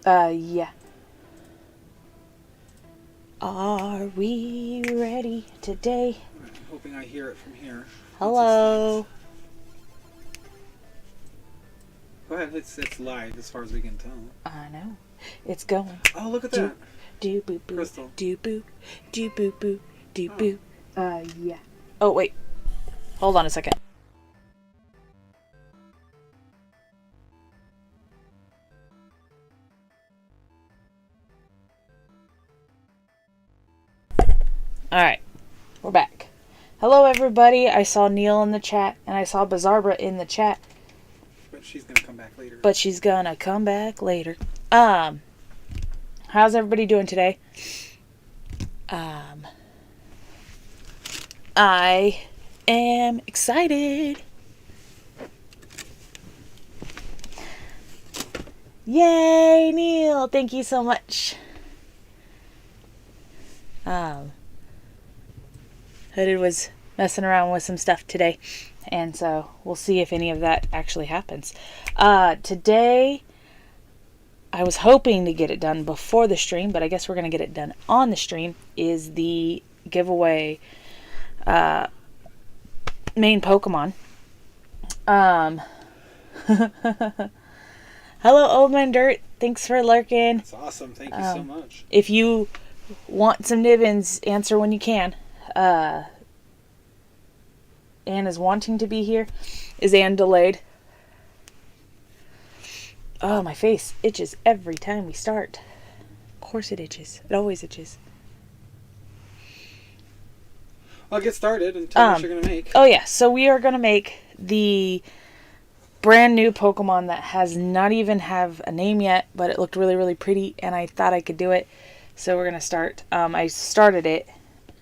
Yeah. Are we ready today? I'm hoping I hear it from here. Hello. Go ahead, it's live as far as we can tell. I know. It's going. Oh, look at that. Do boo boo. Crystal. Do boo. Do boo boo. Do boo. Yeah. Oh, wait. Hold on a second. Alright. We're back. Hello, everybody. I saw Neil in the chat, and I saw Bizarbra in the chat. But she's gonna come back later. How's everybody doing today? I am excited. Yay, Neil! Thank you so much. Hooded was messing around with some stuff today, and so we'll see if any of that actually happens. Today, I was hoping to get it done before the stream, but I guess we're going to get it done on the stream, is the giveaway main Pokemon. Hello, Old Man Dirt. Thanks for lurking. That's awesome. Thank you so much. If you want some Nibbins, answer when you can. Anne is wanting to be here. Is Anne delayed? Oh, my face itches every time we start. Of course it itches. It always itches. I'll get started and tell me what you're going to make. Oh, yeah. So we are going to make the brand new Pokemon that has not even have a name yet, but it looked really, really pretty, and I thought I could do it. So we're going to start. I started it,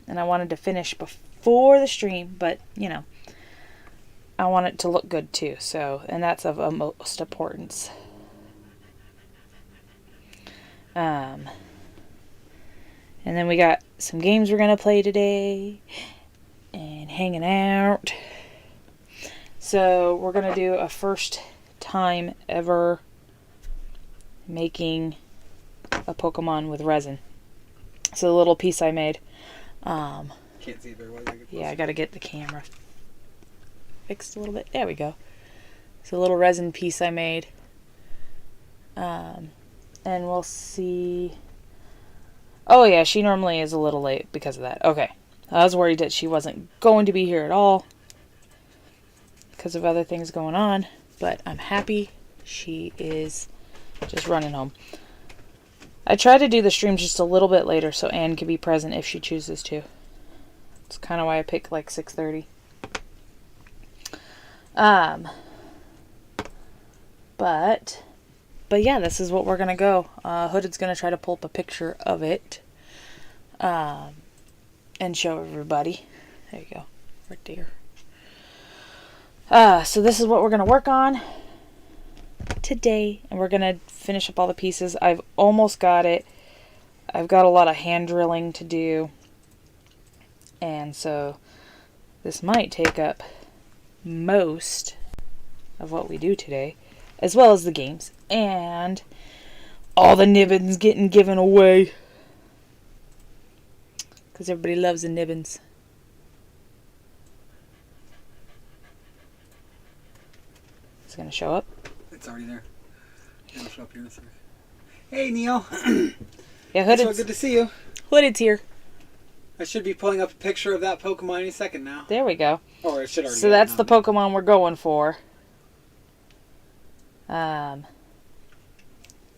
and I wanted to finish before the stream, but, you know, I want it to look good too. So, and that's of utmost importance. And then we got some games we're going to play today, and hanging out. So we're going to do a first time ever making a Pokemon with resin. So the little piece I made. Can't see very well. Yeah, I got to get the camera fixed a little bit. There we go. So a little resin piece I made. And we'll see. Oh yeah, she normally is a little late because of that. Okay. I was worried that she wasn't going to be here at all because of other things going on, but I'm happy she is just running home. I tried to do the stream just a little bit later so Anne can be present if she chooses to. That's kind of why I picked like 6:30. But yeah, this is what we're gonna go. Hooded's gonna try to pull up a picture of it, and show everybody. There you go, right there. So this is what we're gonna work on today, and we're gonna finish up all the pieces. I've almost got it. I've got a lot of hand drilling to do, and so this might take up most of what we do today, as well as the games and all the Nibbins getting given away, because everybody loves the Nibbins. It's gonna show up. It's already there. It'll show up here in a second. Hey, Neil. Yeah, Hooded's so good to see you. Hooded's here. I should be pulling up a picture of that Pokemon any second now. There we go. Or it should already. So that's the Pokemon we're going for.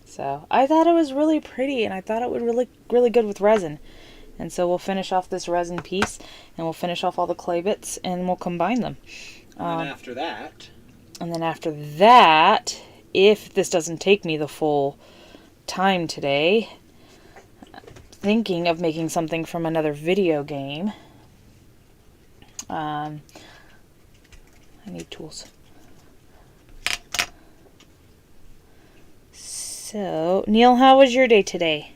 So I thought it was really pretty, and I thought it would really, really good with resin. And so we'll finish off this resin piece, and we'll finish off all the clay bits, and we'll combine them. And then after that, if this doesn't take me the full time today, thinking of making something from another video game. I need tools. So, Neil, how was your day today?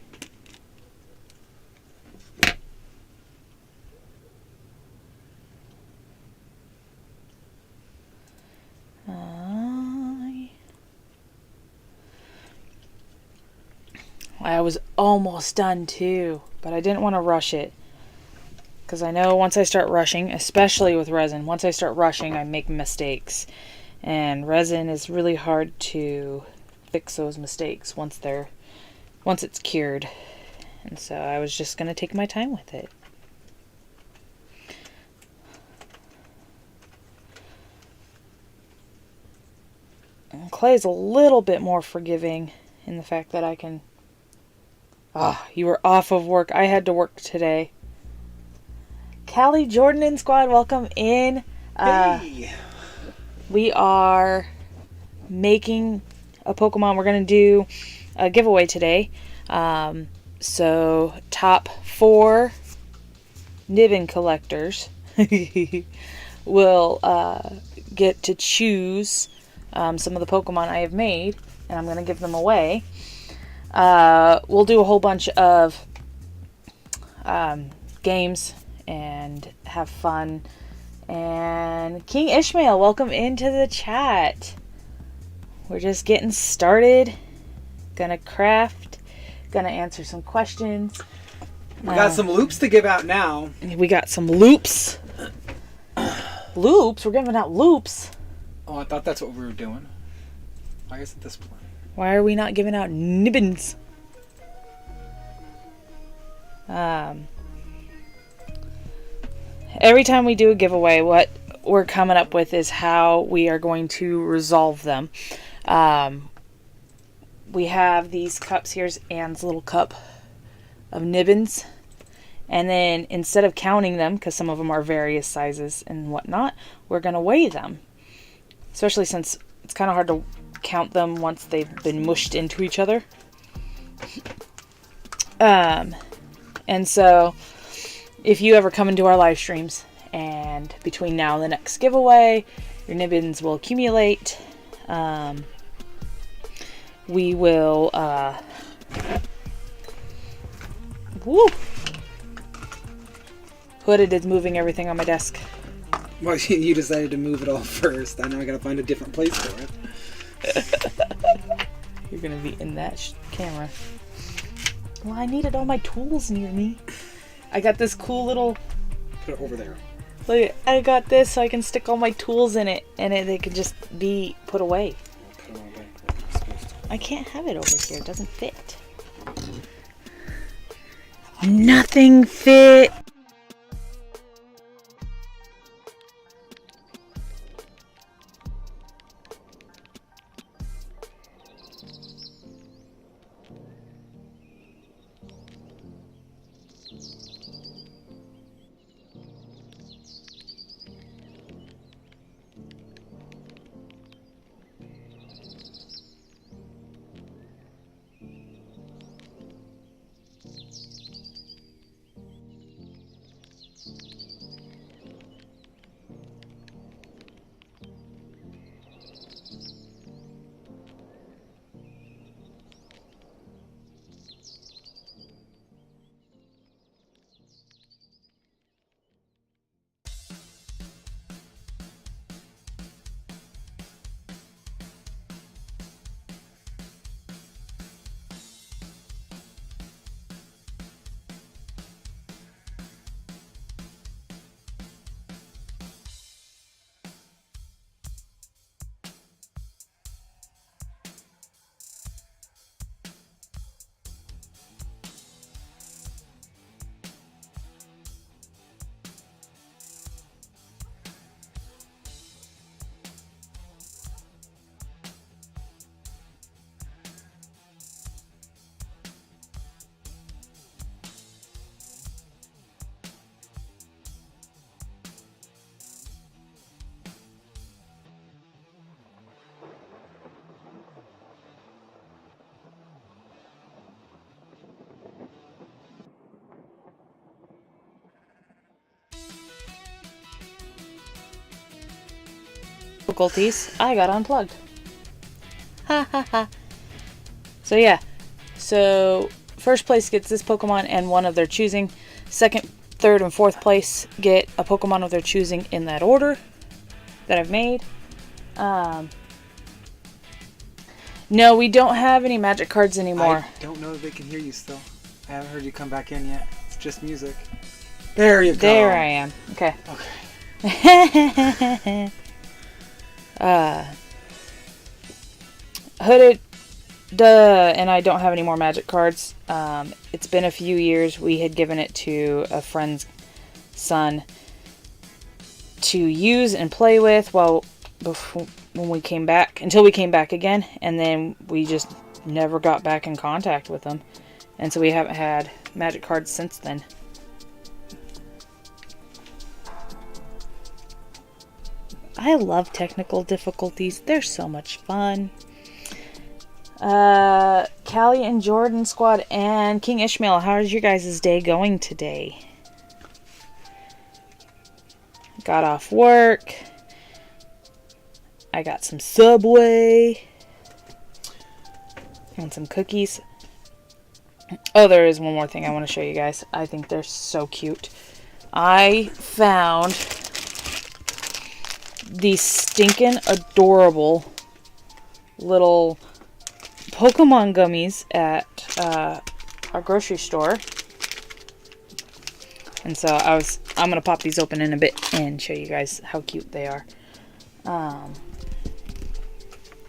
I was almost done too, but I didn't want to rush it. Because I know once I start rushing, especially with resin, once I start rushing, I make mistakes. And resin is really hard to fix those mistakes once it's cured. And so I was just going to take my time with it. And clay is a little bit more forgiving in the fact that I can... you were off of work. I had to work today. Callie, Jordan, and squad, welcome in. Hey! We are making a Pokemon. We're going to do a giveaway today. So top 4 Nibbin collectors will get to choose some of the Pokemon I have made, and I'm going to give them away. We'll do a whole bunch of games and have fun. And King Ishmael, welcome into the chat. We're just getting started. Gonna craft. Gonna answer some questions. We got some loops to give out now. We got some loops. Loops? We're giving out loops. Oh, I thought that's what we were doing. Why isn't this playing? Why are we not giving out Nibbins? Every time we do a giveaway, what we're coming up with is how we are going to resolve them. We have these cups. Here's Anne's little cup of Nibbins. And then instead of counting them, because some of them are various sizes and whatnot, we're going to weigh them. Especially since it's kind of hard to count them once they've been mushed into each other. And so if you ever come into our live streams and between now and the next giveaway, your Nibbins will accumulate. We will, Hooded is moving everything on my desk. Well, you decided to move it all first. I know I gotta find a different place for it. You're gonna be in that camera. Well, I needed all my tools near me. I got this cool little... Put it over there. Look, I got this so I can stick all my tools in it, and they can just be put away. Put it all back where you're supposed to. I can't have it over here. It doesn't fit. Nothing fit. Difficulties, I got unplugged. Ha ha ha. So yeah. So first place gets this Pokemon and one of their choosing. Second, third, and fourth place get a Pokemon of their choosing in that order that I've made. No, we don't have any magic cards anymore. I don't know if they can hear you still. I haven't heard you come back in yet. It's just music. There you go. There I am. Okay. Okay. Hooded and I don't have any more magic cards. It's been a few years. We had given it to a friend's son to use and play with when we came back, until we came back again, and then we just never got back in contact with them, and so we haven't had magic cards since then. I love technical difficulties. They're so much fun. Callie and Jordan Squad and King Ishmael, how's your guys' day going today? Got off work. I got some Subway. And some cookies. Oh, there is one more thing I want to show you guys. I think they're so cute. I found these stinking adorable little Pokemon gummies at our grocery store. And so I'm going to pop these open in a bit and show you guys how cute they are.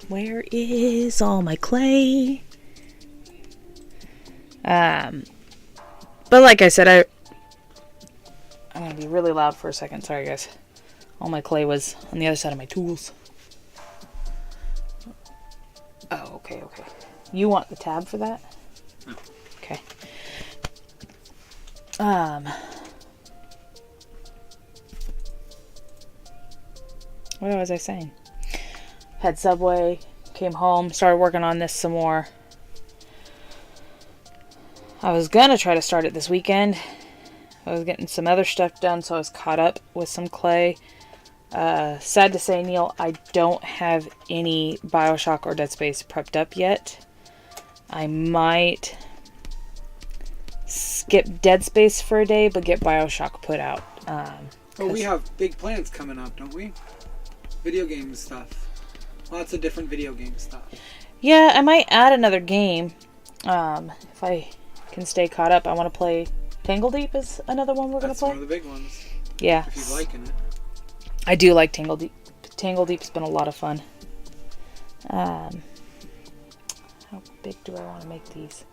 Where is all my clay? But like I said, I'm going to be really loud for a second. Sorry, guys. All my clay was on the other side of my tools. Oh, okay. You want the tab for that? No. Okay. What was I saying? Had Subway, came home, started working on this some more. I was gonna try to start it this weekend. I was getting some other stuff done, so I was caught up with some clay. Sad to say, Neil, I don't have any BioShock or Dead Space prepped up yet. I might skip Dead Space for a day, but get BioShock put out. We have big plans coming up, don't we? Video game stuff. Lots of different video game stuff. Yeah, I might add another game. If I can stay caught up. I want to play Tangle Deep is another one we're going to play. That's one of the big ones. Yeah. If you're liking it. I do like Tangle Deep. Tangle Deep's been a lot of fun. How big do I want to make these?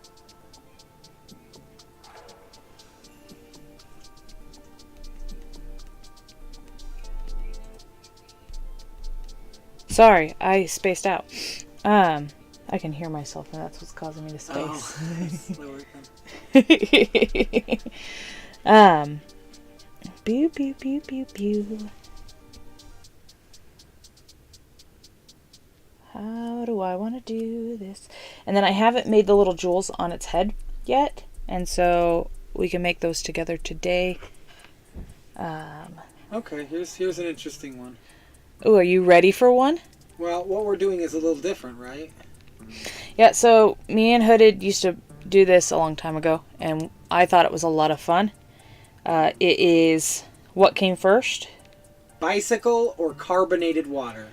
Sorry, I spaced out. I can hear myself, and that's what's causing me to space. Pew pew pew pew pew. How do I want to do this? And then I haven't made the little jewels on its head yet, and so we can make those together today. Okay, here's an interesting one. Oh, are you ready for one? Well, what we're doing is a little different, right? Yeah, so me and Hooded used to do this a long time ago, and I thought it was a lot of fun. It is what came first? Bicycle or carbonated water?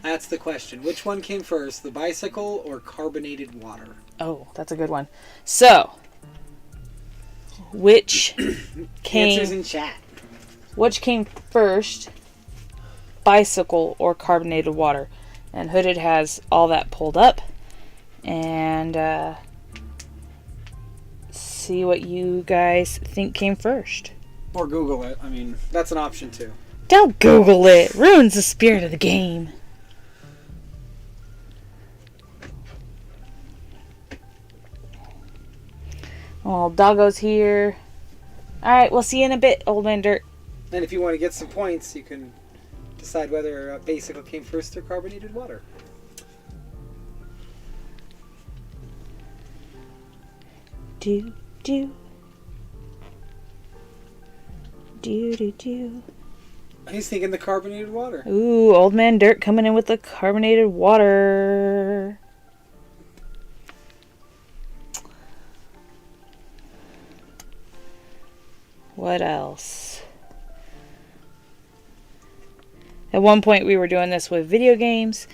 That's the question. Which one came first, the bicycle or carbonated water? Oh, that's a good one. So, which Answers in chat. Which came first, bicycle or carbonated water? And Hooded has all that pulled up. And see what you guys think came first. Or Google it. I mean, that's an option too. Don't Google it. Ruins the spirit of the game. Oh, Doggo's here. Alright, we'll see you in a bit, Old Man Dirt. And if you want to get some points, you can decide whether bicycle came first or carbonated water. Do, do. Do, do, do. He's thinking the carbonated water. Ooh, Old Man Dirt coming in with the carbonated water. What else? At one point we were doing this with video games.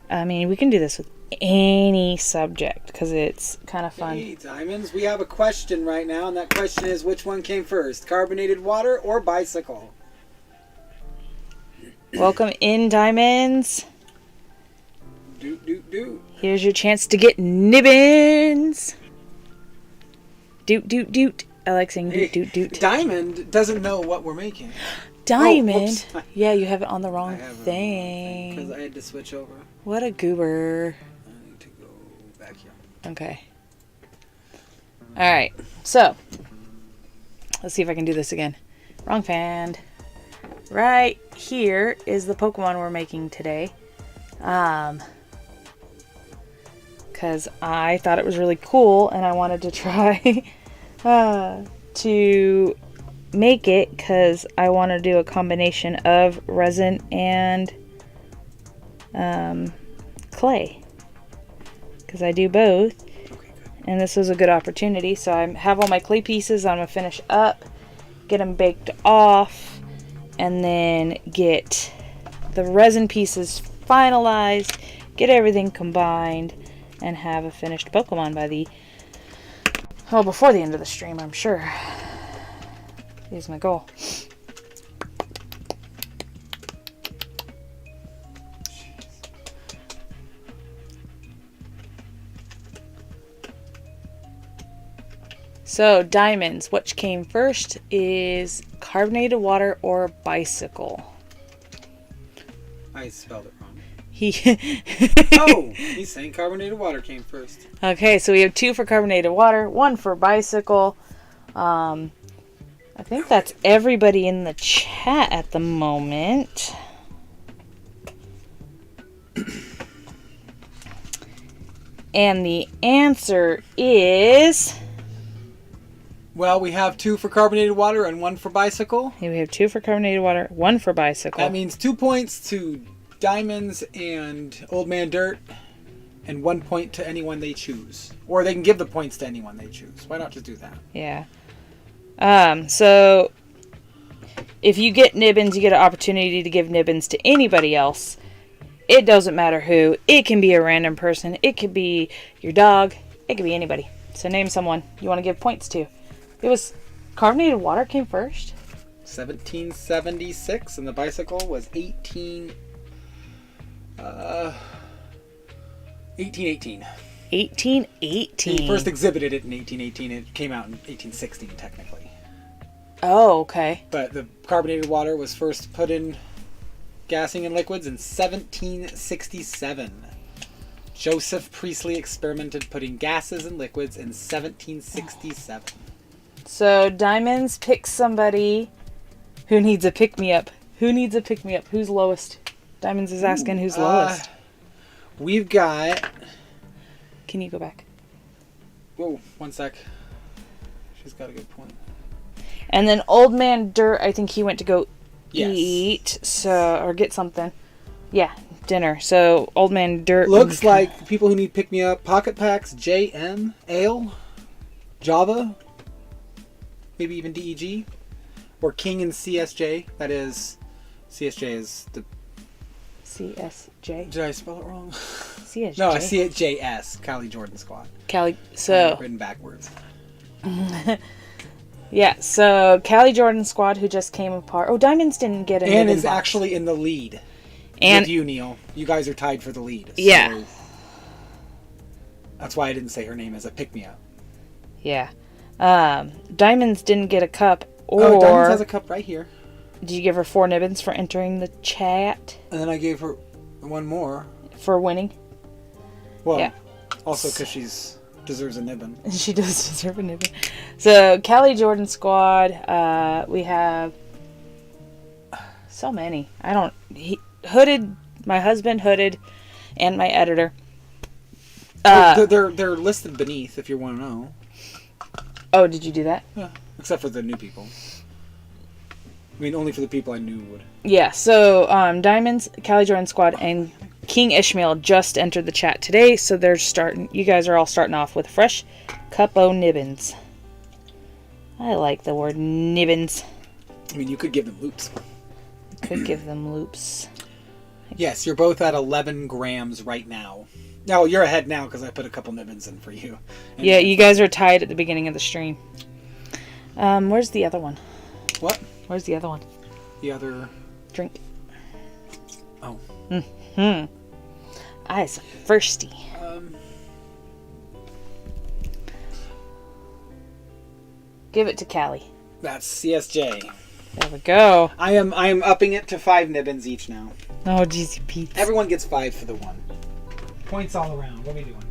I mean, we can do this with any subject because it's kind of fun. Hey, Diamonds, we have a question right now, and that question is, which one came first, carbonated water or bicycle? Welcome in, Diamonds. Doot. Here's your chance to get nibbins. Doot. I like saying doot. Diamond doesn't know what we're making. Diamond? Oh, yeah, you have it on the wrong I have thing. because I had to switch over. What a goober. I need to go back here. Okay. Alright, so. Let's see if I can do this again. Wrong fan. Right here is the Pokemon we're making today. Because I thought it was really cool and I wanted to try to make it because I want to do a combination of resin and clay. Because I do both. Okay, good. And this was a good opportunity. So I have all my clay pieces. I'm going to finish up, get them baked off, and then get the resin pieces finalized, get everything combined, and have a finished Pokemon by before the end of the stream, I'm sure. Is my goal. So, Diamonds, which came first is carbonated water or bicycle? I spelled it wrong. Oh! He's saying carbonated water came first. Okay, so we have 2 for carbonated water, 1 for bicycle. I think that's everybody in the chat at the moment. And the answer is... Well, we have 2 for carbonated water and 1 for bicycle. Okay, we have 2 for carbonated water, 1 for bicycle. That means 2 points to Diamonds and Old Man Dirt, and 1 point to anyone they choose. Or they can give the points to anyone they choose. Why not just do that? Yeah. So if you get Nibbins, you get an opportunity to give Nibbins to anybody else. It doesn't matter who. It can be a random person. It could be your dog. It could be anybody. So name someone you want to give points to. It was carbonated water came first. 1776, and the bicycle was 1818. 1818. He first exhibited it in 1818. It came out in 1816, technically. Oh, okay. But the carbonated water was first put in gassing in liquids in 1767. Joseph Priestley experimented putting gases in liquids in 1767. So Diamonds picks somebody who needs a pick-me-up. Who needs a pick-me-up? Who's lowest? Diamonds is asking who's lowest. We've got... Can you go back? Whoa, 1 sec. She's got a good point. And then Old Man Dirt, I think he went to go Yes. eat, or get something. Yeah, dinner. So Old Man Dirt Looks like people who need pick-me-up. Pocket Packs, JM, Ale, Java, maybe even DEG, or King and CSJ. That is, CSJ is the... CSJ. Did I spell it wrong? CSJ. No, CJS, Cali Jordan Squad. Cali. So Written backwards. yeah. So Cali Jordan Squad, who just came apart. Oh, Diamonds didn't get a. And Nibbin is box. actually in the lead. And with you, Neil. You guys are tied for the lead. Yeah. So that's why I didn't say her name as a pick-me-up. Yeah. Diamonds didn't get a cup. Or Oh, Diamonds has a cup right here. did you give her 4 Nibbins for entering the chat? And then I gave her 1 more. For winning? Well, Yeah. also because she's deserves a nibbin. She does deserve a Nibbin. So, Cali Jordan Squad, we have so many. Hooded, my husband, Hooded, and my editor. They're listed beneath if you want to know. Oh, did you do that? Yeah, except for the new people. I mean, only for the people I knew would. Yeah, so Diamonds, Cali Jordan Squad, and King Ishmael just entered the chat today, so they're starting. You guys are all starting off with fresh cup o' Nibbins. I like the word Nibbins. I mean, you could give them loops. Could give them loops. Yes, you're both at 11 grams right now. No, you're ahead now because I put a couple nibbins in for you. And Yeah, you guys are tied at the beginning of the stream. Where's the other one? What? Where's the other one? The other... Drink. Oh. I's thirsty. Give it to Callie. That's CSJ. There we go. I am upping it to 5 nibbins each now. Oh, jeez, Pete. Everyone gets 5 for the one. Points all around. What are we doing?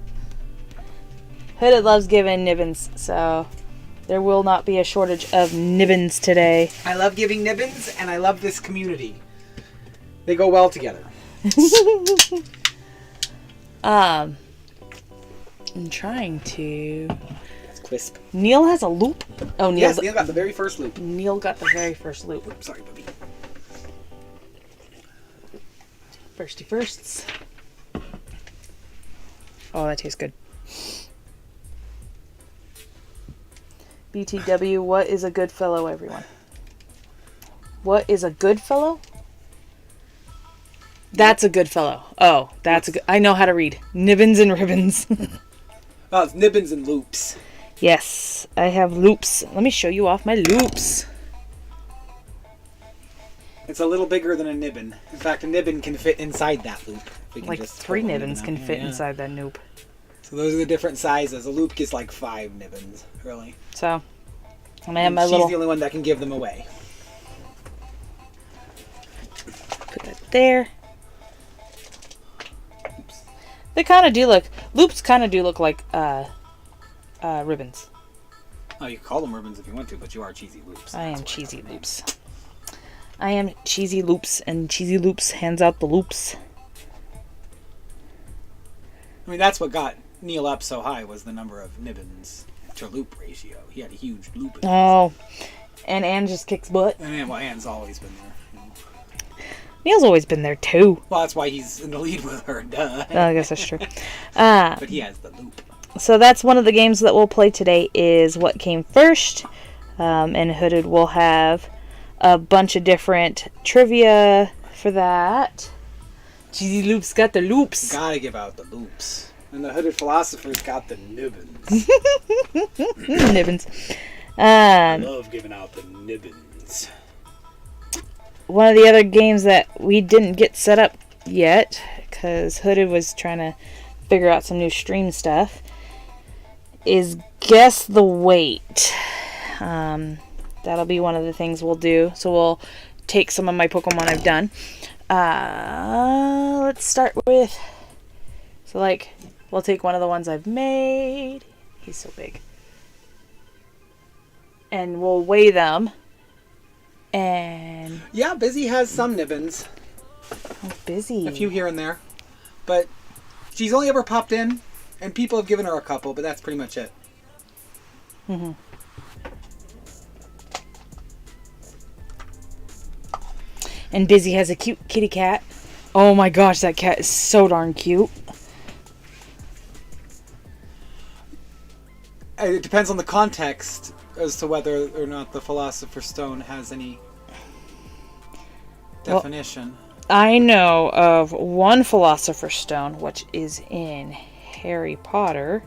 Hooded loves giving nibbins, so there will not be a shortage of nibbins today. I love giving nibbins, and I love this community. They go well together. I'm trying to... It's crisp. Neil has a loop? Oh, Yes, Neil got the very first loop. Neil got the very first loop. Oops, sorry, Bubby. Firsty firsts. Oh, that tastes good. BTW, what is a good fellow, everyone? What is a good fellow? That's a good fellow. Oh, that's a good... I know how to read. Nibbins and ribbons. Oh, it's nibbins and loops. Yes, I have loops. Let me show you off my loops. It's a little bigger than a nibbin. In fact, a nibbin can fit inside that loop. We can Like just 3 pull a nibbins nibbin can out. fit Yeah. inside that noob. So those are the different sizes. A loop gets like 5 nibbins, really. So, I'm gonna have And my she's little... the only one that can give them away. Put that there. They kind of do look... Loops kind of do look like ribbons. Oh, you can call them ribbons if you want to, but you are cheesy loops. I am That's why cheesy it's the name. loops. I am cheesy loops, and cheesy loops hands out the loops. I mean, that's what got Neil up so high, was the number of nibbins to loop ratio. He had a huge loop. Oh, and Anne just kicks butt. And well, Anne's always been there. You know. Neil's always been there too. Well, that's why he's in the lead with her, duh. Oh, I guess that's true. But he has the loop. So that's one of the games that we'll play today is What Came First. And Hooded will have a bunch of different trivia for that. Cheesy Loops got the loops. Gotta give out the loops. And the Hooded Philosopher's got the nibbins. Nibbins. I love giving out the nibbins. One of the other games that we didn't get set up yet, because Hooded was trying to figure out some new stream stuff, is Guess the Weight. That'll be one of the things we'll do. So we'll take some of my Pokemon I've done. Let's start with... So, like, we'll take one of the ones I've made. He's so big. And we'll weigh them. And... Yeah, Busy has some nibbins. I'm busy. A few here and there. But she's only ever popped in, and people have given her a couple, but that's pretty much it. Mm-hmm. And Busy has a cute kitty cat. Oh my gosh, that cat is so darn cute. It depends on the context as to whether or not the Philosopher's Stone has any definition. I know of one Philosopher's Stone, which is in Harry Potter.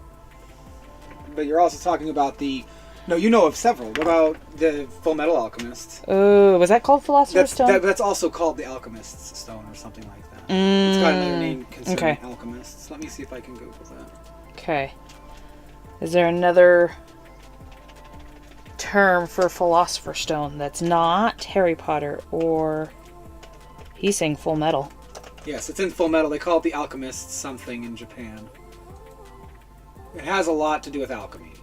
But you're also talking about the... No, you know of several. What about the Full Metal Alchemist? Oh, was that called Philosopher's Stone? That's also called the Alchemist's Stone or something like that. It's got another name concerning Okay. alchemists. Let me see if I can Google that. Okay. Is there another term for Philosopher's Stone that's not Harry Potter or... He's saying Full Metal. Yes, it's in Full Metal. They call it the Alchemist something in Japan. It has a lot to do with alchemy.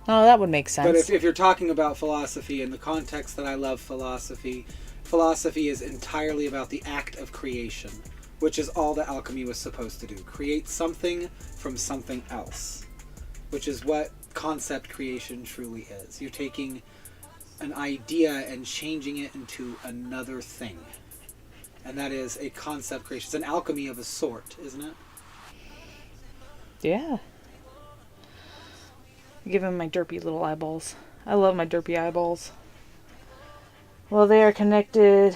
Oh, that would make sense. But if you're talking about philosophy in the context that I love philosophy, philosophy is entirely about the act of creation, which is all that alchemy was supposed to do. Create something from something else, which is what concept creation truly is. You're taking an idea and changing it into another thing. And that is a concept creation. It's an alchemy of a sort, isn't it? Yeah. Give him my derpy little eyeballs. I love my derpy eyeballs. Well, they are connected.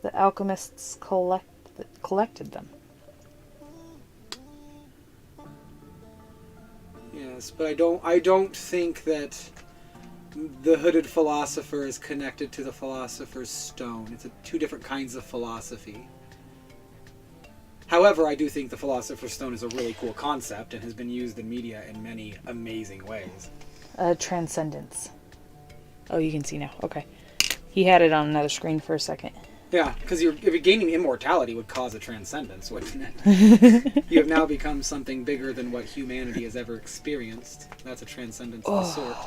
The alchemists collected them. Yes, but I don't think that the hooded philosopher is connected to the philosopher's stone. It's two different kinds of philosophy. However, I do think the philosopher's stone is a really cool concept and has been used in media in many amazing ways. Transcendence. Oh, you can see now. Okay. He had it on another screen for a second. Yeah, because if you're gaining immortality would cause a transcendence, wouldn't it? You have now become something bigger than what humanity has ever experienced. That's a transcendence of a sort.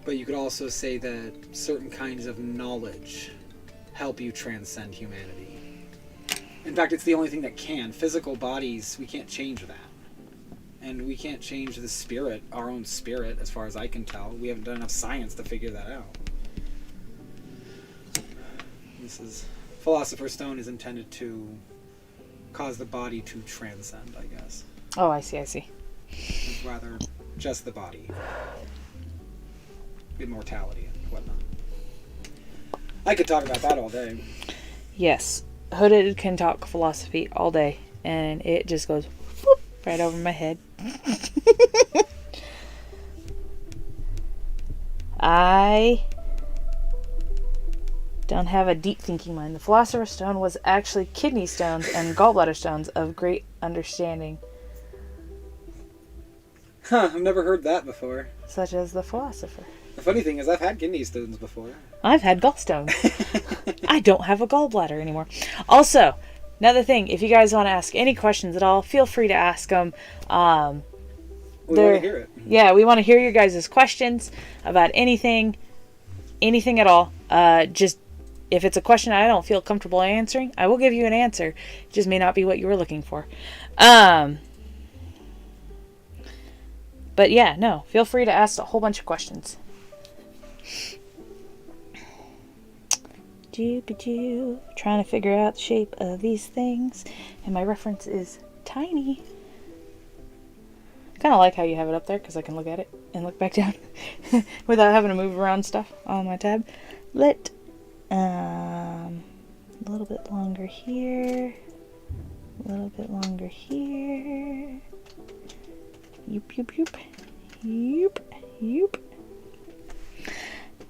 But you could also say that certain kinds of knowledge help you transcend humanity. In fact, it's the only thing that can. Physical bodies, we can't change that. And we can't change the spirit, our own spirit, as far as I can tell. We haven't done enough science to figure that out. Philosopher's Stone is intended to cause the body to transcend, I guess. Oh, I see. Rather, just the body. Immortality and whatnot. I could talk about that all day. Yes. Hooded can talk philosophy all day, and it just goes whoop, right over my head. I don't have a deep thinking mind. The Philosopher's Stone was actually kidney stones and gallbladder stones of great understanding. Huh, I've never heard that before. Such as the philosopher. The funny thing is I've had kidney stones before. I've had gallstones. I don't have a gallbladder anymore. Also, another thing, if you guys want to ask any questions at all, feel free to ask them. We want to hear it. Yeah, we want to hear your guys' questions about anything at all. Just if it's a question I don't feel comfortable answering, I will give you an answer. It just may not be what you were looking for. But yeah, no, feel free to ask a whole bunch of questions. Trying to figure out the shape of these things, and my reference is tiny. Kind of like how you have it up there because I can look at it and look back down without having to move around stuff on my tab. A little bit longer here, a little bit longer here. Yoop.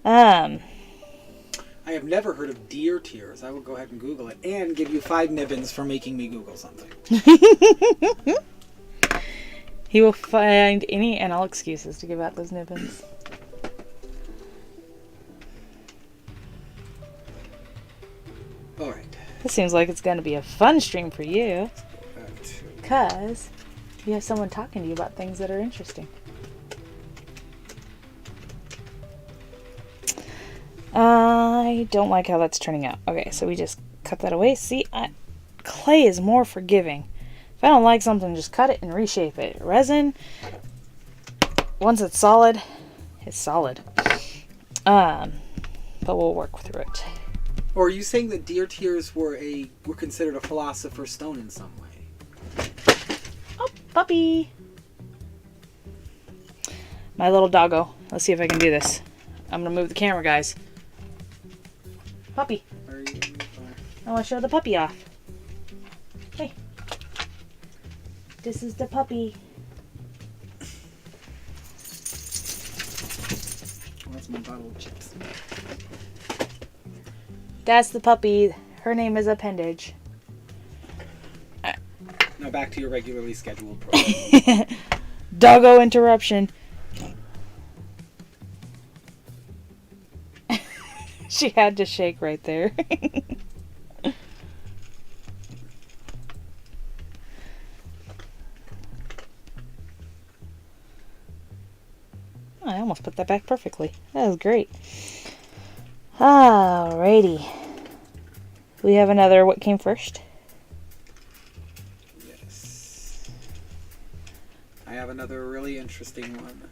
I have never heard of deer tears. I will go ahead and Google it and give you 5 nibbins for making me Google something. He will find any and all excuses to give out those nibbins. All right. This seems like it's going to be a fun stream for you. Because you have someone talking to you about things that are interesting. I don't like how that's turning out. Okay, so we just cut that away. See, clay is more forgiving. If I don't like something, just cut it and reshape it. Resin, once it's solid, it's solid. But we'll work through it. Or are you saying that deer tears were considered a philosopher's stone in some way? Oh, puppy! My little doggo. Let's see if I can do this. I'm gonna move the camera, guys. Puppy. I want to show the puppy off. Hey. This is the puppy. Oh, that's my bottle of chips. That's the puppy. Her name is Appendage. Now back to your regularly scheduled program. Doggo interruption. She had to shake right there. I almost put that back perfectly. That was great. Alrighty. We have another what came first? Yes. I have another really interesting one.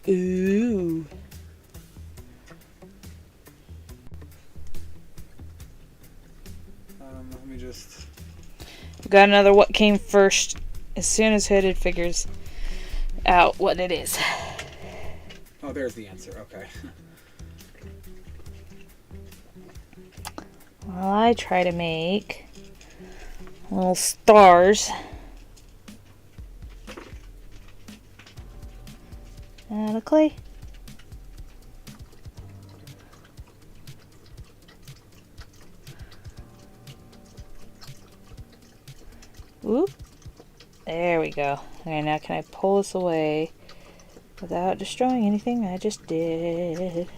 Ooh. Let me just... We got another what came first as soon as Hooded figures out what it is. Oh, there's the answer. Okay. Well, I try to make little stars. Out of clay. Whoop. There we go. Okay, now can I pull this away without destroying anything I just did?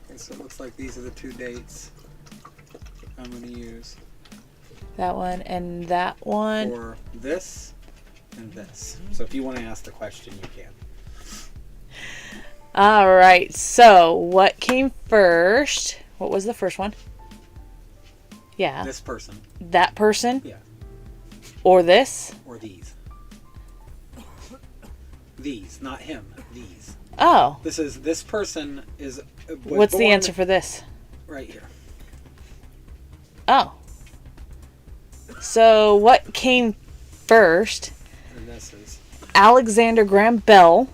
Okay, so it looks like these are the two dates I'm going to use. That one and that one. For this and this. So if you want to ask the question, you can. Alright, so what came first? What was the first one? Yeah. This person. That person? Yeah. Or this? Or these. These, not him. These. Oh. This person is. What's the answer for this? Right here. Oh. So what came first? And this is. Alexander Graham Bell,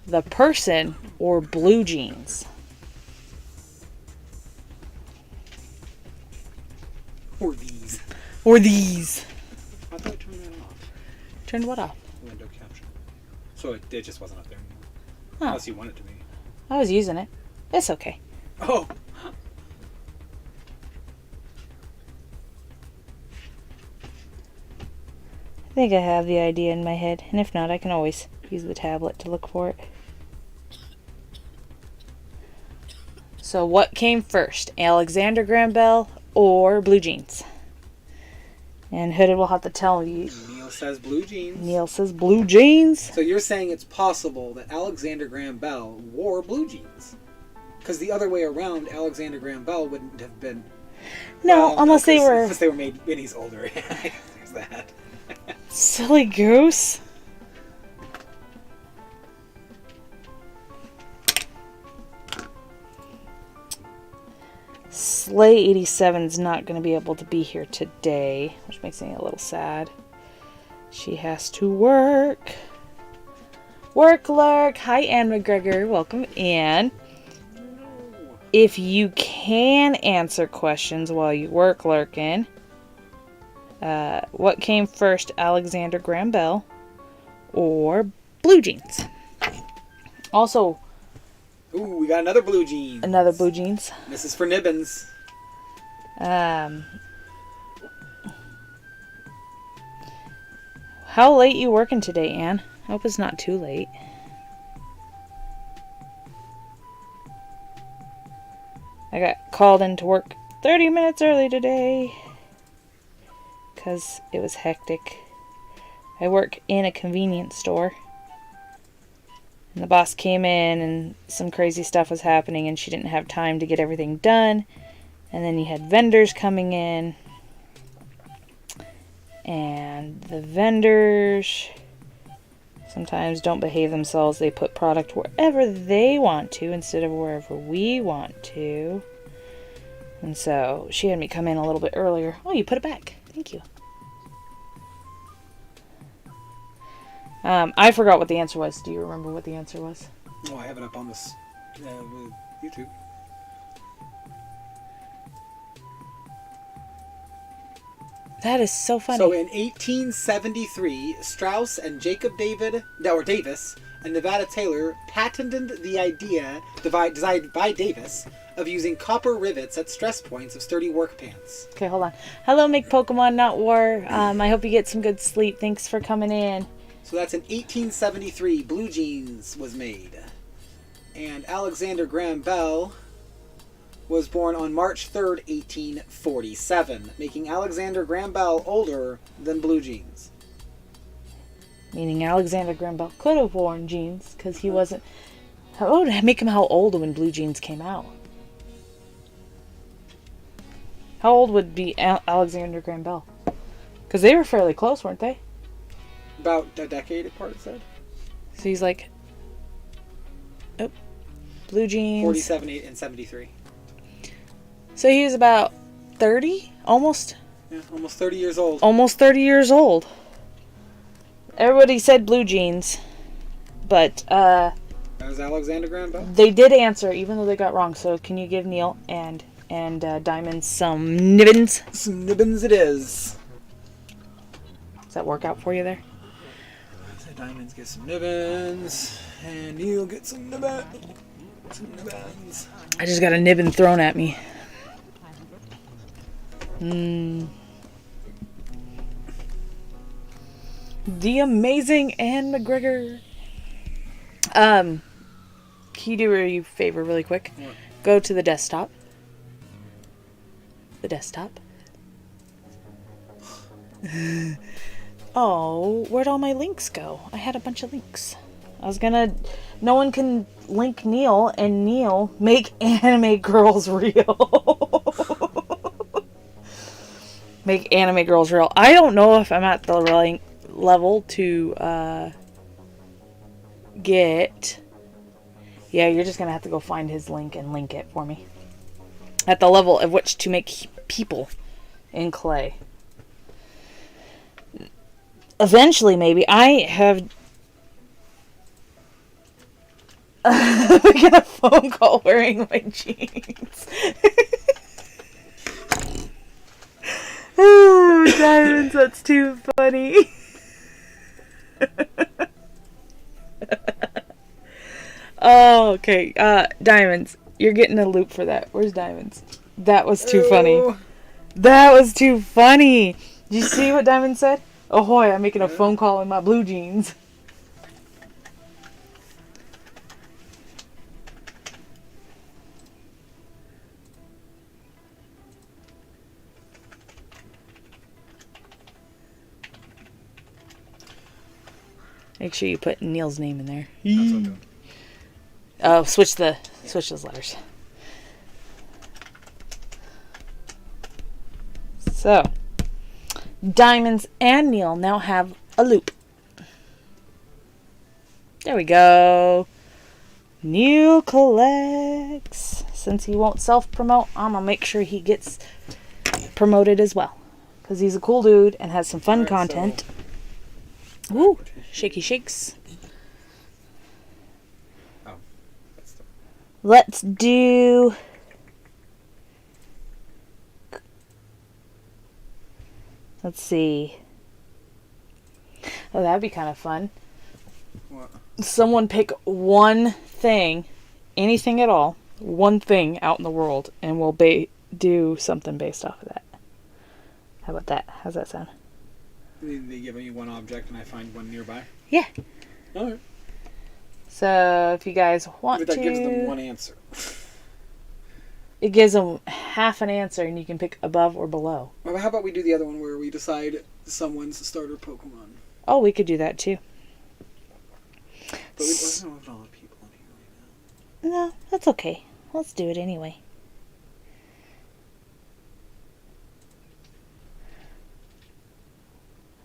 the person, or blue jeans? Or these. Or these. I thought I turned that off. Turned what off? Window capture. So it just wasn't up there anymore. Oh. Unless you want it to be. I was using it. It's okay. Oh! I think I have the idea in my head, and if not, I can always use the tablet to look for it. So what came first, Alexander Graham Bell or blue jeans? And Hooded will have to tell you. Neil says blue jeans. Neil says blue jeans. So you're saying it's possible that Alexander Graham Bell wore blue jeans? Because the other way around, Alexander Graham Bell wouldn't have been. No, unless they were. Unless they were made when he's older. There's that. Silly goose. Slay 87's not going to be able to be here today, which makes me a little sad. She has to work. Work lurk. Hi, Anne McGregor. Welcome in. If you can answer questions while you work lurking, what came first, Alexander Graham Bell or blue jeans? Also, Ooh, we got another blue jeans. another blue jeans. This is for Nibbins. How late you working today, Anne? I hope it's not too late. I got called into work 30 minutes early today because it was hectic. I work in a convenience store. And the boss came in and some crazy stuff was happening and she didn't have time to get everything done. And then you had vendors coming in. And the vendors sometimes don't behave themselves. They put product wherever they want to instead of wherever we want to. And so she had me come in a little bit earlier. Oh, you put it back. Thank you. I forgot what the answer was. Do you remember what the answer was? Oh, I have it up on this with YouTube. That is so funny. So in 1873, Strauss and Jacob Davis and Nevada Taylor patented the idea, designed by Davis, of using copper rivets at stress points of sturdy work pants. Okay, hold on. Hello, Make Pokemon Not War. I hope you get some good sleep. Thanks for coming in. So that's in 1873, blue jeans was made. And Alexander Graham Bell was born on March 3rd, 1847, making Alexander Graham Bell older than blue jeans. Meaning Alexander Graham Bell could have worn jeans because he wasn't. How would make him how old when blue jeans came out? How old would be Alexander Graham Bell? Because they were fairly close, weren't they? About a decade apart, it said. So he's like, oh, blue jeans. 47 and 73. So he was about 30, almost. Yeah, almost 30 years old. Almost 30 years old. Everybody said blue jeans, but That was Alexander Graham Bell. they did answer, even though they got wrong. So can you give Neil and Diamond some nibbins? Some nibbins it is. Does that work out for you there? Diamonds get some nibbins, and Neil get some nibbins. I just got a nibbin thrown at me. The amazing Anne McGregor. Can you do a favor really quick? What? Go to the desktop. The desktop. Oh, where'd all my links go? I had a bunch of links. I was gonna... No one can link Neil, and Neil make anime girls real. Make anime girls real. I don't know if I'm at the right level to get... Yeah, you're just gonna have to go find his link and link it for me. At the level of which to make people in clay. Eventually, maybe. I have... I'm making a phone call wearing my jeans. Oh, Diamonds, that's too funny. Oh, okay. Diamonds, you're getting a loop for that. Where's Diamonds? That was too funny. That was too funny. Did you see what Diamond said? Ahoy, I'm making a phone call in my blue jeans. Make sure you put Neil's name in there. That's okay. Oh, switch those letters. So, Diamonds and Neil now have a loop. There we go. Neil collects. Since he won't self-promote, I'm going to make sure he gets promoted as well. Because he's a cool dude and has some fun content. Woo! Shaky shakes. Oh. Let's do... Let's see. Oh, that'd be kind of fun. What? Someone pick one thing, anything at all, one thing out in the world, and we'll do something based off of that. How about that? How's that sound? They give me one object and I find one nearby? Yeah. Alright. So, if you guys want But that to... gives them one answer. It gives them half an answer, and you can pick above or below. Well, how about we do the other one where we decide someone's starter Pokemon? Oh, we could do that too. But we don't have a lot of people in here right now. No, that's okay. Let's do it anyway.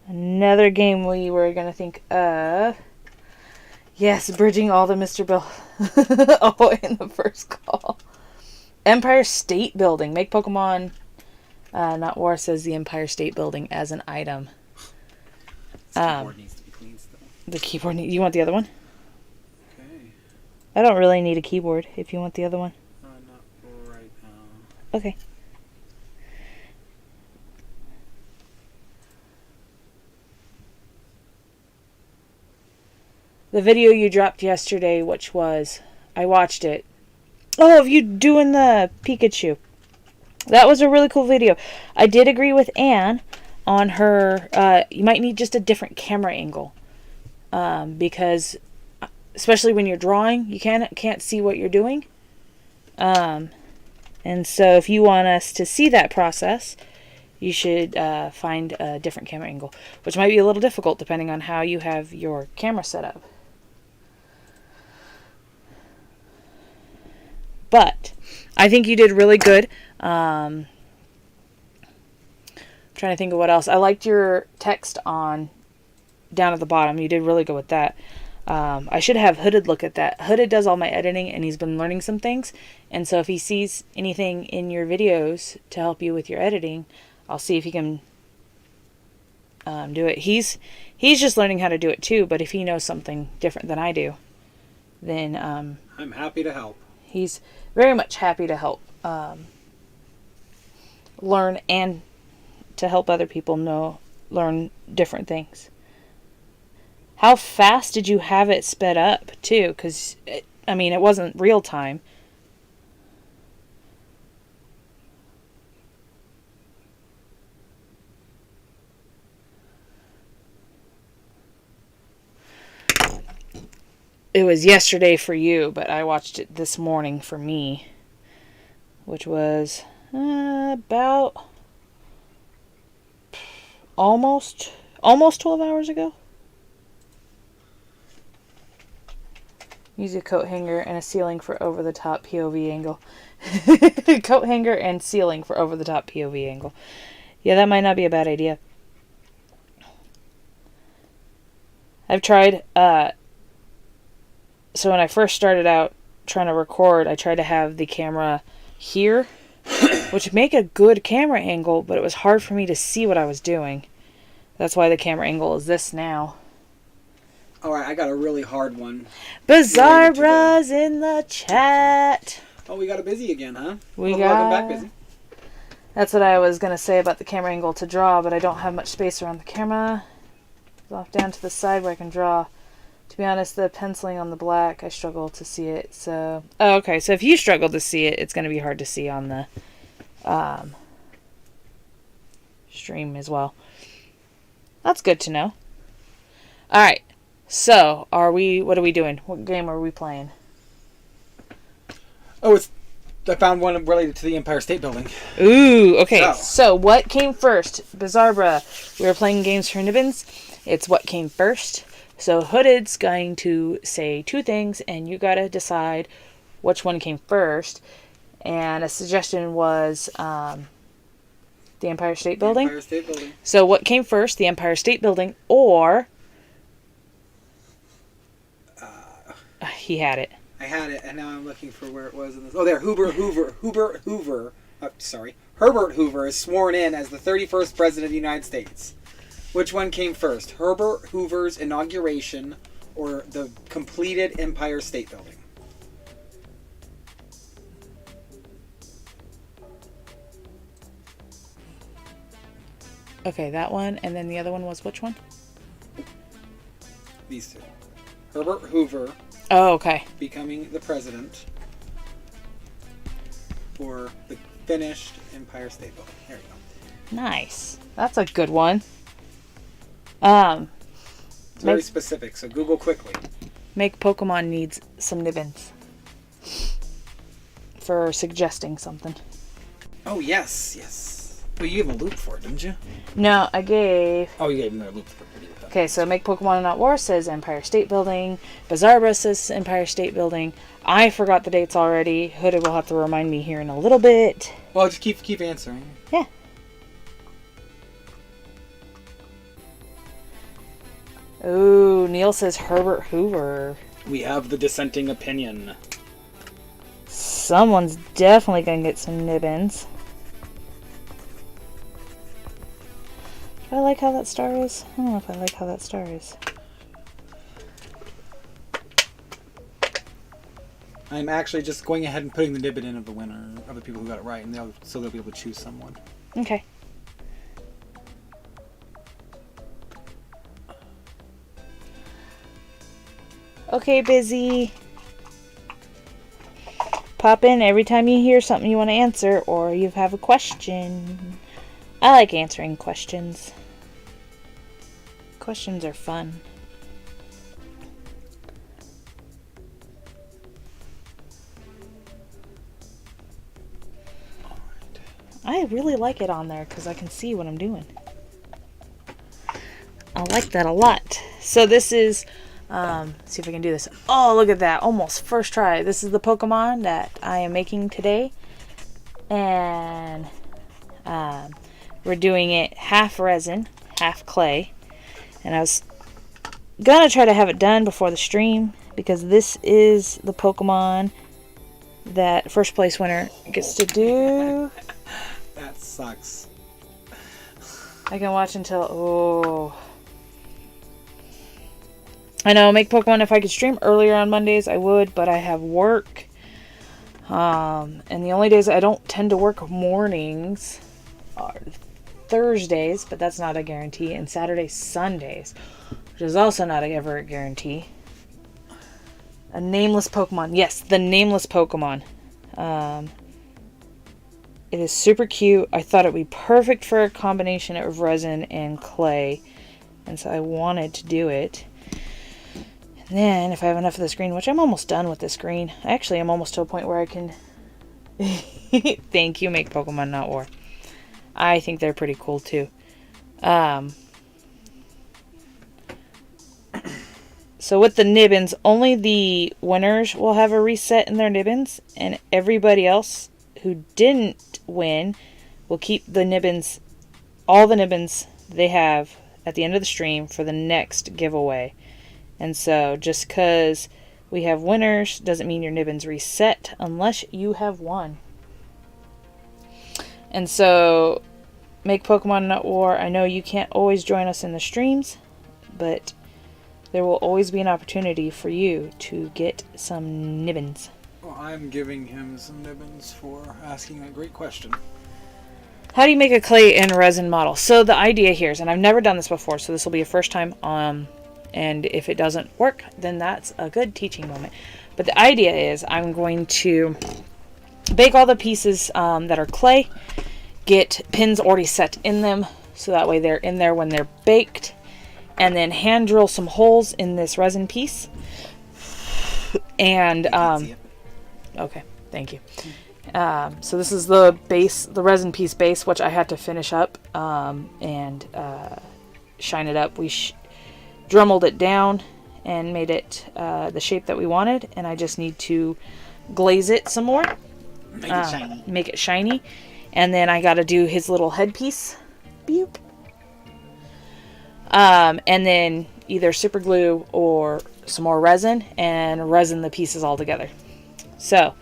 Another game we were going to think of. Yes, bridging all the Mr. Bill. Oh, in the first call. Empire State Building. Make Pokemon Not War says the Empire State Building as an item. This keyboard needs to be cleaned still. The keyboard. You want the other one? Okay. I don't really need a keyboard if you want the other one. Not right now. Okay. The video you dropped yesterday, which was... I watched it. Oh, of you doing the Pikachu. That was a really cool video. I did agree with Anne on her... you might need just a different camera angle. Because... especially when you're drawing, you can't see what you're doing. And so if you want us to see that process, you should find a different camera angle, which might be a little difficult depending on how you have your camera set up. But I think you did really good. Trying to think of what else. I liked your text on down at the bottom. You did really good with that. I should have Hooded look at that. Hooded does all my editing, and he's been learning some things. And so if he sees anything in your videos to help you with your editing, I'll see if he can do it. He's just learning how to do it too, but if he knows something different than I do, then I'm happy to help. He's very much happy to help learn and to help other people learn different things. How fast did you have it sped up, too? Because, it wasn't real time. It was yesterday for you, but I watched it this morning for me, which was about almost 12 hours ago. Use a coat hanger and a ceiling for over-the-top POV angle. Coat hanger and ceiling for over-the-top POV angle. Yeah, that might not be a bad idea. I've tried... So when I first started out trying to record, I tried to have the camera here, which make a good camera angle, but it was hard for me to see what I was doing. That's why the camera angle is this now. Alright, I got a really hard one. Bizarre Bros in the chat. Oh, we got a busy again, huh? Welcome back, busy. That's what I was going to say about the camera angle to draw, but I don't have much space around the camera. Off down to the side where I can draw. To be honest, the penciling on the black, I struggle to see it. So, okay. So if you struggle to see it, it's going to be hard to see on the stream as well. That's good to know. All right. So, what are we doing? What game are we playing? Oh, I found one related to the Empire State Building. Ooh, okay. So what came first? Bizarre Bruh. We were playing games for Nibbins. It's what came first. So Hooded's going to say two things, and you gotta decide which one came first. And a suggestion was the Empire State Building. Empire State Building. So what came first, the Empire State Building, or... he had it. I had it, and now I'm looking for where it was in this. Oh, there. Herbert Hoover is sworn in as the 31st President of the United States. Which one came first? Herbert Hoover's inauguration or the completed Empire State Building? Okay, that one, and then the other one was which one? These two. Herbert Hoover. Oh, okay. Becoming the president for the finished Empire State Building. There you go. Nice. That's a good one. It's very specific, so Google quickly. Make Pokemon needs some Nibbins for suggesting something. Oh, yes. Well, you gave a loop for it, didn't you? No, I gave... Oh, you gave him a loop for it. Okay, so Make Pokemon Not War says Empire State Building. Bizarre says Empire State Building. I forgot the dates already. Hooded will have to remind me here in a little bit. Well, just keep answering. Yeah. Ooh, Neil says Herbert Hoover. We have the dissenting opinion. Someone's definitely gonna get some Nibbins. Do I like how that star is? I don't know if I like how that star is. I'm actually just going ahead and putting the Nibbin in of the winner, of the people who got it right, and so they'll be able to choose someone. Okay. Okay, busy. Pop in every time you hear something you want to answer or you have a question. I like answering questions. Questions are fun. I really like it on there because I can see what I'm doing. I like that a lot. So this is, see if I can do this. Oh, look at that. Almost first try. This is the Pokemon that I am making today. And we're doing it half resin, half clay. And I was gonna try to have it done before the stream because this is the Pokemon that first place winner gets to do. That sucks. I can watch until... Oh. I know, Make Pokemon, if I could stream earlier on Mondays, I would, but I have work. And the only days I don't tend to work mornings are Thursdays, but that's not a guarantee, and Saturdays, Sundays. which is also not ever a guarantee. A nameless Pokemon. Yes, the nameless Pokemon. It is super cute. I thought it would be perfect for a combination of resin and clay. And so I wanted to do it. And then, if I have enough of this green, which I'm almost done with this green. Actually, I'm almost to a point where I can... Thank you, Make Pokemon Not War. I think they're pretty cool, too. So with the Nibbins, only the winners will have a reset in their Nibbins. And everybody else who didn't win will keep the Nibbins, all the Nibbins they have at the end of the stream for the next giveaway. And so just because we have winners doesn't mean your Nibbins reset unless you have won. And so, Make Pokemon Not War, I know you can't always join us in the streams, but there will always be an opportunity for you to get some Nibbins. Well, I'm giving him some Nibbins for asking a great question. How do you make a clay and resin model? So the idea here is, and I've never done this before, so this will be a first time, and if it doesn't work, then that's a good teaching moment. But the idea is I'm going to bake all the pieces that are clay, get pins already set in them, so that way they're in there when they're baked, and then hand drill some holes in this resin piece. And, okay, thank you. So this is the base, the resin piece base, which I had to finish up and shine it up. We dremelled it down and made it the shape that we wanted, and I just need to glaze it some more. Make it shiny. Make it shiny. And then I got to do his little headpiece. Beep. And then either super glue or some more resin and resin the pieces all together. So,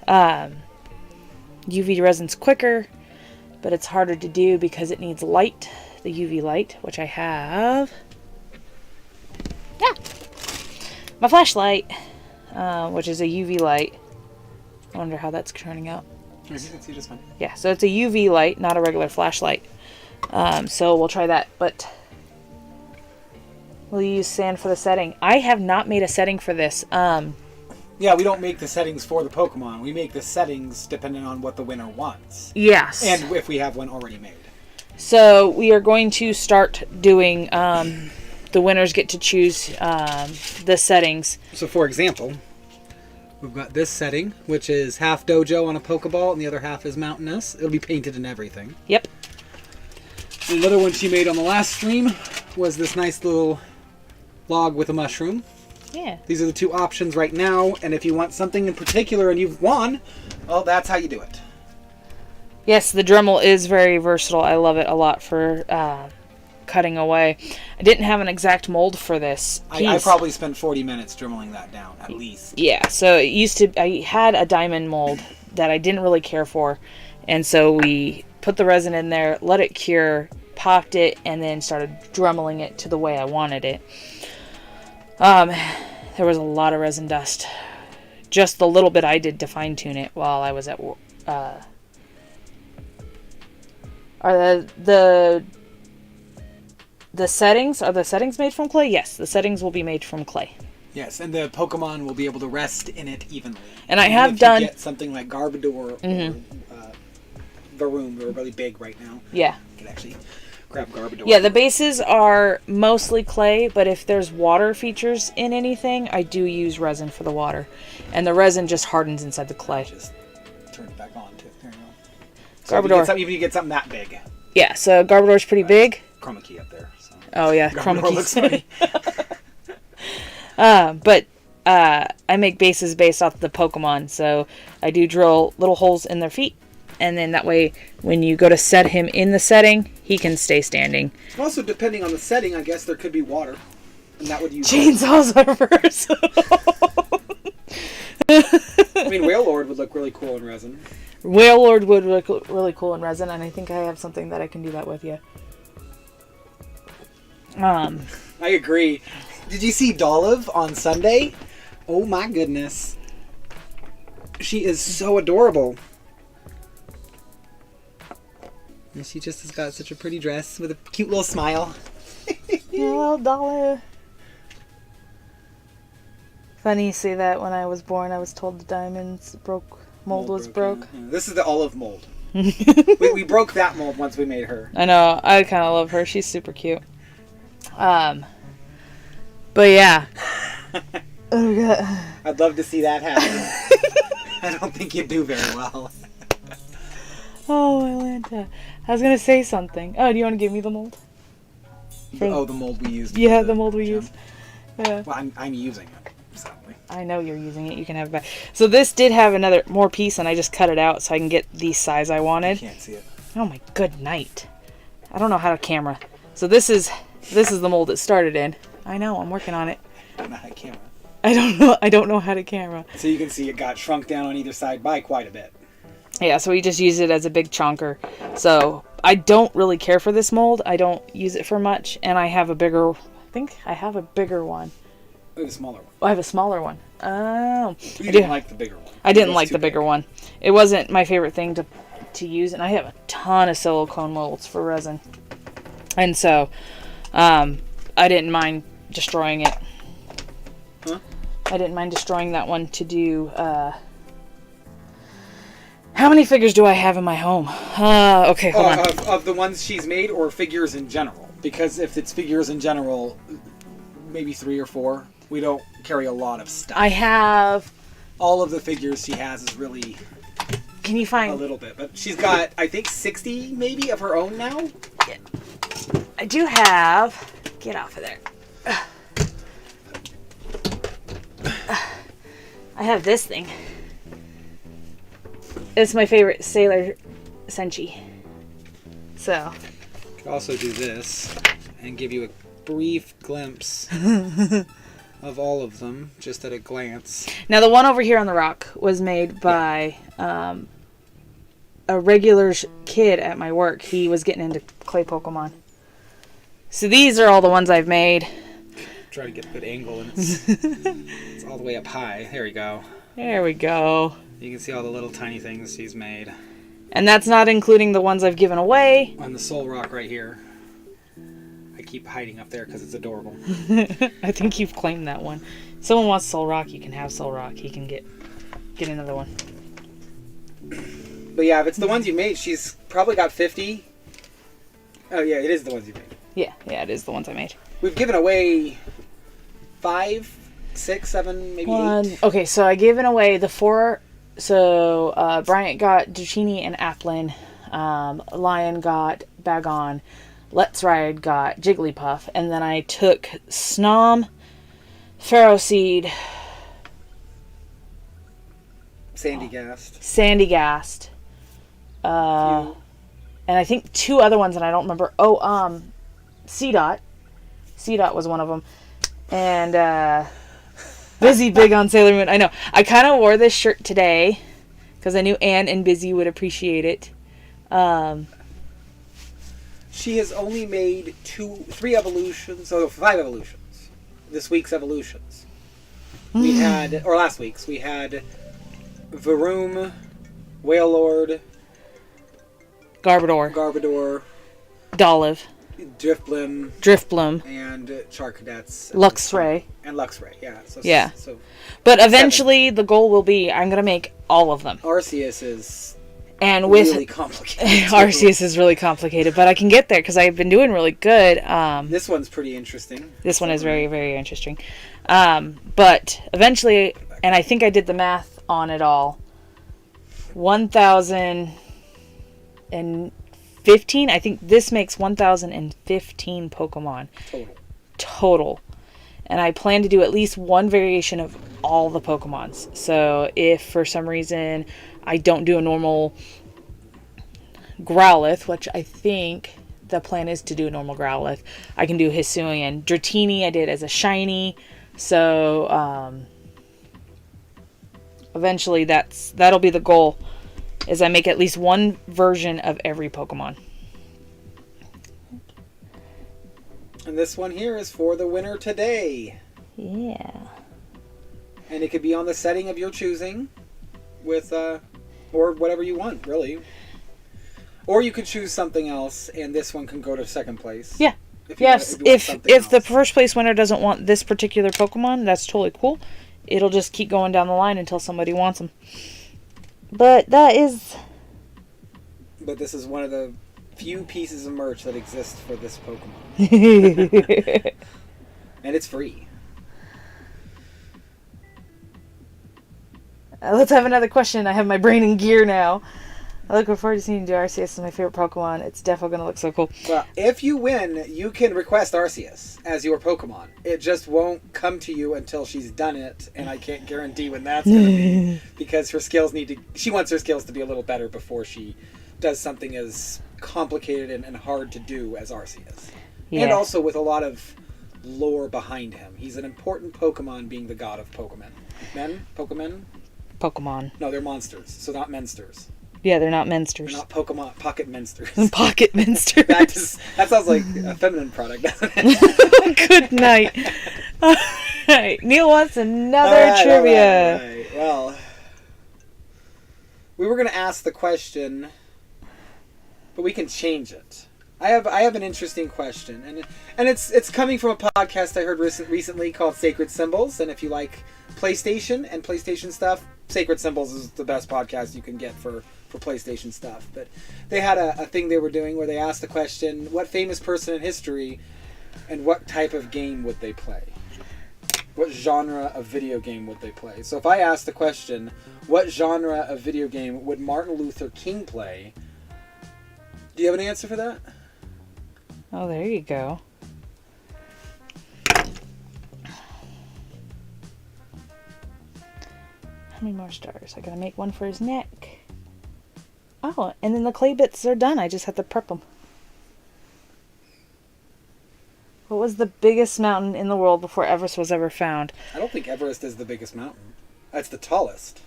UV resin's quicker, but it's harder to do because it needs light, the UV light, which I have. Yeah, my flashlight, which is a UV light. I wonder how that's turning out. You can see just fine. Yeah, so it's a UV light, not a regular flashlight. So we'll try that, but we'll use sand for the setting. I have not made a setting for this. Yeah, we don't make the settings for the Pokemon. We make the settings depending on what the winner wants. Yes. And if we have one already made. So we are going to start doing, the winners get to choose the settings. So for example, we've got this setting, which is half Dojo on a Pokeball and the other half is Mountainous. It'll be painted and everything. Yep. Another one she made on the last stream was this nice little log with a mushroom. Yeah. These are the two options right now, and if you want something in particular and you've won, well, that's how you do it. Yes, the Dremel is very versatile. I love it a lot for cutting away. I didn't have an exact mold for this piece. I probably spent 40 minutes dremeling that down, at least. Yeah, so it used to... I had a diamond mold that I didn't really care for, and so we put the resin in there, let it cure, popped it, and then started dremeling it to the way I wanted it. There was a lot of resin dust. Just the little bit I did to fine-tune it while I was at... Are the settings, are the settings made from clay? Yes, the settings will be made from clay. Yes, and the Pokemon will be able to rest in it evenly. And I Even have if done... you get something like Garbodor or Varoom, they're really big right now. Yeah. You can actually grab Garbodor. Yeah, the bases are mostly clay, but if there's water features in anything, I do use resin for the water. And the resin just hardens inside the clay. Just turn it back on, too. There you go. Garbodor. So if you get something that big. Yeah, so Garbodor's pretty big. Chroma key up there. So. Oh, yeah, Garbodor chroma looks keys. funny. But I make bases based off the Pokemon, so I do drill little holes in their feet, and then that way, when you go to set him in the setting, he can stay standing. Also, depending on the setting, I guess there could be water, and that would use... Chainsaws are versatile. I mean, Wailord would look really cool in resin. Wailord would look really cool in resin, and I think I have something that I can do that with, yeah. I agree. Did you see Dolive on Sunday? Oh my goodness. She is so adorable. And she just has got such a pretty dress with a cute little smile. Hello, Dollar. Funny you say that. When I was born, I was told the diamonds mold was broke. Yeah. This is the olive mold. we broke that mold once we made her. I know. I kind of love her. She's super cute. But yeah. Oh god. I'd love to see that happen. I don't think you'd do very well. Oh, Atlanta. I was gonna say something. Oh, do you want to give me the mold? The mold we used. Yeah, the mold we used. Yeah. Well, I'm using it. Sadly. I know you're using it. You can have it back. So this did have more piece, and I just cut it out so I can get the size I wanted. You can't see it. Oh my good night. I don't know how to camera. So this is the mold it started in. I know. I'm working on it. I don't know how to camera. I don't know how to camera. So you can see it got shrunk down on either side by quite a bit. Yeah, so we just use it as a big chonker. So I don't really care for this mold. I don't use it for much. And I have a bigger... I think I have a bigger one. I have a smaller one. Oh, I have a smaller one. Oh. You didn't like the bigger one. I didn't like the bigger one. It wasn't my favorite thing to use. And I have a ton of silicone molds for resin. And so I didn't mind destroying it. Huh? I didn't mind destroying that one to do... How many figures do I have in my home? Okay, hold on. Of the ones she's made or figures in general? Because if it's figures in general, maybe 3 or 4. We don't carry a lot of stuff. I have... All of the figures she has is really... Can you find... A little bit. But she's got, I think, 60 maybe of her own now? Yeah. I do have... Get off of there. I have this thing. It's my favorite Sailor Senshi. So. Could also do this and give you a brief glimpse of all of them, just at a glance. Now the one over here on the rock was made by a regular kid at my work. He was getting into clay Pokemon. So these are all the ones I've made. Try to get a good angle, and it's all the way up high. There we go. There we go. You can see all the little tiny things she's made. And that's not including the ones I've given away. On the soul rock right here. I keep hiding up there because it's adorable. I think you've claimed that one. If someone wants Soul Rock, you can have Soul Rock. He can get another one. But yeah, if it's the ones you made, she's probably got 50. Oh yeah, it is the ones you made. Yeah, it is the ones I made. We've given away 5, 6, 7, maybe 8. Okay, so I given away the 4. So Bryant got Dratini and Applin. Lion got Bagon. Let's Ride got Jigglypuff. And then I took Snom, Pharaoh Seed, Sandygast. And I think 2 other ones, and I don't remember. C-Dot. C-Dot was one of them. And Busy big on Sailor Moon. I know. I kind of wore this shirt today because I knew Anne and Busy would appreciate it. She has only made 3 evolutions, so 5 evolutions. This week's evolutions. Last week's, we had Varoom, Wailord, Garbodor, Dolive, Driftbloom, and Charcadets, Luxray. And Luxray, yeah. So but eventually, 7. The goal will be I'm going to make all of them. Arceus is really complicated. Arceus is really complicated, but I can get there because I've been doing really good. This one's pretty interesting. This one is very, very interesting. But eventually, and I think I did the math on it all, 1,015. I think this makes 1,015 Pokemon. Total. And I plan to do at least one variation of all the Pokemons. So if for some reason I don't do a normal Growlithe, which I think the plan is to do a normal Growlithe, I can do Hisuian. Dratini I did as a shiny. So eventually that'll be the goal, is I make at least one version of every Pokemon. And this one here is for the winner today. Yeah. And it could be on the setting of your choosing, with or whatever you want, really. Or you could choose something else, and this one can go to second place. Yeah. If the first place winner doesn't want this particular Pokemon, that's totally cool. it'll just keep going down the line until somebody wants them. But that is... But this is one of the few pieces of merch that exists for this Pokemon. And it's free. Let's have another question. I have my brain in gear now. I look forward to seeing you do Arceus as my favorite Pokemon. It's definitely going to look so cool. Well, if you win, you can request Arceus as your Pokemon. It just won't come to you until she's done it, and I can't guarantee when that's going to be. Because her skills she wants her skills to be a little better before she does something as complicated and hard to do as Arceus. Yeah. And also with a lot of lore behind him. He's an important Pokemon, being the god of Pokemon. Pokemon. No, they're monsters, so not mensters. Yeah, they're not mensters. They're not Pokemon pocket mensters. Pocket mensters. that sounds like a feminine product, doesn't it? Good night. All right, Neil wants another trivia. All right. Well, we were going to ask the question, but we can change it. I have an interesting question, and it's coming from a podcast I heard recently called Sacred Symbols. And if you like PlayStation and PlayStation stuff, Sacred Symbols is the best podcast you can get for PlayStation stuff. But they had a thing they were doing where they asked the question, what famous person in history and what type of game would they play? What genre of video game would they play? So if I asked the question, what genre of video game would Martin Luther King play? Do you have an answer for that? Oh, there you go. How many more stars? I gotta make one for his neck. Oh, and then the clay bits are done. I just have to prep them. What was the biggest mountain in the world before Everest was ever found? I don't think Everest is the biggest mountain. That's the tallest,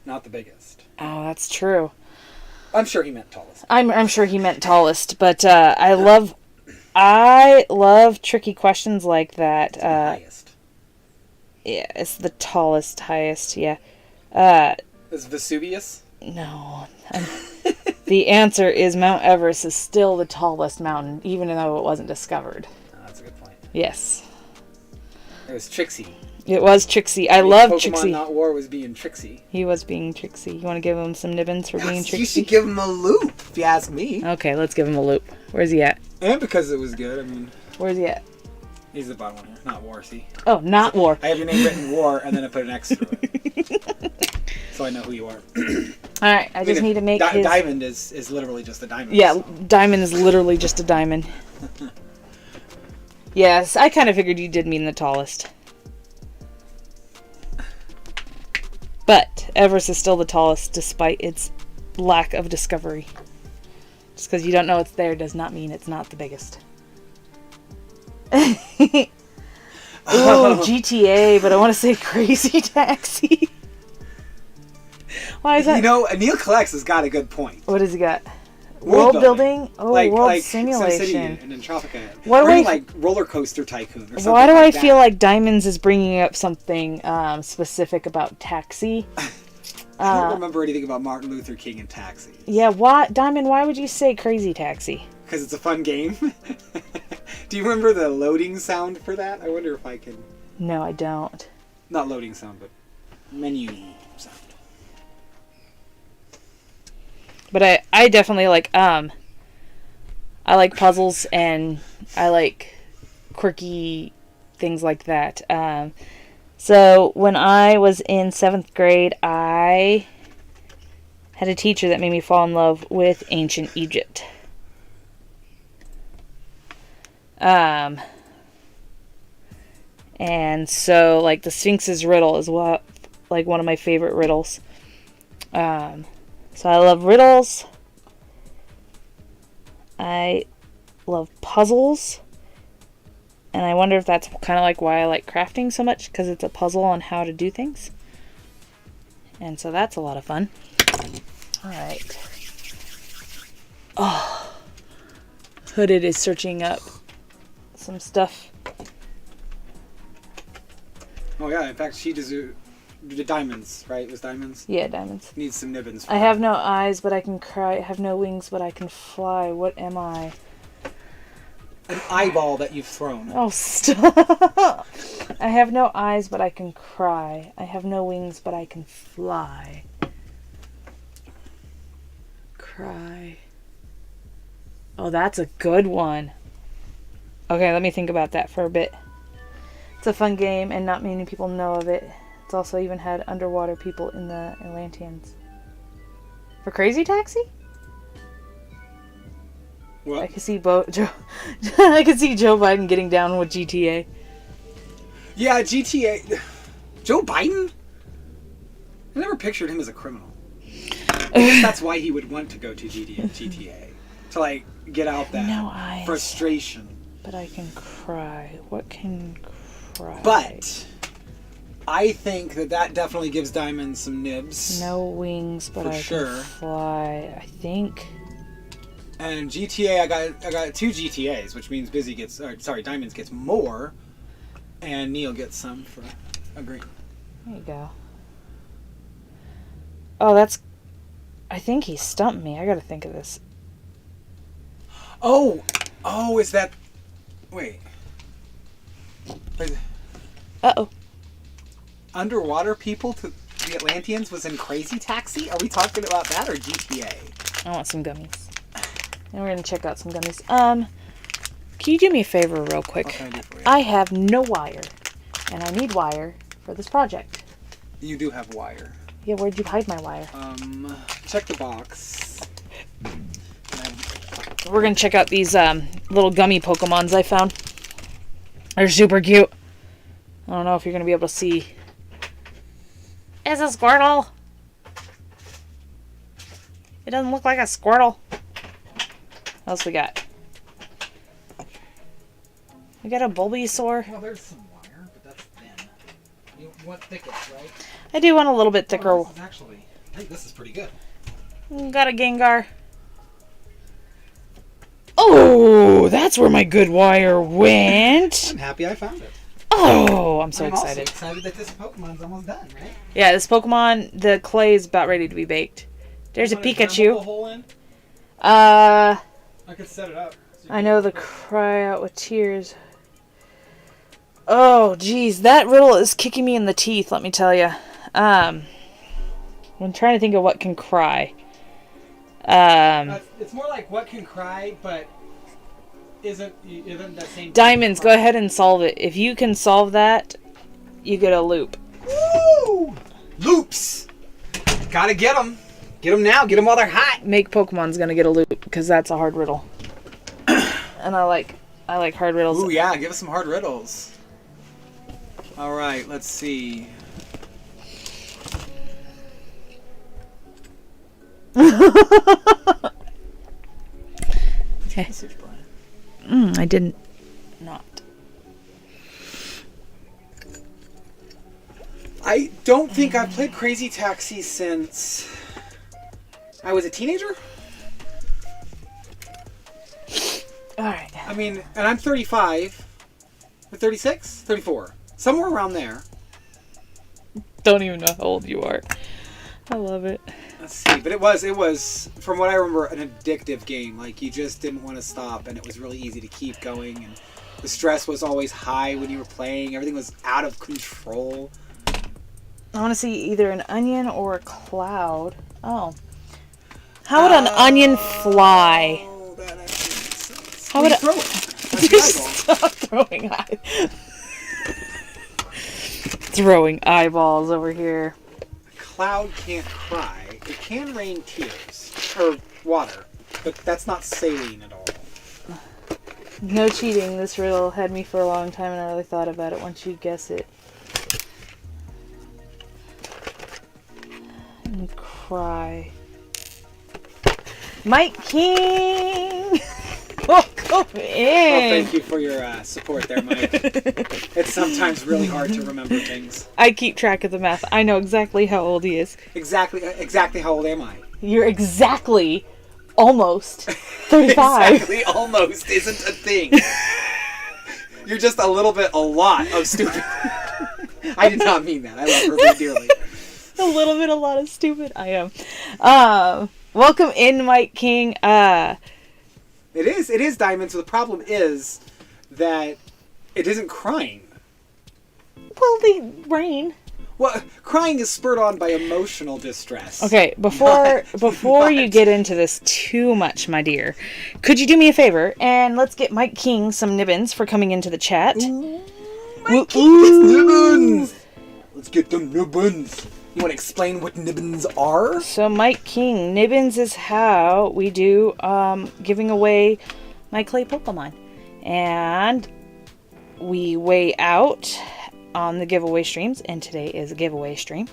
not the biggest. Oh, that's true. I'm sure he meant tallest. I'm sure he meant tallest, but I love tricky questions like that. Highest. Yeah, it's the tallest, highest. Yeah. Is Vesuvius? No. The answer is Mount Everest is still the tallest mountain, even though it wasn't discovered. Oh, that's a good point. Yes. It was Trixie. It was Trixie. I love Pokemon Trixie. Not War was being Trixie. He was being Trixie. You want to give him some nibbins for being Trixie? You should give him a loop, if you ask me. Okay, let's give him a loop. Where's he at? And because it was good, I mean... Where's he at? He's the bottom one here. Not War, see? Oh, not War. I have your name written War, and then I put an X through it. So I know who you are. Alright, I just need to make his... Diamond is literally just a diamond. Yeah, so. diamond is literally just a diamond. Yes, I kind of figured you did mean the tallest. But Everest is still the tallest despite its lack of discovery. Just because you don't know it's there does not mean it's not the biggest. Ooh, GTA, but I want to say Crazy Taxi. Why is that? You know, Neil Collects has got a good point. What has he got? World building? Oh, world SimCity simulation. and Entropica. Why do or like Roller Coaster Tycoon or something. Why do like I feel like Diamonds is bringing up something specific about Taxi? I don't remember anything about Martin Luther King and Taxi. Yeah, Diamond, why would you say Crazy Taxi? Because it's a fun game. Do you remember the loading sound for that? I wonder if I can... No, I don't. Not loading sound, but menu sound. But I definitely like, I like puzzles and I like quirky things like that. So when I was in 7th grade, I had a teacher that made me fall in love with ancient Egypt. And so like the Sphinx's riddle is one of my favorite riddles. So I love riddles. I love puzzles. And I wonder if that's kind of like why I like crafting so much, because it's a puzzle on how to do things. And so that's a lot of fun. Alright. Oh. Hooded is searching up some stuff. Oh yeah, in fact she deserves... Diamonds, right? It was diamonds? Yeah, diamonds. Needs some nibbins. I have no eyes, but I can cry. I have no wings, but I can fly. What am I? An eyeball that you've thrown. Oh, stop. I have no eyes, but I can cry. I have no wings, but I can fly. Cry. Oh, that's a good one. Okay, let me think about that for a bit. It's a fun game, and not many people know of it. It's also even had underwater people in the Atlanteans. For Crazy Taxi? What? I can see I can see Joe Biden getting down with GTA. Yeah, GTA. Joe Biden? I never pictured him as a criminal. I guess that's why he would want to go to GTA. To, like, get out that No eyes. frustration. But I can cry. What can cry? But I think that definitely gives Diamond some nibs. No wings, but For I sure. can fly. I think. And GTA, I got 2 GTAs, which means Diamonds gets more, and Neil gets some for a green. There you go. Oh, that's. I think he stumped me. I gotta think of this. Oh, is that? Wait. Uh-oh. Underwater people to the Atlanteans was in Crazy Taxi? Are we talking about that or GTA? I want some gummies. And we're gonna check out some gummies. Can you do me a favor real quick? What can I do for you? I have no wire. And I need wire for this project. You do have wire. Yeah, where'd you hide my wire? Check the box. We're gonna check out these little gummy Pokemons I found. They're super cute. I don't know if you're gonna be able to see. It's a Squirtle. It doesn't look like a Squirtle. What else we got? We got a Bulbasaur. Well, there's some wire, but that's thin. You want thickest, right? I do want a little bit thicker. This is actually, I think this is pretty good. Got a Gengar. Oh, that's where my good wire went. I'm happy I found it. Oh, I'm so I'm excited. also excited that this Pokemon's almost done, right? Yeah, this Pokemon, the clay is about ready to be baked. There's a Want to Pikachu. drill a hole in? I I could set it up. know the cry out with tears. Oh, geez, that riddle is kicking me in the teeth, let me tell you. I'm trying to think of what can cry. It's more like what can cry, but isn't the same. Diamonds, go ahead and solve it. If you can solve that, you get a loop. Woo! Loops! Gotta get them. Get them now. Get them while they're hot. Make Pokemon's gonna get a loop, because that's a hard riddle. And I like hard riddles. Ooh, yeah. Give us some hard riddles. All right. Let's see. Okay. Message, Brian. I didn't. Not. I don't think I've played Crazy Taxi since I was a teenager. Alright. I mean, and I'm 35. Or 36? 34. Somewhere around there. Don't even know how old you are. I love it. Let's see. But it was, from what I remember, an addictive game. Like, you just didn't want to stop, and it was really easy to keep going. And the stress was always high when you were playing. Everything was out of control. I want to see either an onion or a cloud. Oh. How would an onion fly? Oh, that actually makes sense. How would throw it? That's the eyeball. Stop throwing throwing eyeballs over here. Cloud can't cry. It can rain tears. Or water. But that's not saline at all. No cheating. This riddle had me for a long time, and I really thought about it once you guess it. And cry. Mike King! Welcome in! Well, thank you for your support there, Mike. It's sometimes really hard to remember things. I keep track of the math. I know exactly how old he is. Exactly how old am I? You're exactly almost 35. Exactly almost isn't a thing. You're just a lot of stupid. I did not mean that. I love her very dearly. A lot of stupid. I am. Welcome in, Mike King. It is Diamond, so the problem is that it isn't crying. Well, the rain. Well, crying is spurred on by emotional distress. Okay, before you get into this too much, my dear, could you do me a favor and let's get Mike King some nibbins for coming into the chat. Ooh, Mike King gets nibbins. Let's get them nibbins. You want to explain what nibbins are? So, Mike King, nibbins is how we do giving away my clay Pokemon. And we weigh out on the giveaway streams, and today is a giveaway stream.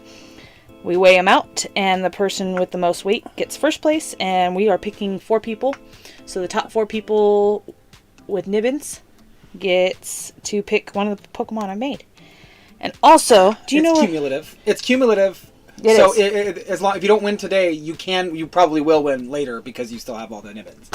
We weigh them out, and the person with the most weight gets first place, and we are picking 4 people. So the top 4 people with nibbins gets to pick one of the Pokemon I made. And also, do you know... It's cumulative. It's cumulative. So as long if you don't win today, you probably will win later because you still have all the nibbins.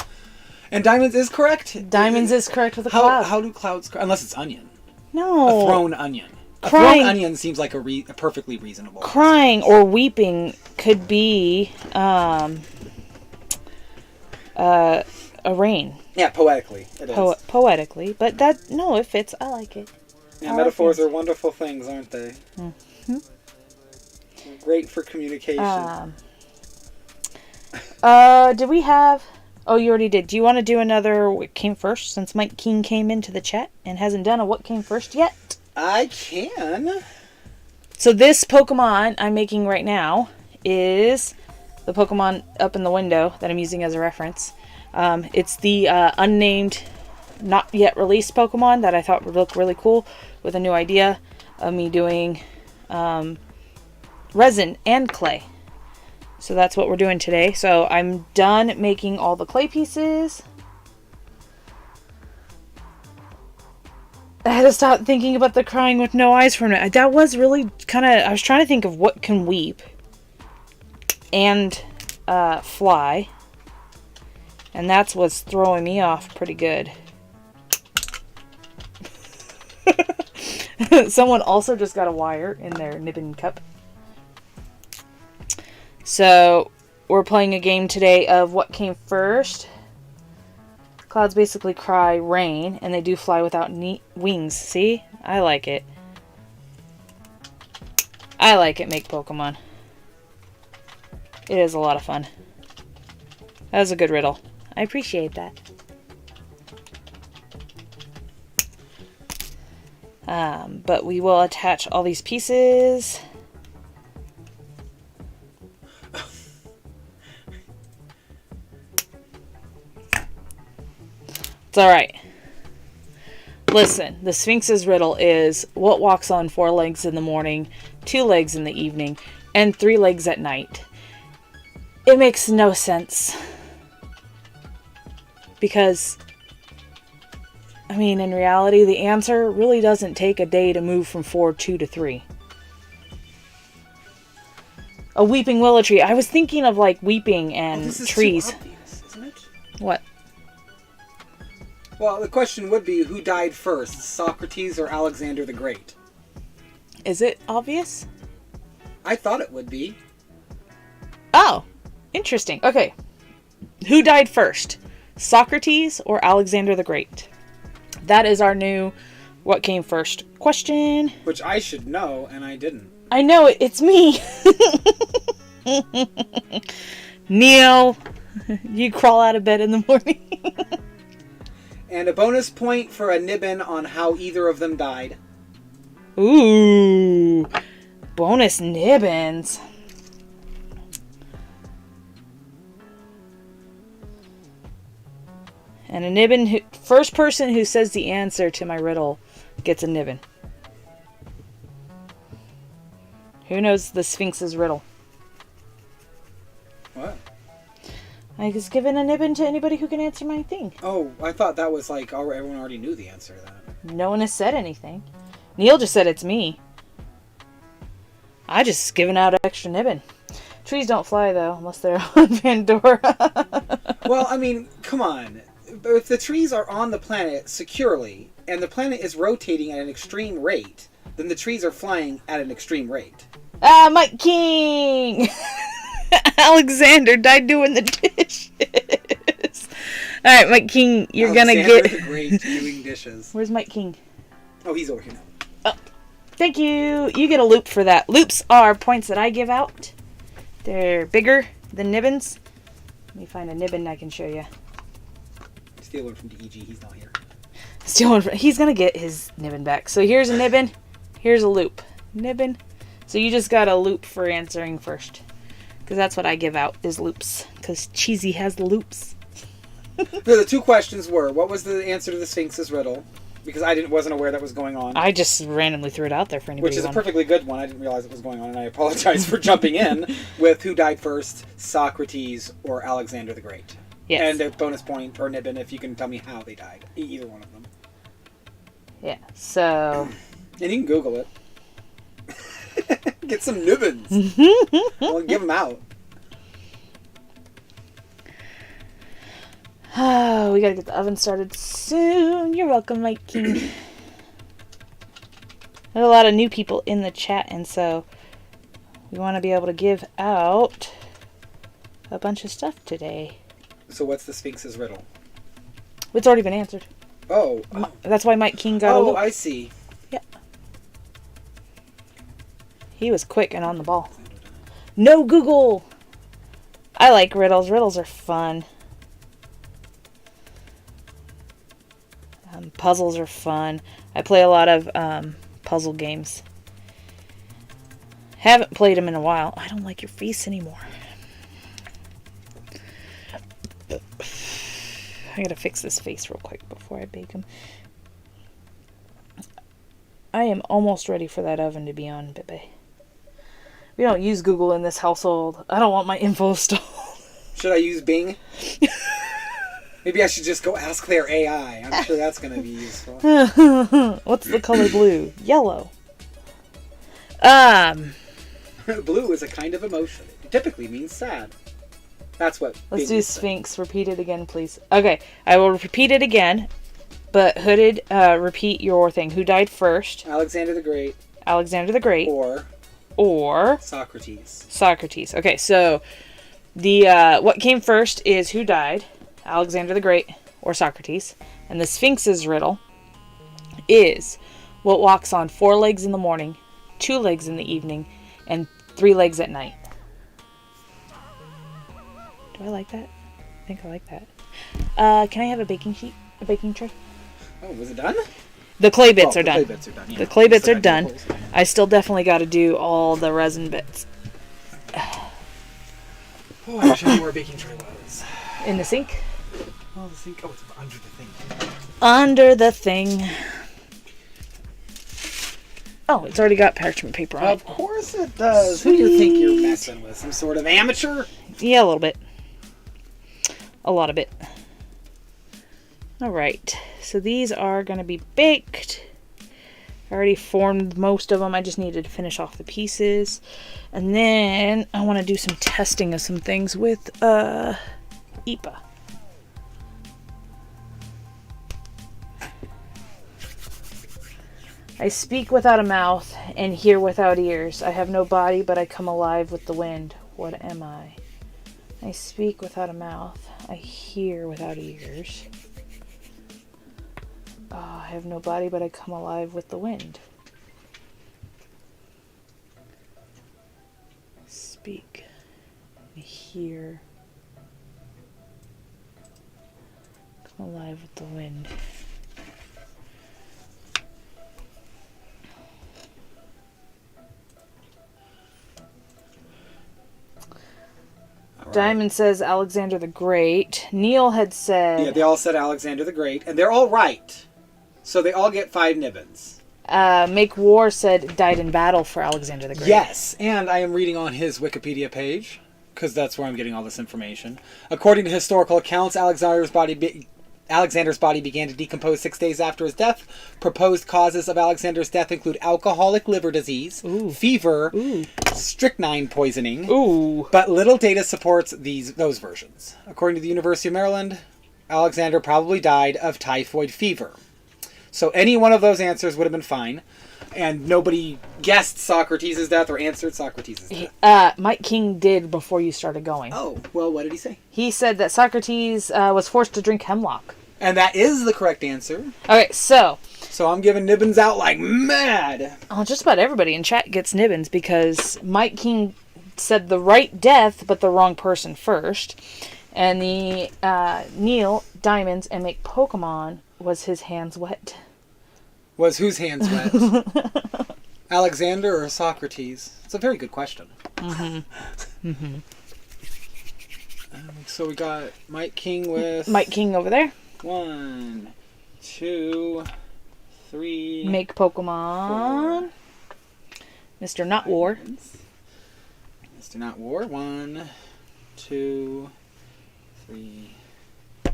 And diamonds is correct. Diamonds is correct with a cloud. How do clouds? Unless it's onion. No. A thrown onion. Crying, a thrown onion seems like a perfectly reasonable. Crying or weeping could be a rain. Yeah, poetically it is. Poetically, but it fits. I like it. Yeah, metaphors are wonderful things, aren't they? Mm-hmm. Great for communication. Did we have... Oh, you already did. Do you want to do another what came first, since Mike King came into the chat and hasn't done a what came first yet? I can. So this Pokemon I'm making right now is the Pokemon up in the window that I'm using as a reference. It's the unnamed, not yet released Pokemon that I thought would look really cool with a new idea of me doing resin and clay. So that's what we're doing today. So I'm done making all the clay pieces. I had to stop thinking about the crying with no eyes for a minute. That was really kind of... I was trying to think of what can weep and fly. And that's what's throwing me off pretty good. Someone also just got a wire in their nibbin cup. So, we're playing a game today of what came first. Clouds basically cry rain, and they do fly without wings. See? I like it. I like it, make Pokemon. It is a lot of fun. That was a good riddle. I appreciate that. But we will attach all these pieces. It's alright. Listen, the Sphinx's riddle is what walks on 4 legs in the morning, 2 legs in the evening, and 3 legs at night. It makes no sense. Because, I mean, in reality, the answer really doesn't take a day to move from 4 to 3. A weeping willow tree. I was thinking of, like, weeping and this is trees. too obvious, isn't it? What? Well, the question would be, who died first, Socrates or Alexander the Great? Is it obvious? I thought it would be. Oh, interesting. Okay. Who died first? Socrates or Alexander the Great? That is our new what came first question. Which I should know, and I didn't. I know it. It's me. Neil, you crawl out of bed in the morning. And a bonus point for a nibbin on how either of them died. Ooh. Bonus nibbins. And a nibbin, first person who says the answer to my riddle gets a nibbin. Who knows the Sphinx's riddle? What? I was giving a nibbin to anybody who can answer my thing. Oh, I thought that was like everyone already knew the answer to that. No one has said anything. Neil just said it's me. I just given out an extra nibbin. Trees don't fly though, unless they're on Pandora. Well, I mean, come on. If the trees are on the planet securely, and the planet is rotating at an extreme rate, then the trees are flying at an extreme rate. Ah, Mike King! Alexander died doing the dishes. Alright, Mike King, you're gonna Alexander get... the Great doing dishes. Where's Mike King? Oh, he's over here now. Oh. Thank you. You get a loop for that. Loops are points that I give out. They're bigger than nibbins. Let me find a nibbin I can show you. Steal one from DEG. He's not here. He's going to get his nibbin back. So here's a nibbin. Here's a loop. Nibbin. So you just got a loop for answering first. Because that's what I give out is loops. Because Cheesy has the loops. The two questions were, what was the answer to the Sphinx's riddle? Because I wasn't aware that was going on. I just randomly threw it out there for anybody. Which is a perfectly good one. I didn't realize it was going on, and I apologize for jumping in with who died first, Socrates or Alexander the Great. Yes. And a bonus point per nibbin if you can tell me how they died. Either one of them. Yeah, so... And you can Google it. Get some nibbins. Well, give them out. Oh, we gotta get the oven started soon. You're welcome, Mike King. There's a lot of new people in the chat, and so we want to be able to give out a bunch of stuff today. So what's the Sphinx's riddle? It's already been answered. Oh. That's why Mike King got a loop. I see. Yeah. He was quick and on the ball. No Google! I like riddles. Riddles are fun. Puzzles are fun. I play a lot of puzzle games. Haven't played them in a while. I don't like your face anymore. I gotta fix this face real quick before I bake them. I am almost ready for that oven to be on, Bebe. We don't use Google in this household. I don't want my info stolen. Should I use Bing? Maybe I should just go ask their AI. I'm sure that's going to be useful. What's the color blue? Yellow. Blue is a kind of emotion. It typically means sad. That's what Let's Bing do is Sphinx. Repeat it again, please. Okay, I will repeat it again. But Hooded, repeat your thing. Who died first? Alexander the Great. Alexander the Great. Or Socrates. Socrates. Okay, so the what came first is who died? Alexander the Great or Socrates. And the Sphinx's riddle is what walks on 4 legs in the morning, 2 legs in the evening, and 3 legs at night. Do I like that? I think I like that. Can I have a baking sheet? A baking tray? Oh, was it done? The clay bits are done. Clay bits are done. Yeah. The clay bits Still are got done. holes. I still definitely got to do all the resin bits. Oh, I wish I knew where a baking tray was. In the sink? Oh, the sink. Oh, it's under the thing. Under the thing. Oh, it's already got parchment paper on it. Of course it does. Who do you think you're messing with? Some sort of amateur? Yeah, a little bit. A lot of it. Alright, so these are going to be baked. I already formed most of them. I just needed to finish off the pieces. And then I want to do some testing of some things with IPA. I speak without a mouth and hear without ears. I have no body, but I come alive with the wind. What am I? I speak without a mouth. I hear without ears. I have no body, but I come alive with the wind. Speak. I hear. Come alive with the wind. Right. Diamond says Alexander the Great. Neil had said... Yeah, they all said Alexander the Great, and they're all right. So they all get 5 nibbins. Make War said died in battle for Alexander the Great. Yes, and I am reading on his Wikipedia page, because that's where I'm getting all this information. According to historical accounts, Alexander's body began to decompose 6 days after his death. Proposed causes of Alexander's death include alcoholic liver disease, fever, strychnine poisoning, but little data supports those versions. According to the University of Maryland, Alexander probably died of typhoid fever. So any one of those answers would have been fine. And nobody guessed Socrates' death or answered Socrates' death. Mike King did before you started going. Oh, well, what did he say? He said that Socrates was forced to drink hemlock. And that is the correct answer. Okay, so So I'm giving Nibbins out like mad. Oh, just about everybody in chat gets Nibbins because Mike King said the right death, but the wrong person first. And the Neil, Diamonds, and Make Pokemon was his hands wet. Was whose hands wet? Alexander or Socrates? It's a very good question. So we got Mike King with... Mike King over there. 1, 2, 3... Make Pokemon. 4. Mr. Not War. Mr. Not War. 1, 2, 3, 4.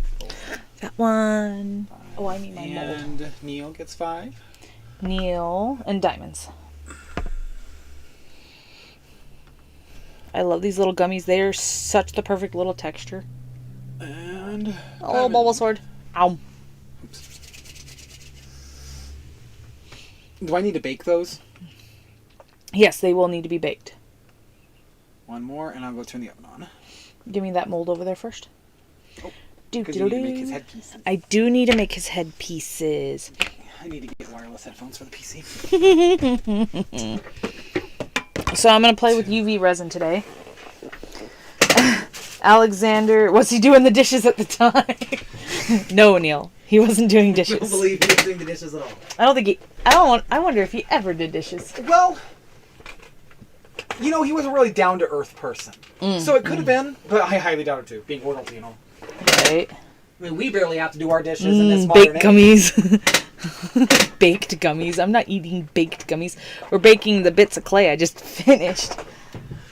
That one. 5. Oh, I need my mold. And Neil gets 5. Neil and Diamonds. I love these little gummies. They're such the perfect little texture. And... Oh, Bulbasaur. Ow. Oops. Do I need to bake those? Yes, they will need to be baked. One more, and I'll go turn the oven on. Give me that mold over there first. Oh, Do, because do, you need to do. make his headpieces. I do need to make his head pieces. I need to get wireless headphones for the PC. So I'm going to play with UV resin today. Alexander, was he doing the dishes at the time? No, Neil. He wasn't doing I dishes. don't believe he was doing the dishes at all. I don't think he... I wonder if he ever did dishes. Well, you know, he was a really down-to-earth person. So it could have been, but I highly doubt it too, being royalty and all. Right? I mean, we barely have to do our dishes in this modern Baked age. gummies. Baked gummies. I'm not eating baked gummies. We're baking the bits of clay I just finished.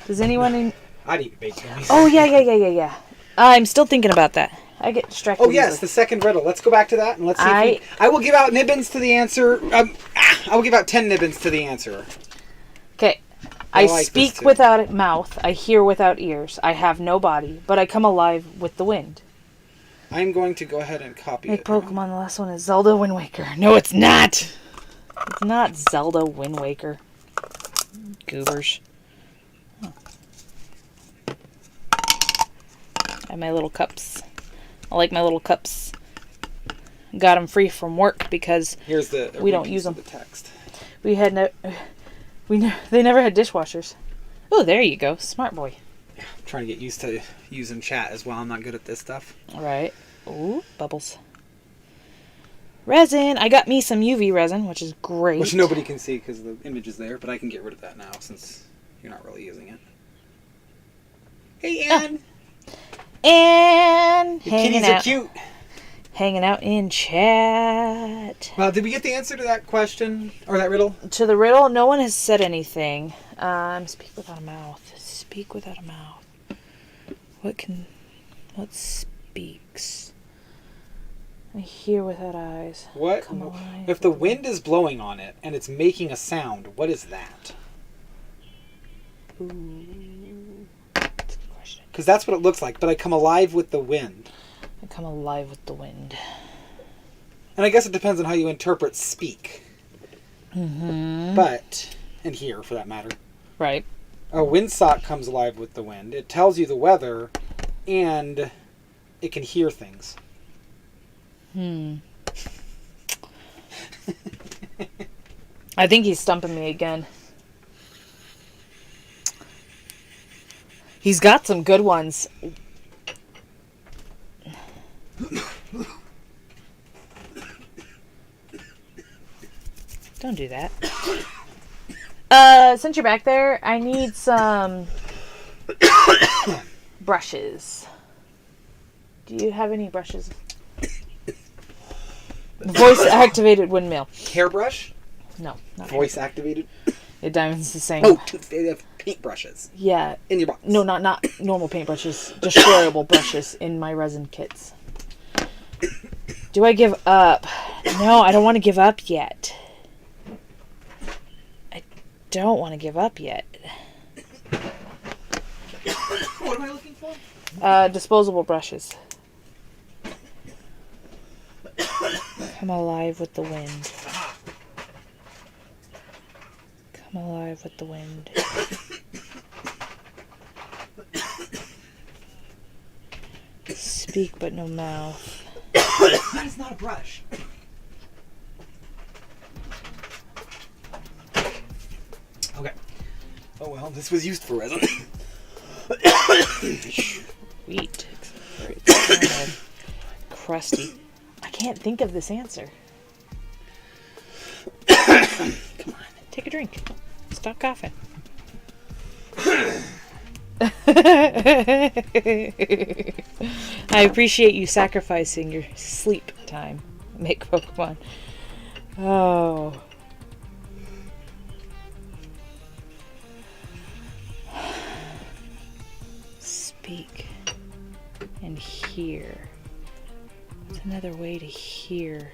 Does anyone... I'd eat baked gummies. Oh, yeah. I'm still thinking about that. I get distracted. Oh, yes, easily. the second riddle. Let's go back to that and let's see if I will give out Nibbins to the answer. I will give out 10 Nibbins to the answer. Okay. I I like speak this too. without a mouth. I hear without ears. I have no body, but I come alive with the wind. I'm going to go ahead and copy Make it. Pokemon. The last one is Zelda Wind Waker. No, it's not. It's not Zelda Wind Waker. Goobers. Huh. I have my little cups. I like my little cups. Got them free from work because Here's the we don't repeat use of them. The text. we had no. They never had dishwashers. Oh, there you go, smart boy. I'm trying to get used to using chat as well. I'm not good at this stuff. All right. Ooh, bubbles. Resin. I got me some UV resin, which is great. Which nobody can see because the image is there, but I can get rid of that now since you're not really using it. Hey, Ann! And The hanging kitties out. are cute. Hanging out in chat. Well, did we get the answer to that question? Or that riddle? To the riddle, no one has said anything. Speak without a mouth. Speak without a mouth. What speaks? I hear without eyes. What? Come alive. If the wind is blowing on it and it's making a sound, what is that? Ooh. That's a good question. Because that's what it looks like, but I come alive with the wind. I come alive with the wind. And I guess it depends on how you interpret speak. Mm-hmm. But, and here for that matter, Right. a windsock comes alive with the wind. It tells you the weather, and it can hear things. I think he's stumping me again. He's got some good ones. Don't do that. Since you're back there, I need some brushes. Do you have any brushes? Voice-activated windmill. Hairbrush? No, not Voice activated? It Diamond's the same. Oh, they have paintbrushes Yeah. in your box. No, not normal paintbrushes. Destroyable brushes in my resin kits. Do I give up? No, I don't want to give up yet. I don't want to give up yet. What am I looking for? Disposable brushes. Come alive with the wind. Come alive with the wind. Speak but no mouth. That is not a brush. Okay. Oh well, this was used for resin. Sweet. It's kind of crusty. I can't think of this answer. Come on. Take a drink. Stop coughing. I appreciate you sacrificing your sleep time. Make Pokemon. Oh. Speak and hear. It's another way to hear.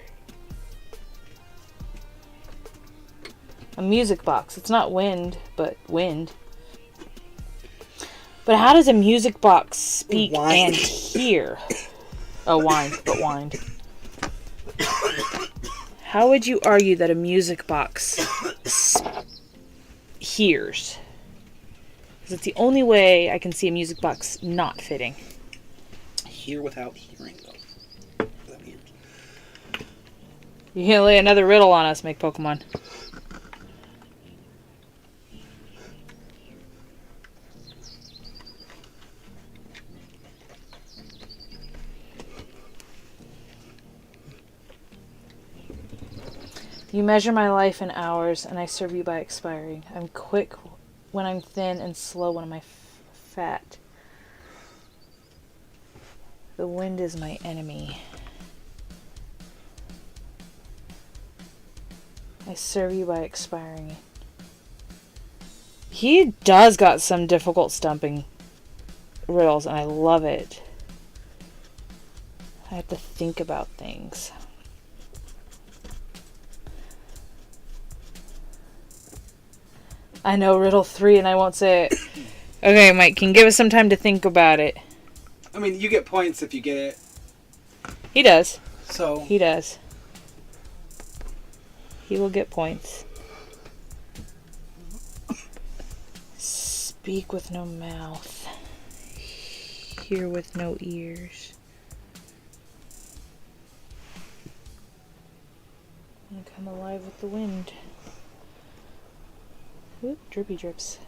A music box. It's not wind, but wind. But how does a music box speak and hear? Oh, wind, but wind. How would you argue that a music box hears? Because it's the only way I can see a music box not fitting. Hear without hearing, though. Without ears. You can't lay another riddle on us, Make Pokemon. You measure my life in hours, and I serve you by expiring. I'm quick when I'm thin and slow when I'm fat. The wind is my enemy. I serve you by expiring. He does got some difficult stumping riddles, and I love it. I have to think about things. I know riddle 3 and I won't say it. Okay, Mike, can you give us some time to think about it? I mean, you get points if you get it. He does. So He does. He will get points. Speak with no mouth. Hear with no ears. And come alive with the wind. Oop, drippy drips.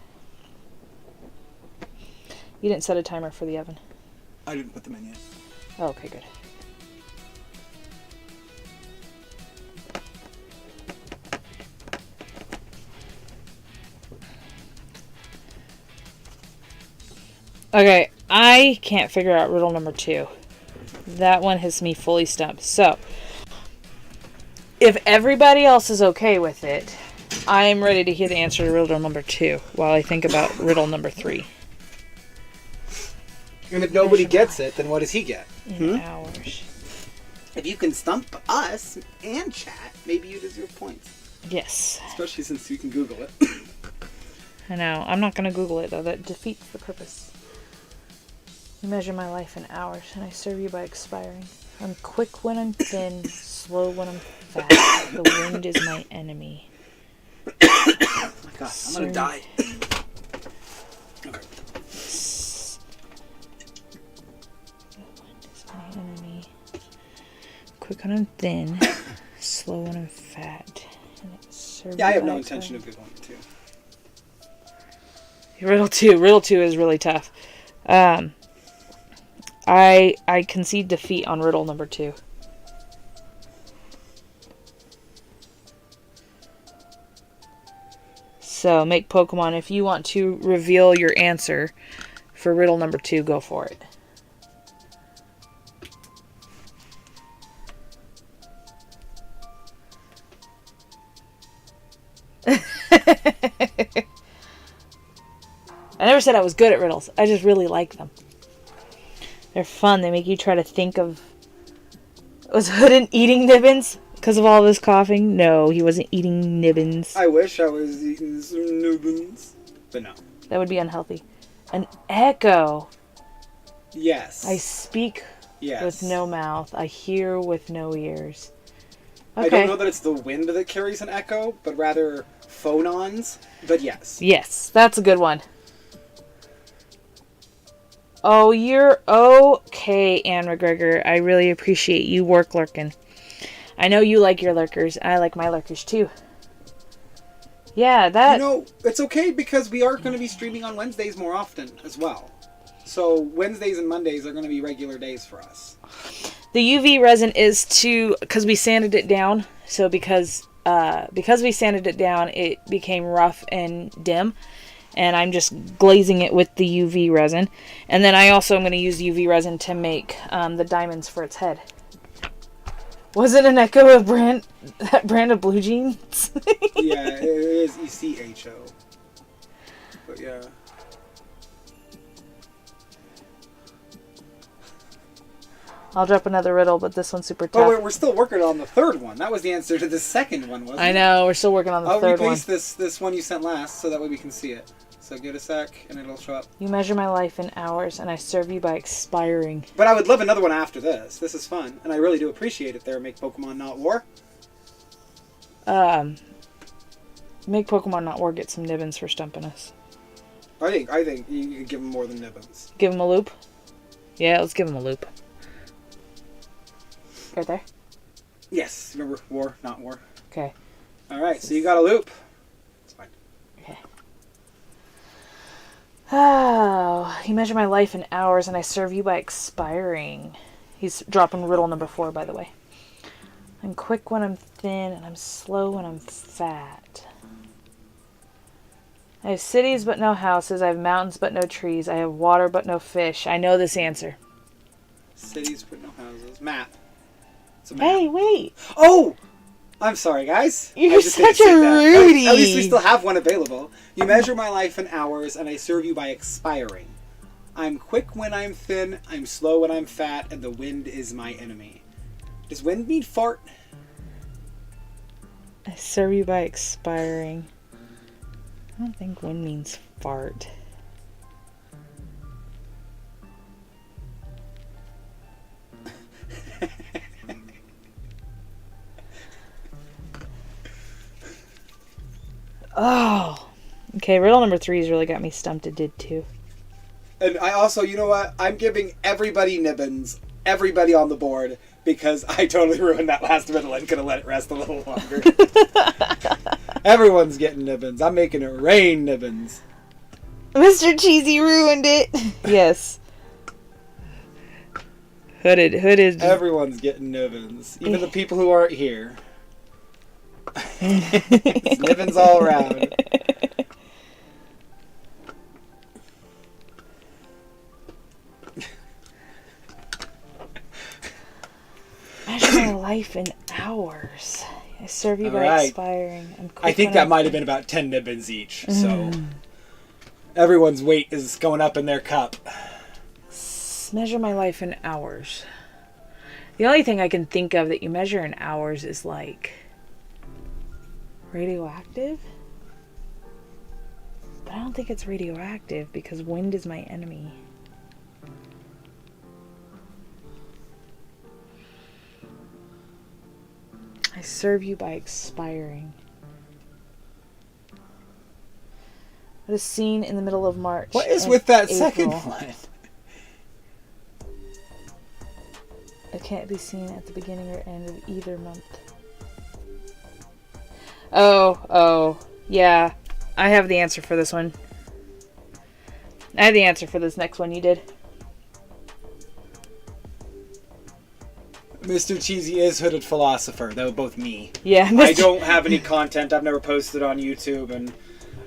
You didn't set a timer for the oven. I didn't put them in yet. Oh, okay, good. Okay, I can't figure out riddle number 2. That one has me fully stumped. So, if everybody else is okay with it, I am ready to hear the answer to riddle number 2 while I think about riddle number 3. And if nobody gets it, then what does he get? In hours. If you can stump us and chat, maybe you deserve points. Yes. Especially since you can Google it. I know. I'm not going to Google it, though. That defeats the purpose. You measure my life in hours, and I serve you by expiring. I'm quick when I'm thin, slow when I'm fat. The wind is my enemy. Oh my god, I'm gonna die. Okay. The wind is my enemy. Quick when I'm thin, slow when I'm fat. And I serve Yeah, I you have by no intention expiring. of Googling it too. Riddle 2 is really tough. I concede defeat on riddle number 2. So, Make Pokemon, if you want to reveal your answer for riddle number 2, go for it. I never said I was good at riddles. I just really like them. They're fun. They make you try to think of... Was Hoodin eating Nibbins because of all this coughing? No, he wasn't eating Nibbins. I wish I was eating some Nubbins. But no. That would be unhealthy. An echo. Yes. I speak yes. with no mouth. I hear with no ears. I Okay. don't know that it's the wind that carries an echo, but rather phonons. But yes. Yes, that's a good one. Oh, you're okay, Anne McGregor. I really appreciate you work lurking. I know you like your lurkers. I like my lurkers too. Yeah, that... It's okay because we are going to be streaming on Wednesdays more often as well. So Wednesdays and Mondays are going to be regular days for us. The UV resin is because we sanded it down. So because we sanded it down, it became rough and dim. And I'm just glazing it with the UV resin. And then I also am going to use UV resin to make the diamonds for its head. Was it an echo of that brand of blue jeans? Yeah, it is ECHO. But yeah. I'll drop another riddle, but this one's super tough. Oh, we're still working on the third one. That was the answer to the second one, wasn't it? I know, we're still working on the third one. I'll replace this one you sent last so that way we can see it. So give it a sec and it'll show up. You measure my life in hours and I serve you by expiring. But I would love another one after this. This is fun. And I really do appreciate it there. Make Pokemon Not War. Make Pokemon Not War get some nibbins for stumping us. I think you could give them more than nibbins. Give them a loop? Yeah, let's give them a loop. Right there? Yes. Remember, War, Not War. Okay. Alright, so you got a loop. It's fine. Okay. Oh, you measure my life in hours and I serve you by expiring. He's dropping riddle number 4, by the way. I'm quick when I'm thin and I'm slow when I'm fat. I have cities but no houses. I have mountains but no trees. I have water but no fish. I know this answer. Cities but no houses. Map. It's a map. Hey, wait. Oh! I'm sorry, guys. You're such a Rudy. At least we still have one available. You measure my life in hours, and I serve you by expiring. I'm quick when I'm thin, I'm slow when I'm fat, and the wind is my enemy. Does wind mean fart? I serve you by expiring. I don't think wind means fart. Oh. Okay, riddle number 3 has really got me stumped. It did too. And I also, you know what? I'm giving everybody nibbins. Everybody on the board. Because I totally ruined that last riddle and could have let it rest a little longer. Everyone's getting nibbins. I'm making it rain nibbins. Mr. Cheesy ruined it. Yes. Hooded. Everyone's getting nibbins. Even the people who aren't here. It's nibbins all around. Measure my life in hours. I serve you by expiring. I'm quick I think that might have been about 10 nibbins each. So everyone's weight is going up in their cup. Measure my life in hours. The only thing I can think of that you measure in hours is like radioactive. But I don't think it's radioactive because wind is my enemy. I serve you by expiring. What is seen in the middle of March? What is with that April? second one? It can't be seen at the beginning or end of either month. Oh, yeah. I have the answer for this one. I have the answer for this next one you did. Mr. Cheesy is Hooded Philosopher. They were both me. Yeah. I don't have any content. I've never posted on YouTube, and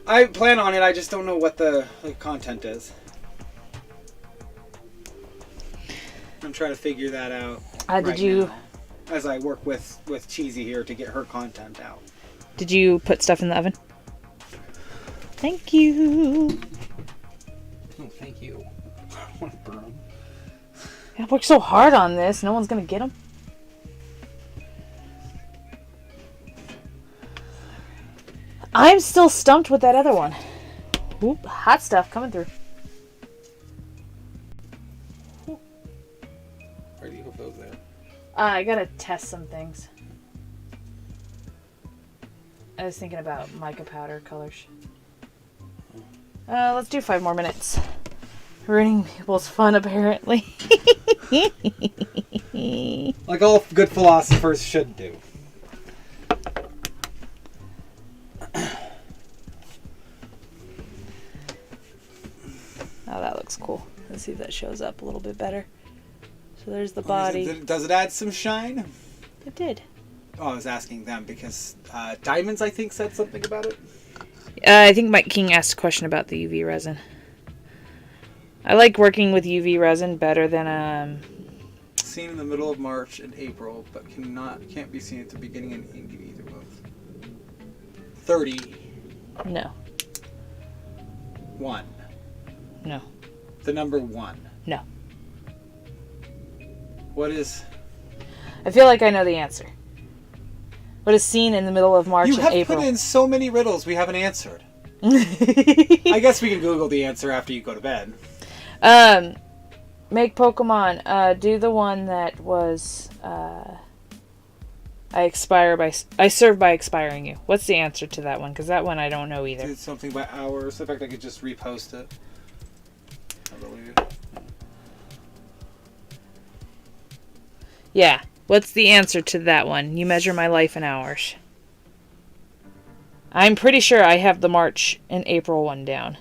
I plan on it. I just don't know what the content is. I'm trying to figure that out. Did you? Now, as I work with Cheesy here to get her content out. Did you put stuff in the oven? Thank you. Oh, thank you. I want to burn them. I worked so hard on this. No one's gonna get them. I'm still stumped with that other one. Oop, hot stuff coming through. Where do you hook those there? I gotta test some things. I was thinking about mica powder colors. Let's do 5 more minutes. Ruining people's fun, apparently. Like all good philosophers should do. looks cool. Let's see if that shows up a little bit better. So there's the body. Does it add some shine? It did. Oh, I was asking them because Diamonds, I think, said something about it. I think Mike King asked a question about the UV resin. I like working with UV resin better than Seen in the middle of March and April, but can't be seen at the beginning and end of either month. 30. No. 1. No. The number 1. No. What is... I feel like I know the answer. What is seen in the middle of March You and have April? put in so many riddles we haven't answered. I guess we can Google the answer after you go to bed. Make Pokemon. Do the one that was I serve by expiring you. What's the answer to that one? Because that one I don't know either. Did something by hours. In fact, I could just repost it. I believe. Yeah. What's the answer to that one? You measure my life in hours. I'm pretty sure I have the March and April one down.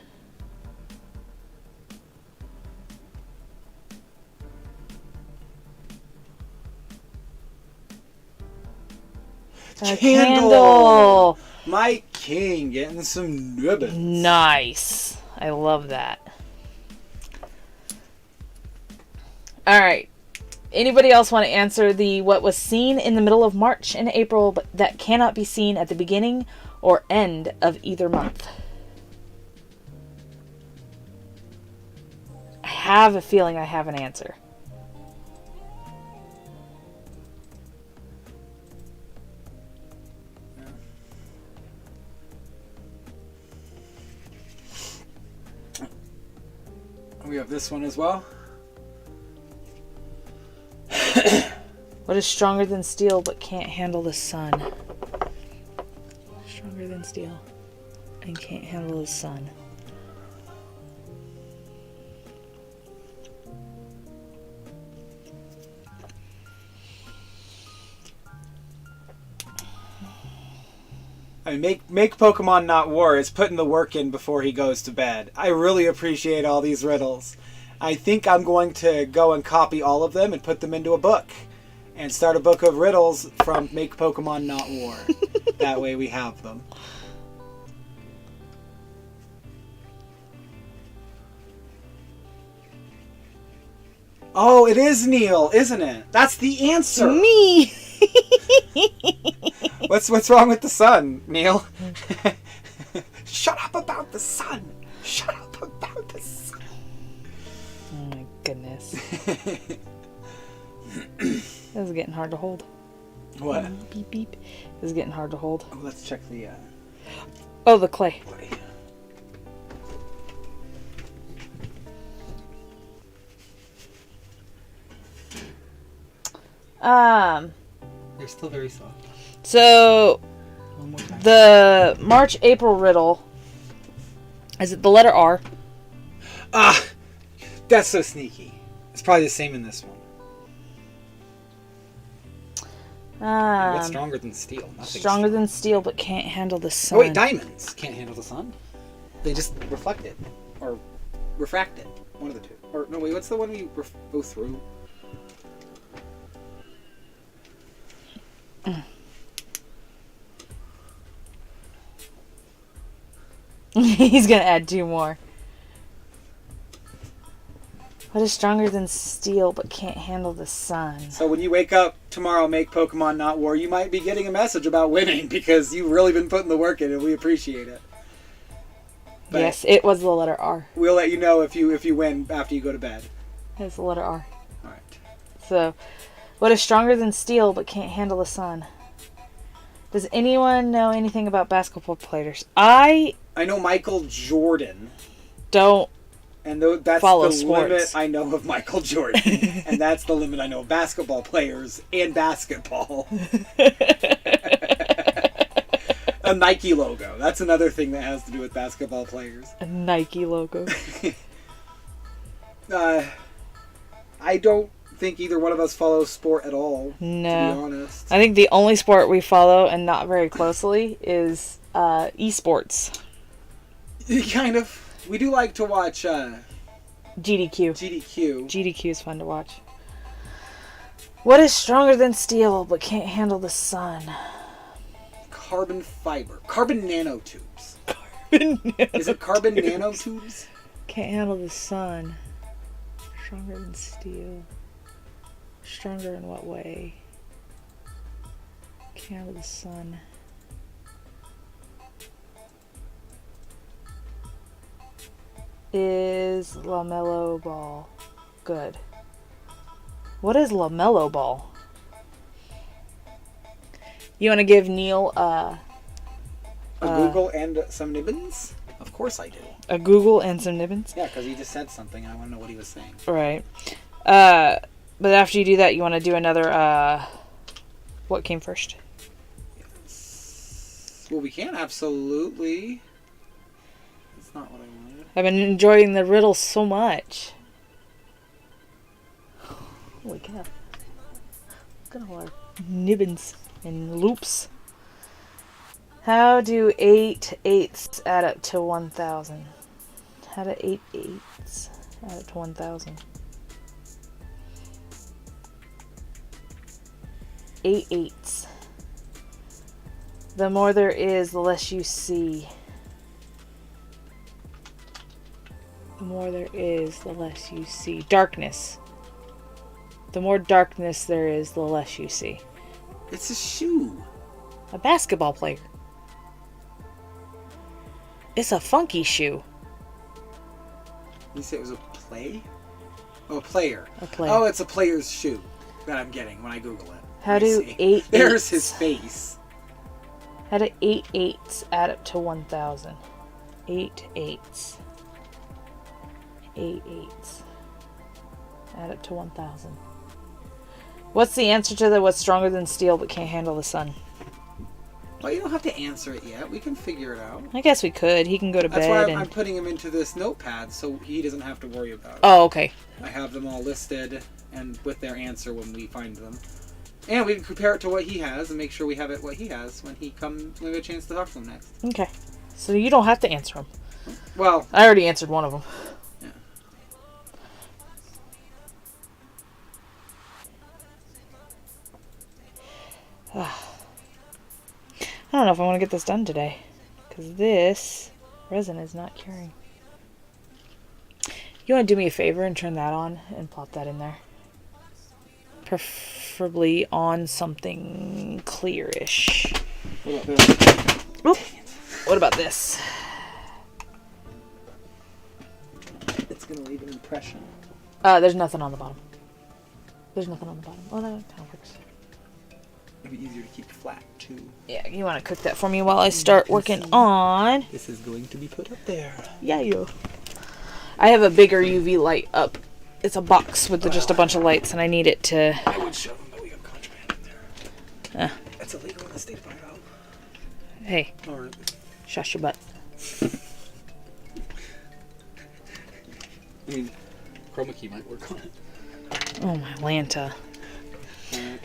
A candle. Mike King getting some ribbons. Nice. I love that. All right. Anybody else want to answer the what was seen in the middle of March and April but that cannot be seen at the beginning or end of either month? I have a feeling I have an answer. We have this one as well. What is stronger than steel but can't handle the sun? Stronger than steel and can't handle the sun. I mean, make Pokemon not war is putting the work in before he goes to bed. I really appreciate all these riddles. I think I'm going to go and copy all of them and put them into a book. And start a book of riddles from Make Pokemon Not War. That way we have them. Oh, it is Neil, isn't it? That's the answer. Me! What's wrong with the sun, Neil? Shut up about the sun. Shut up about the sun. Oh my goodness. This is getting hard to hold. What? Beep beep. This is getting hard to hold. Oh, let's check the Oh, the clay. They're still very soft. So One more time. the March April riddle, is it the letter R? Ah, that's so sneaky. It's probably the same in this one. What's stronger than steel? Nothing's Stronger than steel but can't handle the sun. Oh wait, diamonds can't handle the sun. They just reflect it or refract it. One of the two. Or no, wait, what's the one we go through? He's gonna add 2 more. What is stronger than steel but can't handle the sun? So when you wake up tomorrow, Make Pokemon Not War, you might be getting a message about winning because you've really been putting the work in and we appreciate it. But yes, it was the letter R. we'll let you know if you win after you go to bed. It's the letter R. Alright. So, what is stronger than steel but can't handle the sun? Does anyone know anything about basketball players? I I know Michael Jordan. don't. And that's Follow the sports. limit I know of Michael Jordan. And that's the limit I know of basketball players and basketball. A Nike logo. That's another thing that has to do with basketball players. A Nike logo. I don't think either one of us follows sport at all, to be No. honest. I think the only sport we follow, and not very closely, is esports. Kind of. We do like to watch GDQ. GDQ. GDQ is fun to watch. What is stronger than steel but can't handle the sun? Carbon fiber. Carbon nanotubes. Carbon Is it carbon nanotubes? Can't handle the sun. Stronger than steel. Stronger in what way? Can't handle the sun. Is LaMelo Ball good? What is LaMelo Ball? You want to give Neil A Google and some nibbins? Of course I do. a Google and some nibbins? Yeah, because he just said something and I want to know what he was saying. Right. But after you do that, you want to do another, what came first? Well, we can, absolutely. That's not what I wanted. I've been enjoying the riddle so much. Holy cow. Look at all our nibbins and loops. How do 8 eighths add up to 1,000? How do 8 eighths add up to 1,000? 8 eighths. The more there is, the less you see. The more there is, the less you see. Darkness. The more darkness there is, the less you see. It's a shoe. A basketball player. It's a funky shoe. You said it was a play? Oh, a player. A player. Oh, it's a player's shoe that I'm getting when I Google it. How Let me do see. 8 There's eighths, his face. How do 8 eighths add up to 1,000? 8 eighths. 8 eighths. Add up to 1,000. What's the answer to the what's stronger than steel but can't handle the sun? Well, you don't have to answer it yet. We can figure it out. I guess we could. He can go to That's bed why and... I'm putting him into this notepad so he doesn't have to worry about it. Oh, okay. I have them all listed and with their answer when we find them. And we can compare it to what he has and make sure we have it what he has when we have a chance to talk to him next. Okay. So you don't have to answer them. Well, I already answered one of them. yeah. I don't know if I want to get this done today. Because this resin is not curing. You want to do me a favor and turn that on and plop that in there? Preferably on something clearish. What about this? Oop. What about this? It's going to leave an impression. There's nothing on the bottom. There's nothing on the bottom. Oh, that kind of works. It'd be easier to keep flat, too. Yeah, you want to cook that for me while I start working on... This is going to be put up there. Yeah. I have a bigger UV light up. It's a box with just a bunch of lights, and I need it to... I would shove them, but we got contraband in there. That's illegal in the state of Idaho. Hey, Alright. shush your butt. I mean, chroma key might work on it. Oh, my Lanta.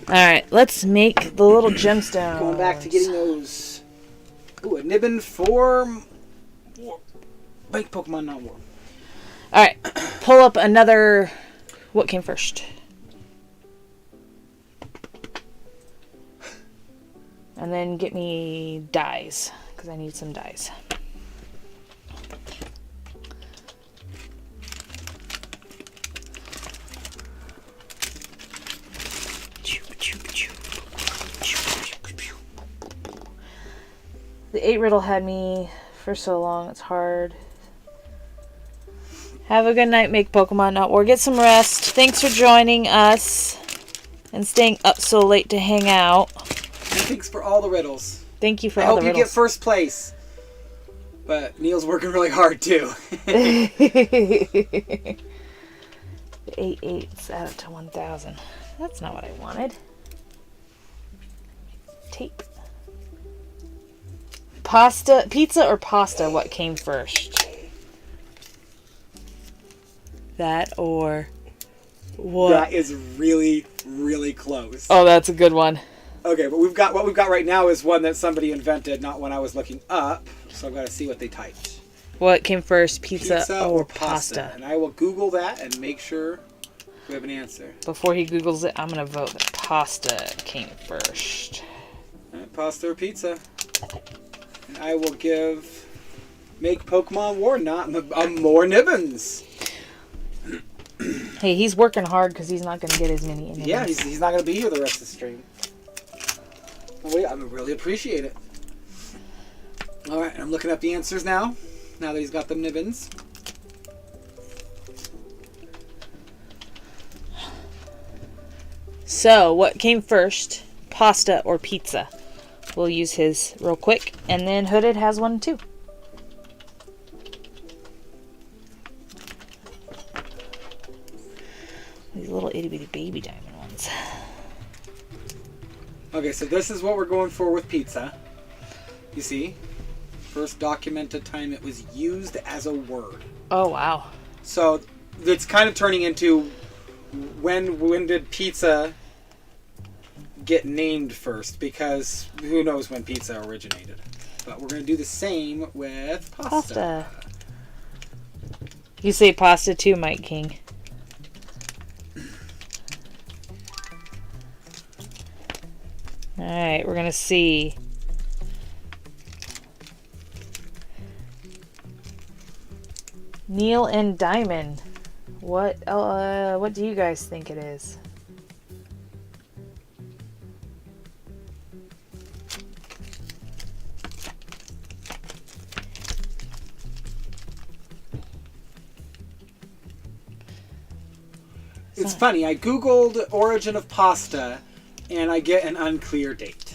Alright, let's make the little gemstones. Going back to getting those. Ooh, a nibbin for Bank Pokemon, not war. Alright, pull up another... What came first? And then get me dyes, because I need some dyes. The 8 riddle had me for so long, it's hard. Have a good night, make Pokemon not war. Get some rest. Thanks for joining us and staying up so late to hang out. Thanks for all the riddles. Thank you for I all hope the you riddles. get first place. But Neil's working really hard too. The 8 eighths add up to 1,000. That's not what I wanted. Tape. Pizza or pasta, what came first? That or what? That is really, really close. Oh, that's a good one. Okay, but what we've got right now is one that somebody invented, not one I was looking up. So I've got to see what they typed. What came first, pizza, Pizza or or pasta? pasta? And I will Google that and make sure we have an answer. Before he Googles it, I'm going to vote that pasta came first. All right, pasta or pizza? And I will give Make Pokemon War not more nibbins. Hey, he's working hard because he's not going to get as many. Yeah, he's not going to be here the rest of the stream. Oh, wait, I really appreciate it. All right, I'm looking up the answers now. Now that he's got them nibbins. So, what came first, pasta or pizza? We'll use his real quick, and then Hooded has one too. These little itty bitty baby diamond ones. Okay, so this is what we're going for with pizza. You see? First documented time it was used as a word. Oh, wow. So it's kind of turning into when did pizza get named first? Because who knows when pizza originated. But we're going to do the same with pasta. You say pasta too, Mike King. Alright, we're going to see. Neil and Diamond. What do you guys think it is? It's funny, I googled origin of pasta and I get an unclear date.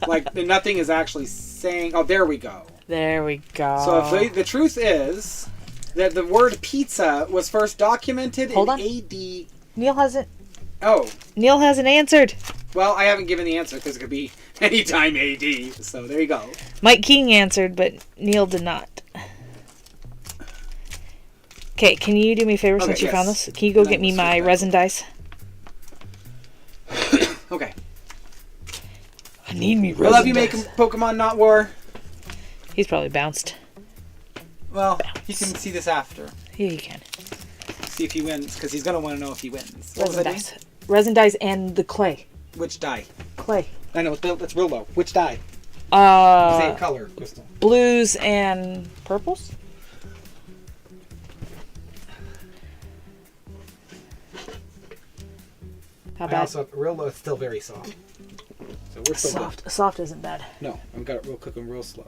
Like nothing is actually saying, oh, there we go. There we go. So if the truth is that the word pizza was first documented Hold in on. AD. Neil hasn't answered. Well, I haven't given the answer because it could be anytime AD. So there you go. Mike King answered, but Neil did not. Okay, can you do me a favor since you found this? Can you go get me my resin dice? Okay. I need me resin I love you, dice. make Pokemon not war. He's probably bounced. Well, you can see this after. Yeah, you can. See if he wins, because he's going to want to know if he wins. What was Resin I dice. Resin dice and the clay. doing? Which die? Clay. I know, it's real low. Which die? Say color, Crystal. Blues and purples? How bad? Also, real low, it's still very soft. So we're still good. Soft isn't bad. No, I've got it real cooking real slow.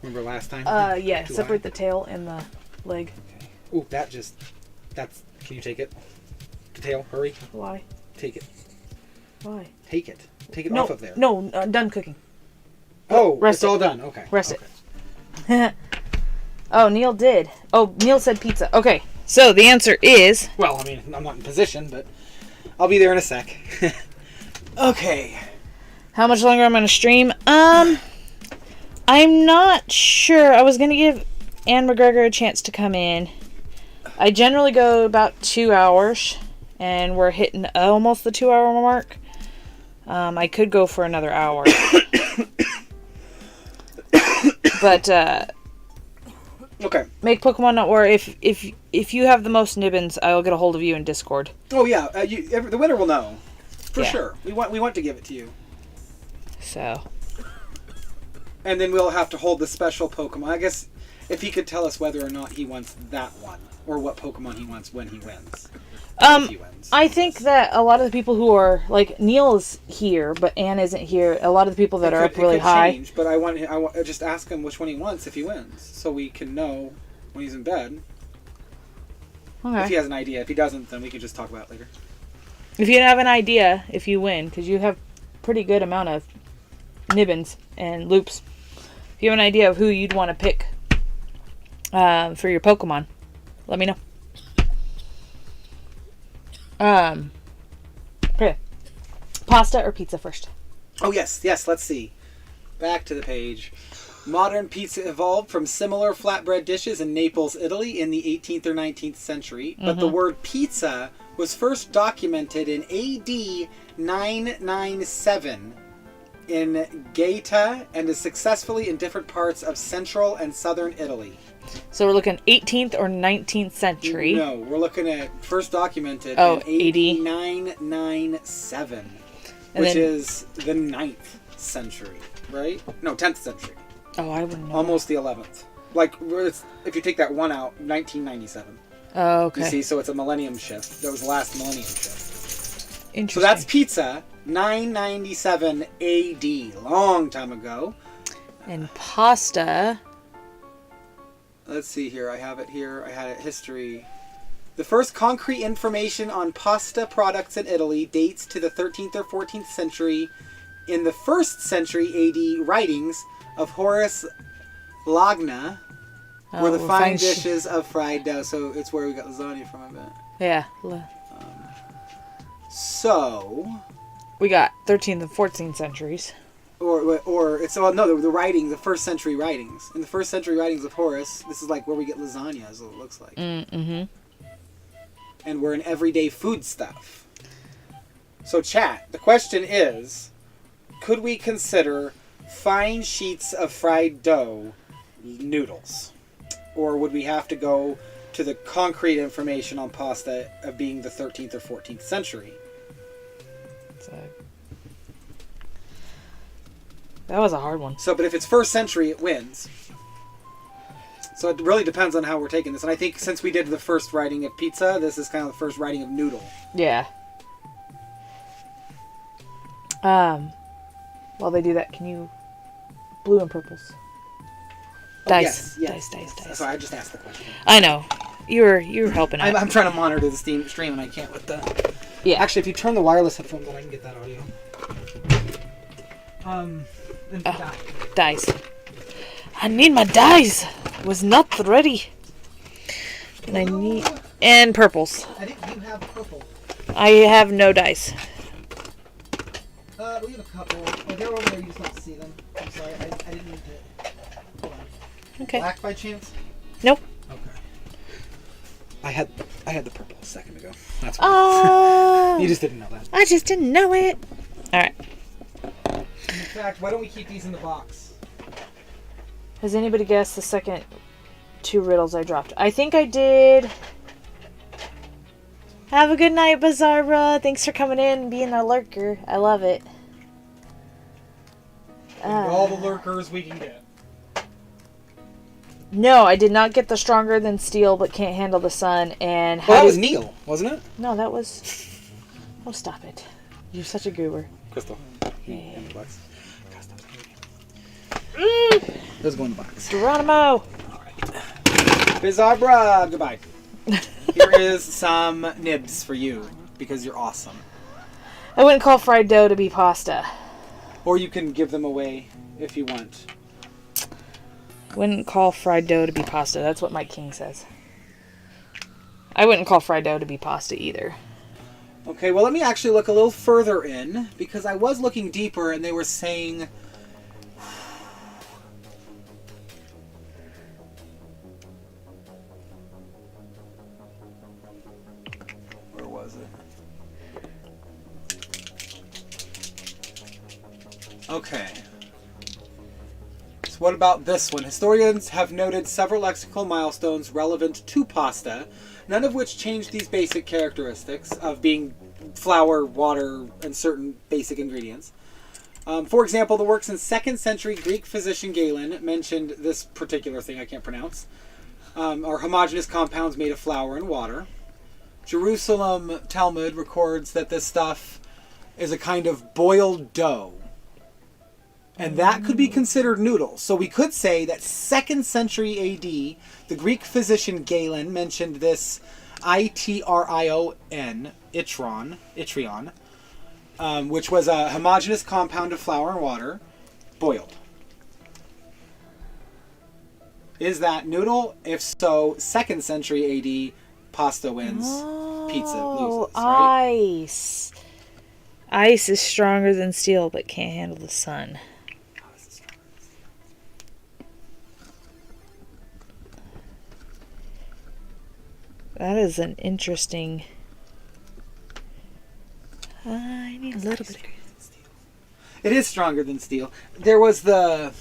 Remember last time? Yeah, separate the tail and the leg. Ooh, that's, can you take it? The tail, hurry. Why? Take it. Why? Take it. Take it No, off of there. no, done cooking. Oh, Rest it's all done. Okay. Rest okay. it. Oh, Neil did. Oh, Neil said pizza. Okay, so the answer is... Well, I mean, I'm not in position, but I'll be there in a sec. Okay. How much longer I'm going to stream? I'm not sure. I was going to give Anne McGregor a chance to come in. I generally go about 2 hours, and we're hitting almost the 2 hour mark. I could go for another hour. But, Okay. make Pokemon not war. If you have the most nibbins, I'll get a hold of you in Discord. Oh yeah, the winner will know for Yeah. sure. We want to give it to you, So, and then we'll have to hold the special Pokemon. I guess if he could tell us whether or not he wants that one or what Pokemon he wants when he wins. If he wins. I think that a lot of the people who are like Neil is here, but Anne isn't here. A lot of the people that are up really high. Change, but I want just ask him which one he wants if he wins, so we can know when he's in bed. Okay. If he has an idea. If he doesn't, then we can just talk about it later. If you have an idea, if you win, because you have pretty good amount of nibbins and loops. If you have an idea of who you'd want to pick for your Pokemon, let me know. Okay. Pasta or pizza first? Oh yes, let's see. Back to the page. Modern pizza evolved from similar flatbread dishes in Naples, Italy in the 18th or 19th century, but the word pizza was first documented in AD 997 in Gaeta and is successfully in different parts of central and southern Italy. So we're looking 18th or 19th century. No, we're looking at first documented Oh, in 8997, And which then- is the 9th century, right? No, 10th century. Oh, I wouldn't know. Almost the 11th. Like, if you take that one out, 1997. Oh, okay. You see, so it's a millennium shift. That was the last millennium shift. Interesting. So that's pizza, 997 AD, long time ago. And pasta. Let's see here. I have it here. I had it history. The first concrete information on pasta products in Italy dates to the 13th or 14th century. In the 1st century AD writings of Horace Lagna were the we'll fine find dishes of fried dough. So it's where we got lasagna from, I bet. Yeah. So, We got 13th and 14th centuries. or it's the writing, the 1st century writings. In the 1st century writings of Horace, this is like where we get lasagna, is what it looks like. Mm-hmm. And we're an everyday food stuff. So chat, the question is, could we consider fine sheets of fried dough noodles? Or would we have to go to the concrete information on pasta of being the 13th or 14th century? That was a hard one. So, but if it's 1st century, it wins. So it really depends on how we're taking this. And I think since we did the first writing of pizza, this is kind of the first writing of noodle. Yeah. While they do that, can you... Blue and purples. Dice. Yes. Dice. So I just asked the question. I know. You're helping out. I'm trying to monitor the stream and I can't with the... Yeah. Actually, if you turn the wireless headphones on, I can get that audio. Dice. I need my dice. Was not ready. And I need... And purples. I think you have purple. I have no dice. We have a couple. Oh, they're over there. You just don't see them. I'm sorry. I didn't mean to... Hold on. Okay. Black by chance? Nope. Okay. I had the purple a second ago. That's Oh. You just didn't know that. I just didn't know it. All right. In fact, why don't we keep these in the box? Has anybody guessed the second 2 riddles I dropped? I think I did. Have a good night, Bizarra. Thanks for coming in and being a lurker. I love it. All the lurkers we can get. No, I did not get the stronger than steel but can't handle the sun. And Well, that was Neil, wasn't it? No, that was... Oh, stop it. You're such a goober. Crystal. Hey. In the box. God, stop it. Those go in the box. Geronimo! Bizarra, goodbye. Here is some nibs for you, because you're awesome. I wouldn't call fried dough to be pasta. Or you can give them away if you want. Wouldn't call fried dough to be pasta. That's what Mike King says. I wouldn't call fried dough to be pasta either. Okay, well, let me actually look a little further in, because I was looking deeper and they were saying... Where was it? Okay. So what about this one? Historians have noted several lexical milestones relevant to pasta, none of which change these basic characteristics of being flour, water, and certain basic ingredients. For example, the works in 2nd century Greek physician Galen mentioned this particular thing I can't pronounce, are homogeneous compounds made of flour and water. Jerusalem Talmud records that this stuff is a kind of boiled dough. And that could be considered noodles. So we could say that 2nd century AD, the Greek physician Galen mentioned this itrion, itrion, which was a homogeneous compound of flour and water, boiled. Is that noodle? If so, 2nd century AD, pasta wins, pizza loses, right? Ice. Ice is stronger than steel but can't handle the sun. That is an interesting... I need a little bit. It is stronger than steel. There was that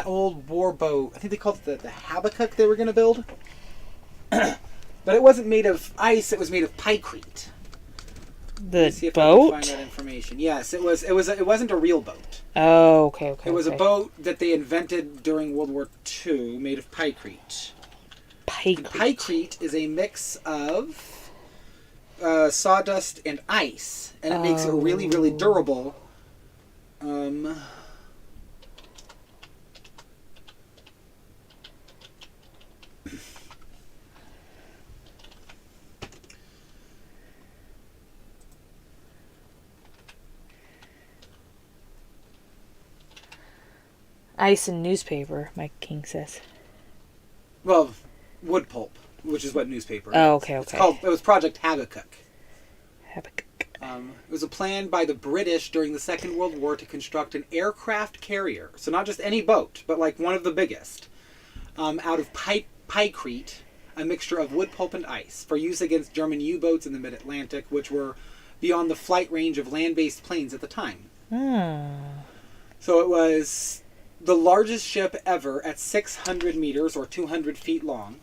old war boat. I think they called it the Habakkuk they were going to build. But it wasn't made of ice. It was made of pykrete. Let's see The if I can find boat? that information. Yes, it was. It wasn't a real boat. Oh, okay. It was okay. a boat that they invented during World War II, made of pykrete. And pykrete is a mix of sawdust and ice, and it makes it really, really durable. Ice and newspaper, Mike King says. Well, wood pulp, which is what newspaper is. Oh, okay. It was Project Habakkuk. Habakkuk. It was a plan by the British during the Second World War to construct an aircraft carrier. So not just any boat, but like one of the biggest. Out of pykrete, a mixture of wood pulp and ice, for use against German U-boats in the mid-Atlantic, which were beyond the flight range of land-based planes at the time. So it was the largest ship ever at 600 meters or 200 feet long.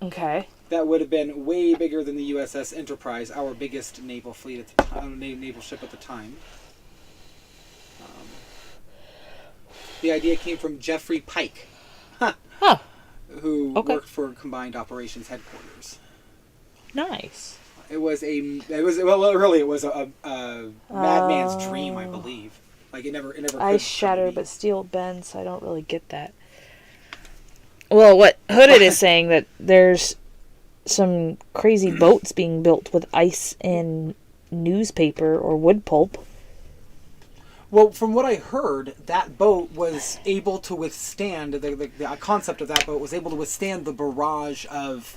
Okay. That would have been way bigger than the USS Enterprise, our biggest naval fleet at the time, naval ship at the time. The idea came from Jeffrey Pike, who worked for Combined Operations Headquarters. Nice. It was a madman's dream, I believe. Like it never. Ice shatter, but steel bends. So I don't really get that. Well, what Hooded is saying that there's some crazy boats being built with ice and newspaper or wood pulp. Well, from what I heard, that boat was able to withstand the concept of that boat was able to withstand the barrage of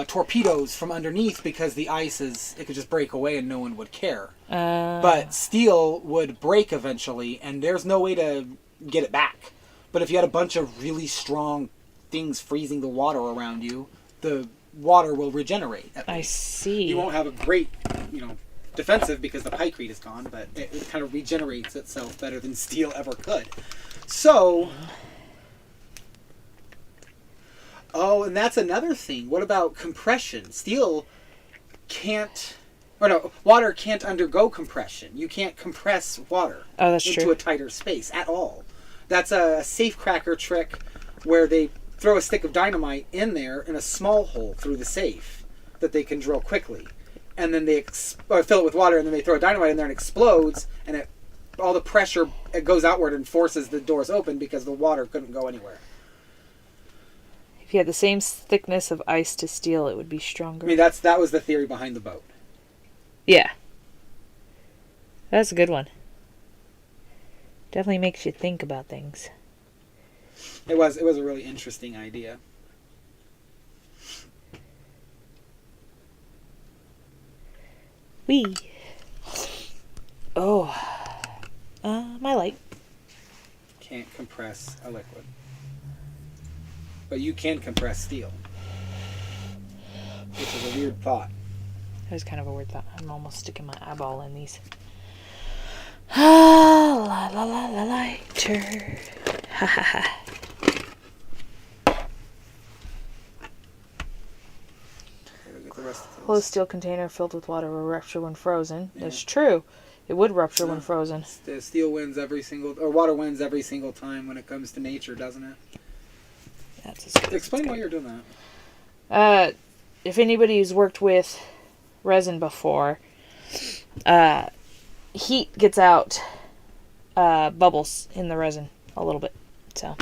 torpedoes from underneath because the ice it could just break away and no one would care. But steel would break eventually, and there's no way to get it back. But if you had a bunch of really strong things freezing the water around you, the water will regenerate. I see. You won't have a great, defensive because the pykrete is gone, but it kind of regenerates itself better than steel ever could. So, and that's another thing. What about compression? Water can't undergo compression. You can't compress water into a tighter space at all. That's a safecracker trick where they throw a stick of dynamite in there in a small hole through the safe that they can drill quickly. And then they fill it with water, and then they throw a dynamite in there and it explodes, and all the pressure goes outward and forces the doors open because the water couldn't go anywhere. If you had the same thickness of ice to steel, it would be stronger. I mean, that was the theory behind the boat. Yeah. That's a good one. Definitely makes you think about things. It was a really interesting idea. Wee. Oh. My light. Can't compress a liquid. But you can compress steel. Which is a weird thought. That was kind of a weird thought. I'm almost sticking my eyeball in these. La la la la lighter. Ha ha ha. Closed steel container filled with water will rupture when frozen. Yeah. That's true. It would rupture when frozen. Steel wins water wins every single time when it comes to nature, doesn't it? Explain why you're doing that. If anybody's worked with resin before, heat gets out bubbles in the resin a little bit. So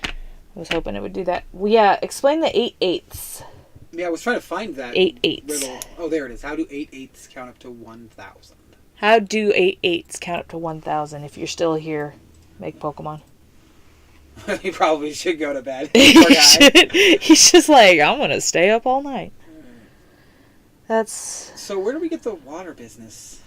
I was hoping it would do that. Well, yeah, explain the 8/8. Yeah, I was trying to find that 8/8. riddle. Oh, there it is. How do 8/8 count up to 1,000? How do 8/8 count up to 1,000? If you're still here, make Pokemon. He probably should go to bed. He's just like, I'm gonna stay up all night. That's. So where do we get the water business?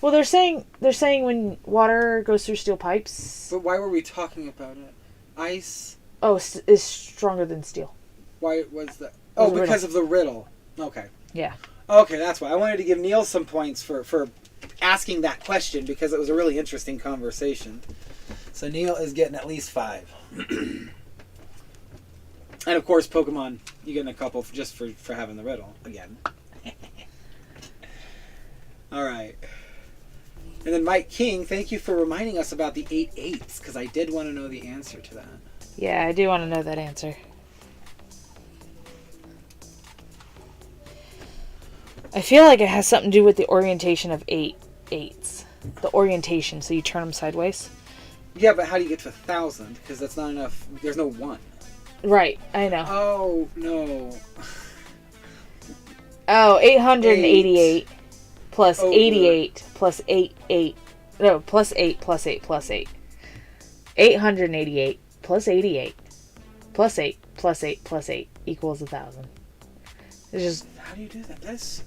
Well, they're saying when water goes through steel pipes. But why were we talking about it? Ice. Oh, is stronger than steel. Why was that? Oh, because of the riddle. Okay. Yeah. Okay, that's why. I wanted to give Neil some points for asking that question because it was a really interesting conversation. So Neil is getting at least 5. And of course, Pokemon, you getting a couple just for having the riddle again. All right. And then Mike King, thank you for reminding us about the 8 eighths, because I did want to know the answer to that. Yeah, I do want to know that answer. I feel like it has something to do with the orientation of 8 eighths. The orientation, so you turn them sideways. Yeah, but how do you get to 1,000? Because that's not enough. There's no 1. Right, I know. Oh, no. Oh, 888 Eight. plus Over. 88 plus 8. No, plus 8 plus 8 plus 8. 888 plus 88 plus 8 plus 8 plus 8 equals 1,000. It's just... How do you do that? That's...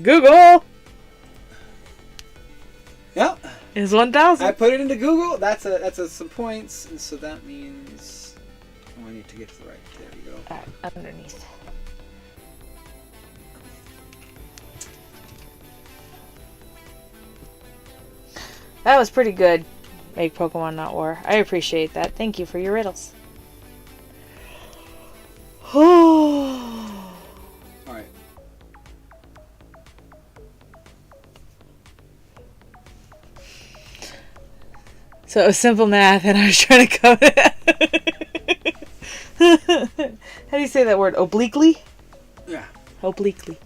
Google Yep. is 1,000. I put it into Google. That's some points, and so that means... Oh, I need to get to the right. There you go. Alright, underneath. That was pretty good. Make Pokemon Not War. I appreciate that. Thank you for your riddles. Alright. So it was simple math, and I was trying to cover it. How do you say that word? Obliquely? Yeah. Obliquely.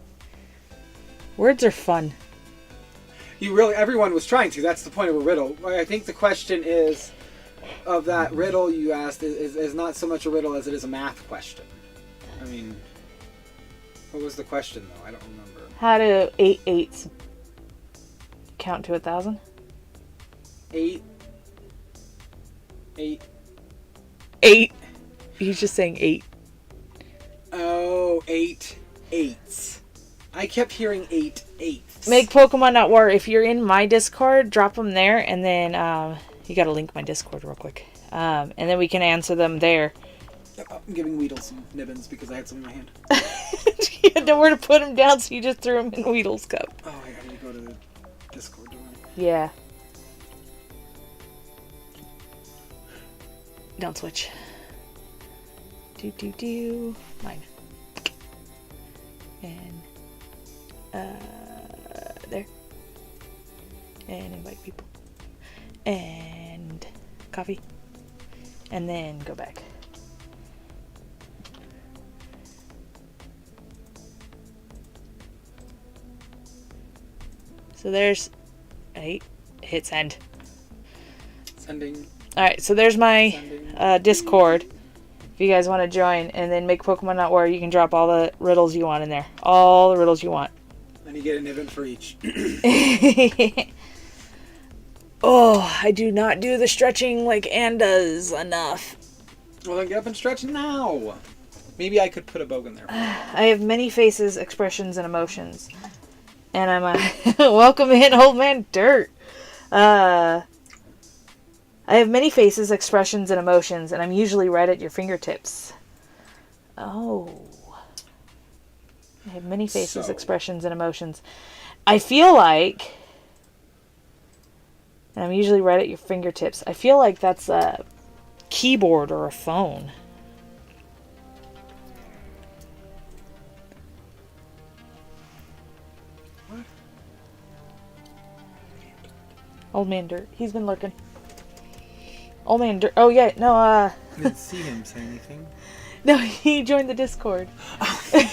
Words are fun. Everyone was trying to. That's the point of a riddle. I think the question is, of that riddle you asked, is not so much a riddle as it is a math question. I mean, what was the question, though? I don't remember. How do 8 eighths count to 1,000? 8. He's just saying 8. Oh, 8 eighths. I kept hearing 8 eighths. Make Pokemon Not War. If you're in my Discord, drop them there, and then you gotta link my Discord real quick. And then we can answer them there. I'm giving Weedle some nibbins because I had some in my hand. You had nowhere to put them down, so you just threw them in Weedle's cup. Oh, I gotta go to the Discord, don't I? Yeah. Don't switch. Do. Mine. And there. And invite people. And coffee. And then go back. So there's 8. Hit send. Sending. Alright, so there's my Discord. If you guys want to join, and then Make Pokemon Not War, you can drop all the riddles you want in there. All the riddles you want. And you get a nibbin for each. Oh, I do not do the stretching like Ann does enough. Well, then get up and stretch now. Maybe I could put a bogan there. I have many faces, expressions, and emotions. And I'm a... Welcome in, Old Man Dirt. I have many faces, expressions, and emotions, and I'm usually right at your fingertips. Oh. I have many faces, expressions, and emotions. I feel like... And I'm usually right at your fingertips. I feel like that's a keyboard or a phone. What? Old Man Dirt. He's been lurking. Old Man Dirt. Oh, yeah. No, I didn't see him say anything. No, he joined the Discord. Oh. So I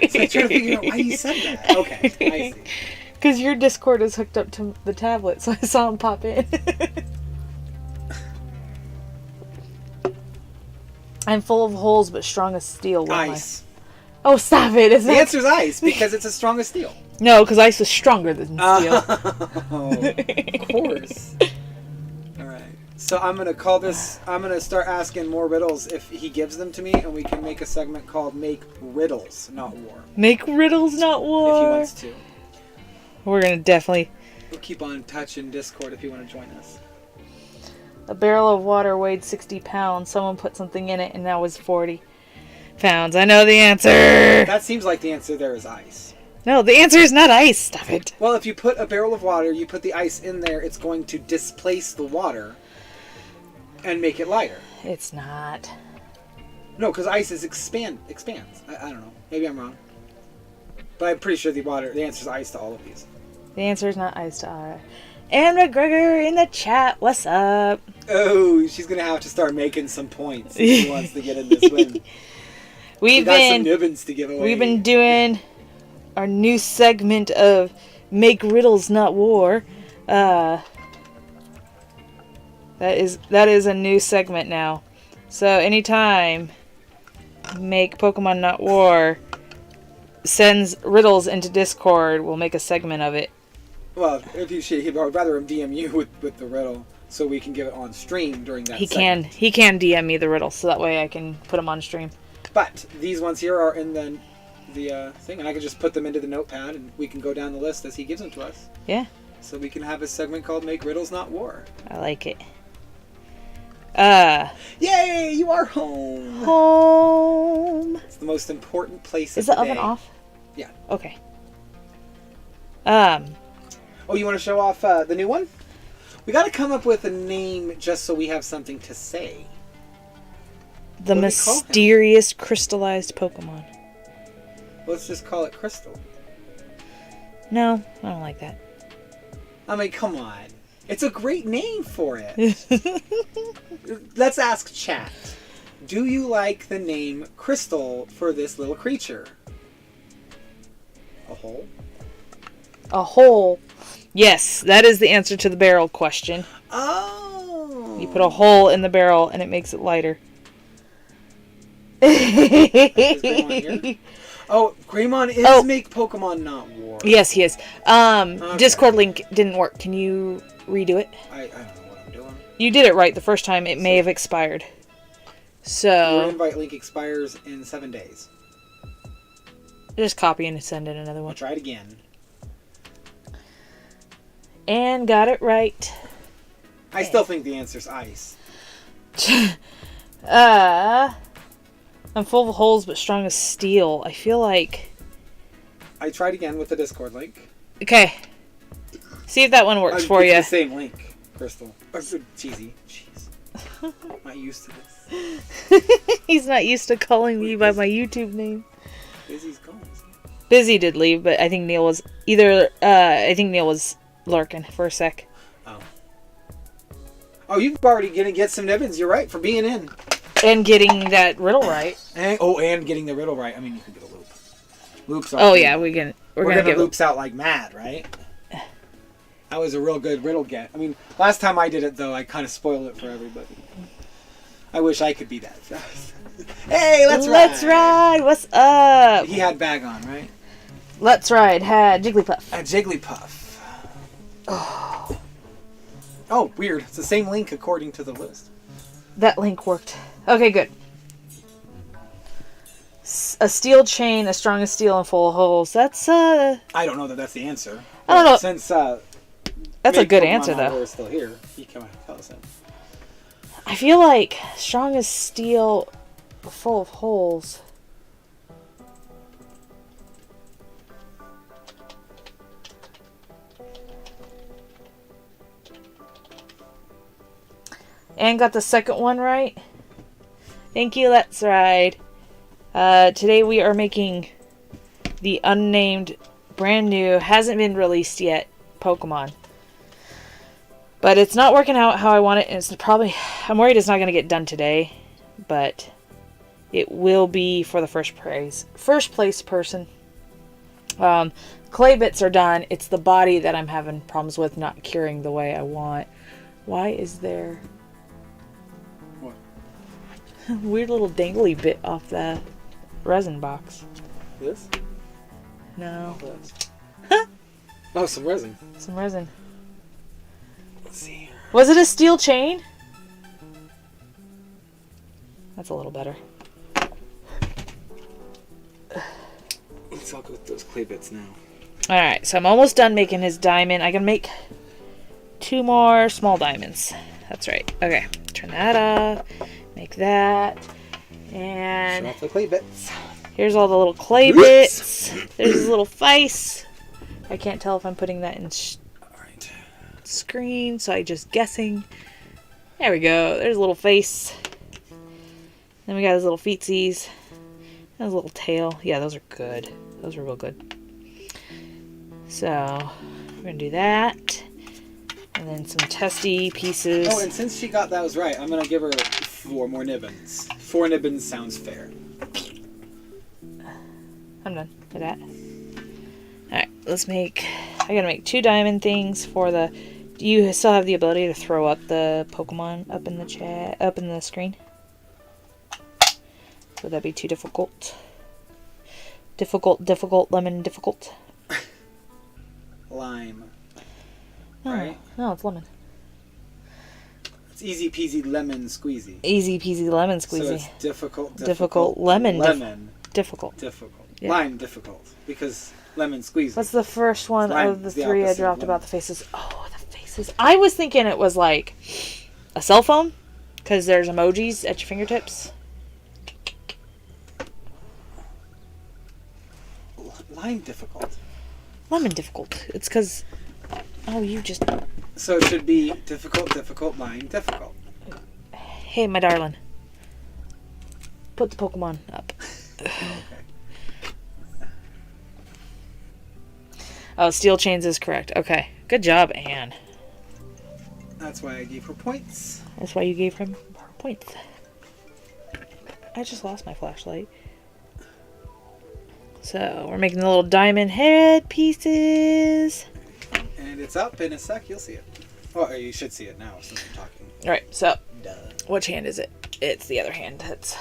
was trying to figure out why you said that. Okay, I see. Because your Discord is hooked up to the tablet, so I saw him pop in. I'm full of holes, but strong as steel. Ice. Oh, stop it. The answer's ice, because it's as strong as steel. No, because ice is stronger than steel. Oh, of course. Alright. So I'm going to call this... I'm going to start asking more riddles if he gives them to me, and we can make a segment called Make Riddles, Not War. Make riddles, not war. If he wants to. We're going to definitely... We'll keep on touch in Discord if you want to join us. A barrel of water weighed 60 pounds. Someone put something in it and now was 40 pounds. I know the answer. That seems like the answer there is ice. No, the answer is not ice. Stop it. Well, if you put a barrel of water, you put the ice in there, it's going to displace the water and make it lighter. It's not. No, because ice expands. I don't know. Maybe I'm wrong. But I'm pretty sure the answer is ice to all of these. The answer is not ice to eye. Anne McGregor in the chat. What's up? Oh, she's going to have to start making some points if she wants to get in this win. We've got been some nibbins to give away. We've been doing our new segment of Make Riddles Not War. That is a new segment now. So anytime Make Pokemon Not War sends riddles into Discord, we'll make a segment of it. Well, if you should, I'd rather him DM you with the riddle so we can give it on stream during that segment. He can DM me the riddle so that way I can put them on stream. But these ones here are in the thing, and I can just put them into the notepad and we can go down the list as he gives them to us. Yeah. So we can have a segment called Make Riddles Not War. I like it. Yay! You are home! Home! It's the most important place Is of the the oven day. off? Yeah. Okay. Oh, you want to show off the new one? We got to come up with a name just so we have something to say. The What do we call him? mysterious crystallized Pokemon. Let's just call it Crystal. No, I don't like that. I mean, come on. It's a great name for it. Let's ask chat. Do you like the name Crystal for this little creature? A hole? A hole. Yes, that is the answer to the barrel question. Oh. You put a hole in the barrel and it makes it lighter. Greymon here? Oh, Greymon is Make Pokemon Not War. Yes, he is. Okay. Discord link didn't work. Can you redo it? I don't know what I'm doing. You did it right the first time. It may have expired. Your So, invite link expires in 7 days. just copy and send in another I'll one. try it again. And got it right. I still think the answer's ice. I'm full of holes but strong as steel. I feel like... I tried again with the Discord link. Okay. See if that one works for It's you. the same link, Crystal. Cheesy. Jeez. I'm not used to this. He's not used to calling me by my YouTube name. Busy's gone. Isn't he? Busy did leave, but I think Neil was I think Neil was lurking for a sec. Oh, you've already gonna get some nibbins. You're right, for being in. And getting that riddle right. And getting the riddle right. I mean, you can get a loop. Loops are Oh yeah, we're gonna give loops out like mad, right? That was a real good riddle get. I mean, last time I did it though, I kind of spoiled it for everybody. I wish I could be that fast. Hey, let's ride! Let's ride! What's up? He had bag on, right? Let's ride had Jigglypuff. A Jigglypuff. Oh, weird. It's the same link according to the list. That link worked. Okay, good. A steel chain as strong as steel and full of holes. That's I don't know that that's the answer. I don't know. Since that's a good answer though. We're still here. He can tell us that. I feel like strong as steel, full of holes. And got the second one right. Thank you, let's ride. Today we are making the unnamed, brand new, hasn't been released yet, Pokemon. But it's not working out how I want it, and it's probably, I'm worried it's not going to get done today, but it will be for the first place person. Clay bits are done. It's the body that I'm having problems with not curing the way I want. Why is there What? a weird little dangly bit off the resin box? This? No. Oh, some resin. Some resin. Let's see. Was it a steel chain? That's a little better. Let's all go with those clay bits now. Alright, so I'm almost done making his diamond. I can make 2 more small diamonds. That's right. Okay, turn that off. Make that. And Show off the clay bits. here's all the little clay bits. There's his little face. I can't tell if I'm putting that in Alright. screen, so I'm just guessing. There we go. There's a little face. Then we got his little feetsies. And his little tail. Yeah, those are good. Those are real good. So, we're going to do that. And then some testy pieces. Oh, and since she got those right, I'm going to give her 4 more nibbins. 4 nibbins sounds fair. I'm done with that. Alright, let's make... I gotta make 2 diamond things for the... Do you still have the ability to throw up the Pokemon up in the chat, up in the screen? Would that be too difficult? Difficult, lemon, difficult. Lime. No, Right? no, it's lemon. It's easy peasy lemon squeezy. Easy peasy lemon squeezy. So it's difficult, Lemon, difficult. difficult. Yeah. Lime difficult. Because lemon squeezy. What's the first one Lime of the is the 3 I opposite of dropped lemon. about the faces? Oh, the faces. I was thinking it was like a cell phone, because there's emojis at your fingertips. Lime difficult. Lemon difficult. It's because... Oh, you just... So it should be difficult, lime difficult. Hey, my darling. Put the Pokemon up. Okay. Oh, steel chains is correct. Okay. Good job, Anne. That's why I gave her points. That's why you gave him points. I just lost my flashlight. So, we're making the little diamond head pieces. And it's up in a sec, you'll see it. Well, you should see it now since I'm talking. Alright, so, Duh. which hand is it? It's the other hand. That's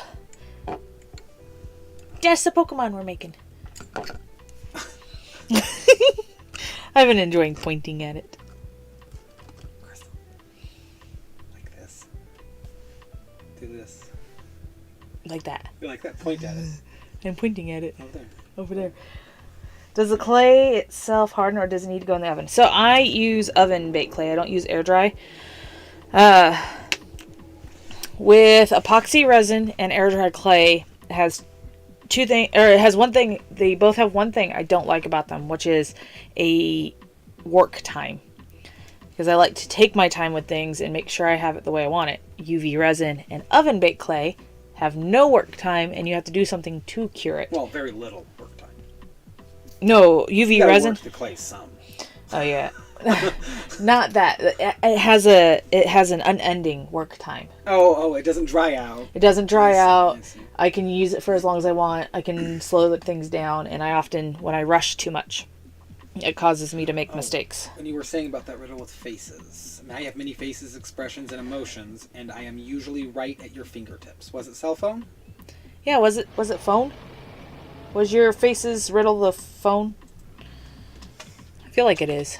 the Pokemon we're making. I've been enjoying pointing at it. Crystal. Like this. Do this. Like that. You like that? Point at it. I'm pointing at it. Over there. Over there. Does the clay itself harden or does it need to go in the oven? So I use oven baked clay. I don't use air dry. With epoxy resin and air dry clay, it has it has one thing. They both have one thing I don't like about them, which is a work time. Because I like to take my time with things and make sure I have it the way I want it. UV resin and oven baked clay have no work time, and you have to do something to cure it. Well, very little work time. No, UV You gotta resin. work the clay some. Oh yeah, not that. It has an unending work time. Oh, it doesn't dry out. It doesn't dry I see, out. I see. I can use it for as long as I want. I can slow things down, and I often, when I rush too much, it causes me to make mistakes. And you were saying about that riddle with faces. I mean, I have many faces, expressions, and emotions, and I am usually right at your fingertips. Was it cell phone? Yeah, was it phone? Was your faces riddle the phone? I feel like it is.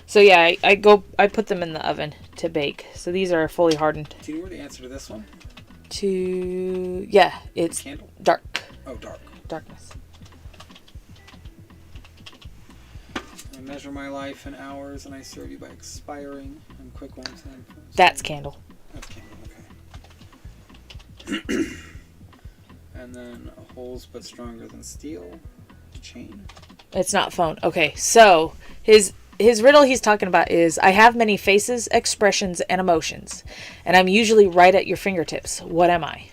So yeah, I put them in the oven to bake. So these are fully hardened. Do you know the answer to this one? Yeah, it's Candle? dark. Oh, dark. Darkness. I measure my life in hours, and I serve you by expiring. I'm quick when I'm saying. That's candle. That's candle, okay. And then holes but stronger than steel. Chain. It's not phone. Okay, so his riddle he's talking about is, I have many faces, expressions, and emotions, and I'm usually right at your fingertips. What am I?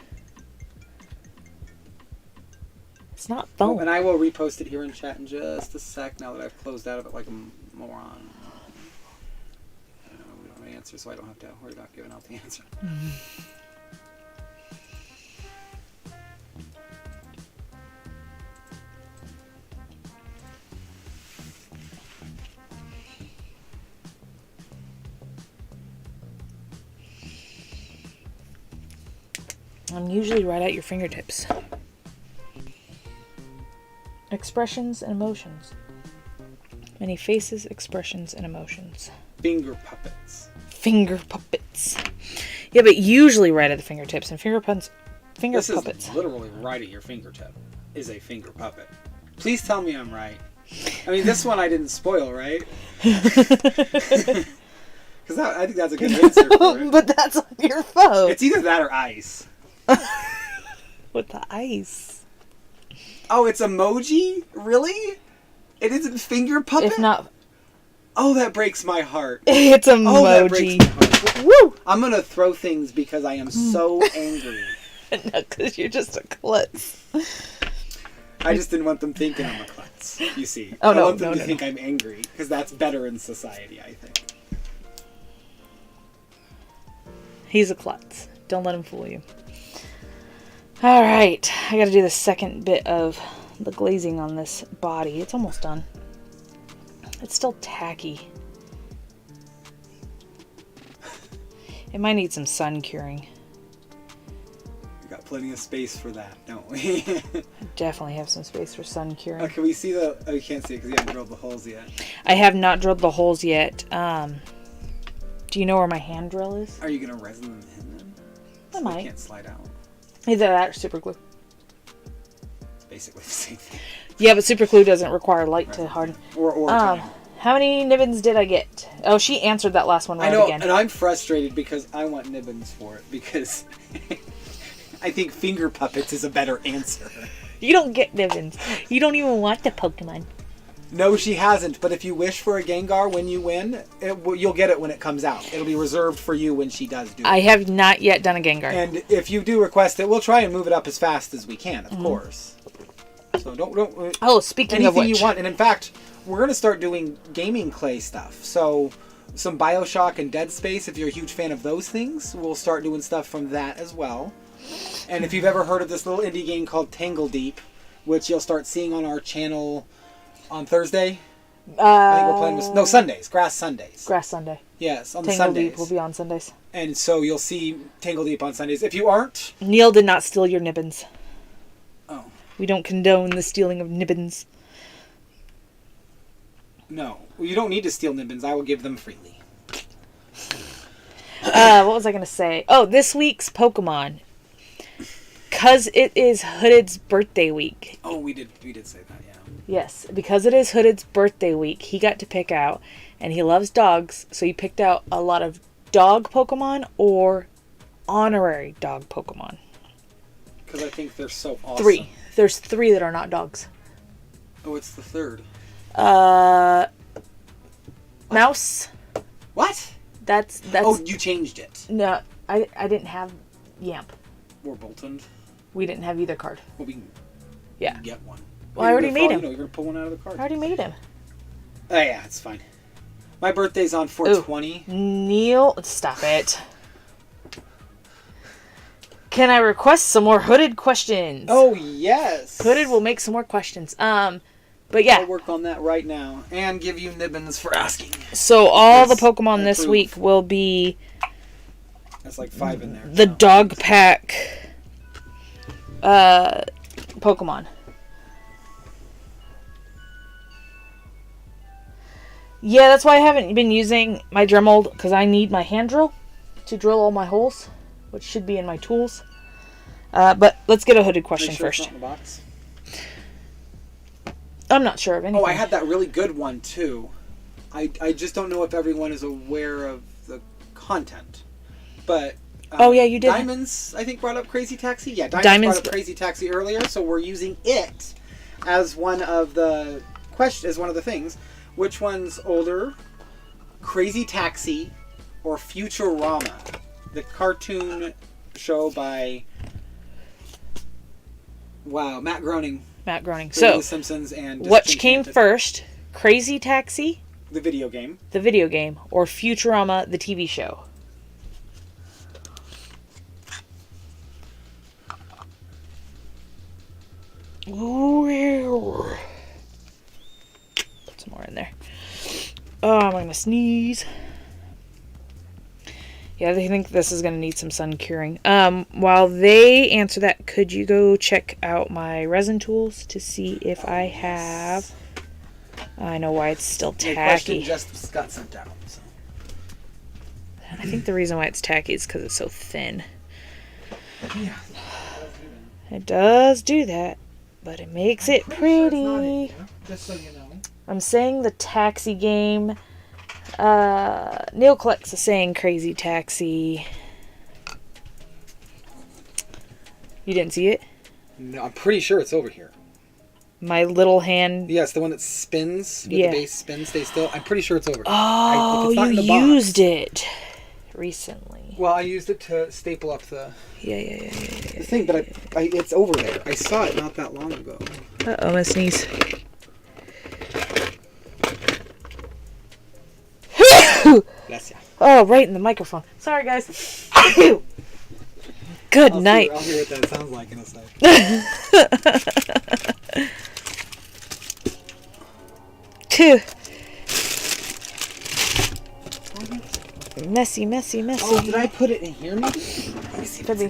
It's not phone. Oh, and I will repost it here in chat in just a sec now that I've closed out of it like a moron. We don't have an answer, so I don't have to worry about giving out the answer. I'm usually right at your fingertips. Expressions and emotions. Many faces, expressions, and emotions. Finger puppets. Finger puppets. Yeah, but usually right at the fingertips. And finger This puppets. is literally right at your fingertip. Is a finger puppet. Please tell me I'm right. I mean, this one I didn't spoil, right? Because I think that's a good answer for it. But that's on your phone. It's either that or ice. With the ice. Oh, it's emoji? Really? It isn't finger puppet? If not... Oh, that breaks my heart. It's emoji. Oh, that breaks my heart. Woo! I'm going to throw things because I am so angry. No, because you're just a klutz. I just didn't want them thinking I'm a klutz, you see. Oh, no, I want them no, to think I'm angry, because that's better in society, I think. He's a klutz. Don't let him fool you. Alright, I gotta do the second bit of the glazing on this body. It's almost done. It's still tacky. It might need some sun curing. We got plenty of space for that, don't we? Definitely have some space for sun curing. Can we see the... Oh, you can't see it because you haven't drilled the holes yet. I have not drilled the holes yet. Do you know where my hand drill is? Are you going to resin them in then? I might. They can't slide out. Either that or super glue. It's basically the same thing. Yeah, but super glue doesn't require light to harden. Or time. How many nibbins did I get? Oh, she answered that last one right I know, again. and I'm frustrated because I want nibbins for it because I think finger puppets is a better answer. You don't get nibbins. You don't even want the Pokemon. No, she hasn't. But if you wish for a Gengar when you win, you'll get it when it comes out. It'll be reserved for you when she does do it. I have not yet done a Gengar. And if you do request it, we'll try and move it up as fast as we can, of course. So don't. Oh, speaking of which, anything you want. And in fact, we're going to start doing gaming clay stuff. So some BioShock and Dead Space, if you're a huge fan of those things, we'll start doing stuff from that as well. And if you've ever heard of this little indie game called Tangle Deep, which you'll start seeing on our channel on Thursday. I think we're playing with Sundays. Grass Sundays. Grass Sunday. Yes, on Tangle Sundays. Deep will be on Sundays. And so you'll see Tangle Deep on Sundays. If you aren't... Neil did not steal your nibbins. Oh. We don't condone the stealing of nibbins. No. Well, you don't need to steal nibbins. I will give them freely. What was I going to say? Oh, this week's Pokemon. Because it is Hooded's birthday week. Oh, we did say that, yeah. Yes, because it is Hooded's birthday week, he got to pick out, and he loves dogs, so he picked out a lot of dog Pokemon or honorary dog Pokemon. Because I think they're so awesome. 3. There's 3 that are not dogs. Oh, it's the third. Mouse. What? That's. Oh, you changed it. No, I didn't have Yamp. Or Bolton. We didn't have either card. Well, we can Yeah. get one. Well, I already made him. You're going to pull one out of the card. I already made him. Oh, yeah, it's fine. My birthday's on 4/20. Neil, stop it. Can I request some more Hooded questions? Oh, yes. Hooded will make some more questions. But yeah. I'll work on that right now. And give you nibbins for asking. So all the Pokemon this approve. week will be... That's like 5 in there. the dog pack Pokemon. Yeah, that's why I haven't been using my Dremel, because I need my hand drill to drill all my holes, which should be in my tools. But let's get a Hooded question Sure it's first. not in the box? I'm not sure of anything. Oh, I had that really good one too. I just don't know if everyone is aware of the content. But oh yeah, you did. Diamonds, I think, brought up Crazy Taxi. Yeah, Diamonds brought up Crazy Taxi earlier, so we're using it as one of the things. Which one's older, Crazy Taxi or Futurama, the cartoon show by Matt Groening. Matt Groening. So, So, The Simpsons and which came Disenchanted. first? Crazy Taxi, The video game. the video game, or Futurama, the TV show? Put some more in there. Oh, I'm gonna sneeze. Yeah, I think this is gonna need some sun curing. While they answer that, could you go check out my resin tools to see if I have... I know why it's still The question tacky. just got sent down. So. I think the reason why it's tacky is because it's so thin. Yeah. It does do that, but it makes it pretty. Just so you know. I'm saying the taxi game. Neil Collects is saying Crazy Taxi. You didn't see it? No, I'm pretty sure it's over here. My little hand. Yeah, it's the one that spins. With Yeah. the base spin, stay still. I'm pretty sure it's over here. Oh, if it's not in you the box- used it recently. Well, I used it to staple up the Yeah. thing, but it's over there. I saw it not that long ago. Uh-oh, my sneeze. Bless ya. Oh, right in the microphone. Sorry, guys. Good night. I'll hear what that sounds like in a sec. Two. Messy. Oh, did I put it in here maybe? Let me see. Could be.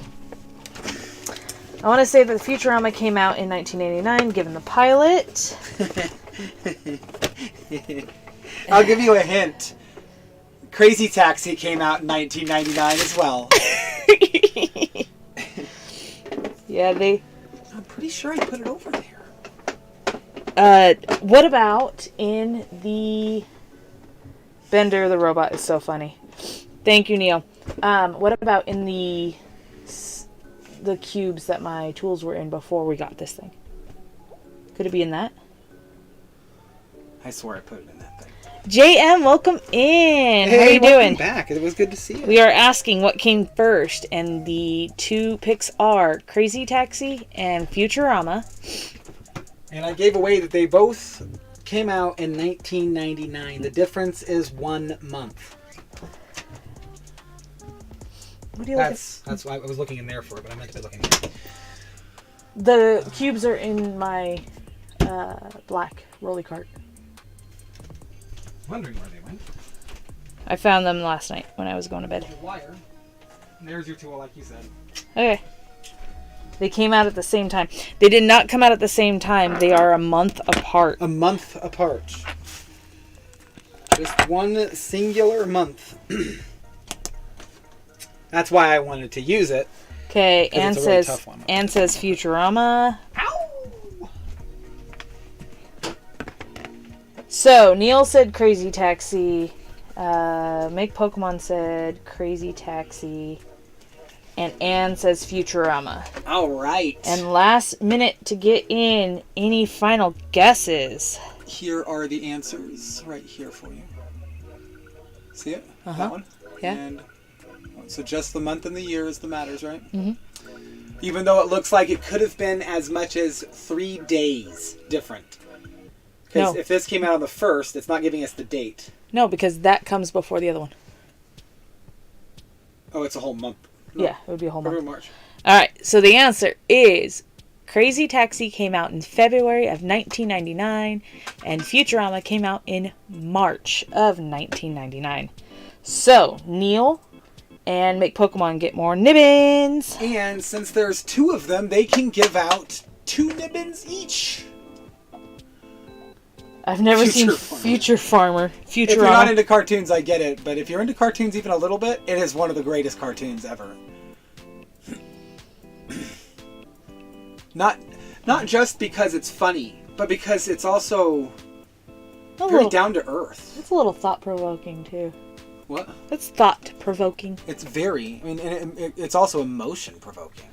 I want to say that the Futurama came out in 1989, given the pilot. I'll give you a hint. Crazy Taxi came out in 1999 as well. Yeah, I'm pretty sure I put it over there. what about in the... Bender the robot is so funny. Thank you, Neil. What about in the cubes that my tools were in before we got this thing? Could it be in that? I swear I put it in that thing. JM, welcome in. Hey, How are you welcome doing? back. It was good to see you. We are asking what came first, and the two picks are Crazy Taxi and Futurama. And I gave away that they both came out in 1999. The difference is 1 month. What do you That's why I was looking in there for it, but I meant to be looking here. The cubes are in my black rolly cart. Wondering where they went. I found them last night when I was going to bed. Your wire. And there's your tool, like you said. Okay. They came out at the same time. They did not come out at the same time. They are a month apart. A month apart. Just one singular month. That's why I wanted to use it. Okay, 'Cause Anne it's a really says tough one. Anne says Futurama. Ow! So Neil said Crazy Taxi. Make Pokemon said Crazy Taxi. And Anne says Futurama. All right. And last minute to get in, any final guesses? Here are the answers right here for you. See it? Uh-huh. That one? Yeah. And so just the month and the year is the matters, right? Mm-hmm. Even though it looks like it could have been as much as 3 days different. Because No. if this came out on the 1st, it's not giving us the date. No, because that comes before the other one. Oh, it's a whole month. No, Yeah, it would be a whole month. February, March. Alright, so the answer is Crazy Taxi came out in February of 1999, and Futurama came out in March of 1999. So, Neil and Make Pokemon get more nibbins. And since there's 2 of them, they can give out 2 nibbins each. I've never seen Future Farmer. Future Farmer. If you're not Futurama. into cartoons, I get it. But if you're into cartoons even a little bit, it is one of the greatest cartoons ever. Not just because it's funny, but because it's also very down to earth. It's a little thought-provoking, too. What? It's thought-provoking. It's very. I mean, and it's also emotion-provoking.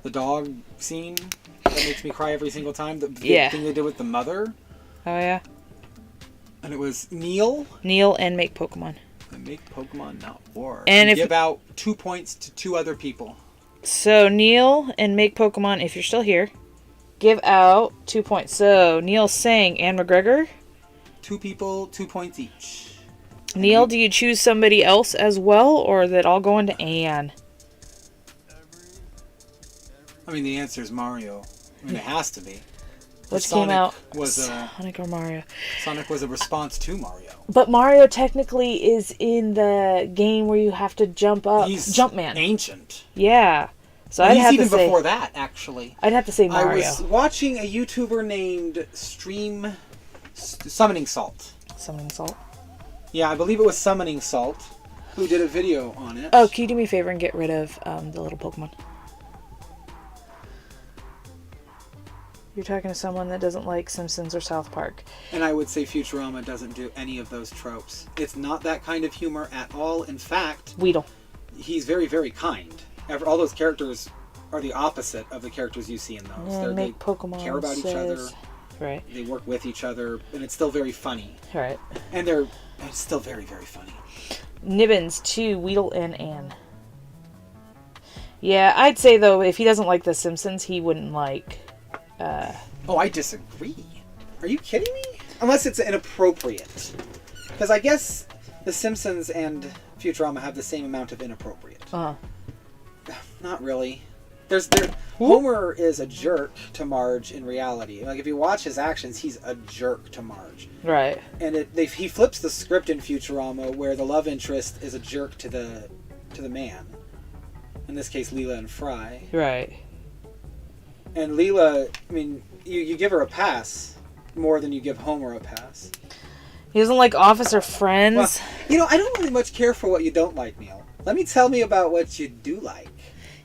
The dog scene that makes me cry every single time. The thing they did with the mother. Oh, yeah? And it was Neil. Neil and Make Pokemon. And Make Pokemon not war. And if give out 2 points to 2 other people. So, Neil and Make Pokemon, if you're still here, give out 2 points. So, Neil's saying Anne McGregor. 2 people, 2 points each. Neil, do you choose somebody else as well, or that all go into Anne? I mean, the answer is Mario. I mean, it has to be. Which Sonic came out? was Sonic or Mario? Sonic was a response to Mario. But Mario technically is in the game where you have to jump up. He's Jumpman. ancient. Yeah. So And I'd he's have even to say before that, actually. I'd have to say Mario. I was watching a YouTuber named Summoning Salt. Summoning Salt. Yeah, I believe it was Summoning Salt who did a video on it. Oh, can you do me a favor and get rid of the little Pokemon? You're talking to someone that doesn't like Simpsons or South Park. And I would say Futurama doesn't do any of those tropes. It's not that kind of humor at all. In fact, Weedle. he's very, very kind. All those characters are the opposite of the characters you see in those. Yeah, They Pokemon care about each other. Right. They work with each other, and it's still very funny. Right. And it's still very, very funny. Nibbins 2, Weedle and Ann. Yeah, I'd say though, if he doesn't like The Simpsons, he wouldn't like. Oh, I disagree. Are you kidding me? Unless it's inappropriate. Because I guess The Simpsons and Futurama have the same amount of inappropriate. Not really. Homer is a jerk to Marge in reality. Like, if you watch his actions, he's a jerk to Marge. Right. And he flips the script in Futurama where the love interest is a jerk to the man. In this case, Leela and Fry. Right. And Leela, I mean, you give her a pass more than you give Homer a pass. He doesn't like Officer Friends. Well, I don't really much care for what you don't like, Neil. Tell me about what you do like.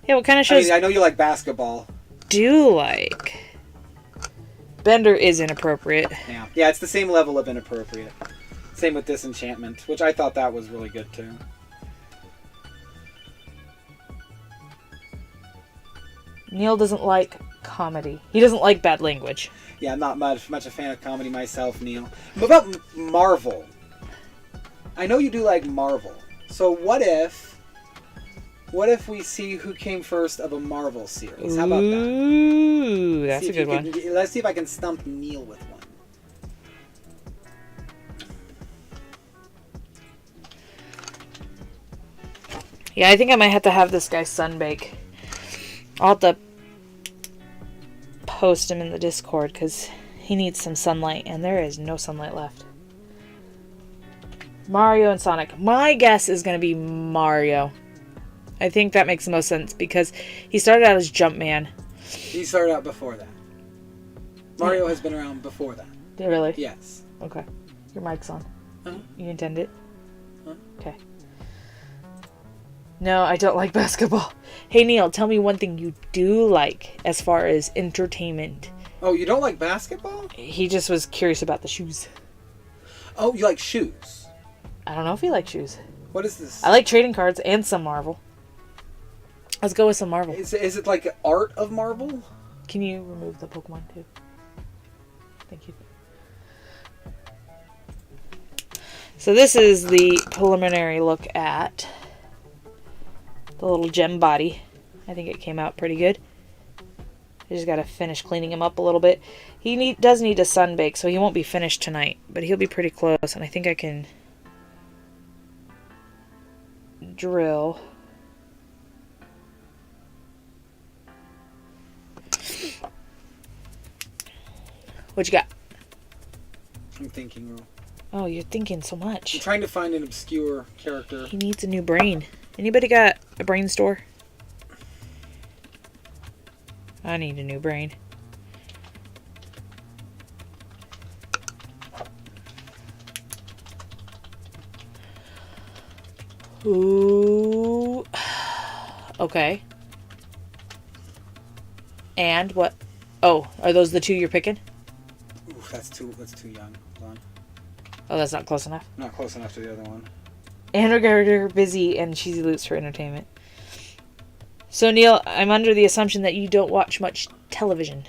Yeah, what kind of shows I know you like basketball. do you like? Bender is inappropriate. Yeah, it's the same level of inappropriate. Same with Disenchantment, which I thought that was really good too. Neil doesn't like comedy. He doesn't like bad language. Yeah, I'm not much a fan of comedy myself, Neil. But about Marvel. I know you do like Marvel. So what if we see who came first of a Marvel series? How about that? Ooh, that's a good one. Let's see if I can stump Neil with one. Yeah, I think I might have to have this guy sunbake. I'll have to post him in the Discord because he needs some sunlight, and there is no sunlight left. Mario and Sonic. My guess is going to be Mario. I think that makes the most sense because he started out as Jumpman. He started out before that. Mario has been around before that. Really? Yes. Okay. Your mic's on. Huh? You intend it? Huh? Okay. No, I don't like basketball. Hey, Neil, tell me one thing you do like as far as entertainment. Oh, you don't like basketball? He just was curious about the shoes. Oh, you like shoes? I don't know if he likes shoes. What is this? I like trading cards and some Marvel. Let's go with some Marvel. Is it like art of Marvel? Can you remove the Pokemon too? Thank you. So this is the preliminary look at the little gem body. I think it came out pretty good. I just got to finish cleaning him up a little bit. He does need a sunbake, so he won't be finished tonight, but he'll be pretty close, and I think I can drill. What you got? I'm thinking, Ro. Oh, you're thinking so I'm much. trying to find an obscure character. He needs a new brain. Anybody got a brain store? I need a new brain. Ooh. Okay. And what? Oh, are those the two you're picking? Ooh, that's too young. Hold on. Oh, that's not close enough. Not close enough to the other one. And Garter, Busy, and Cheesy Loots for entertainment. So, Neil, I'm under the assumption that you don't watch much television.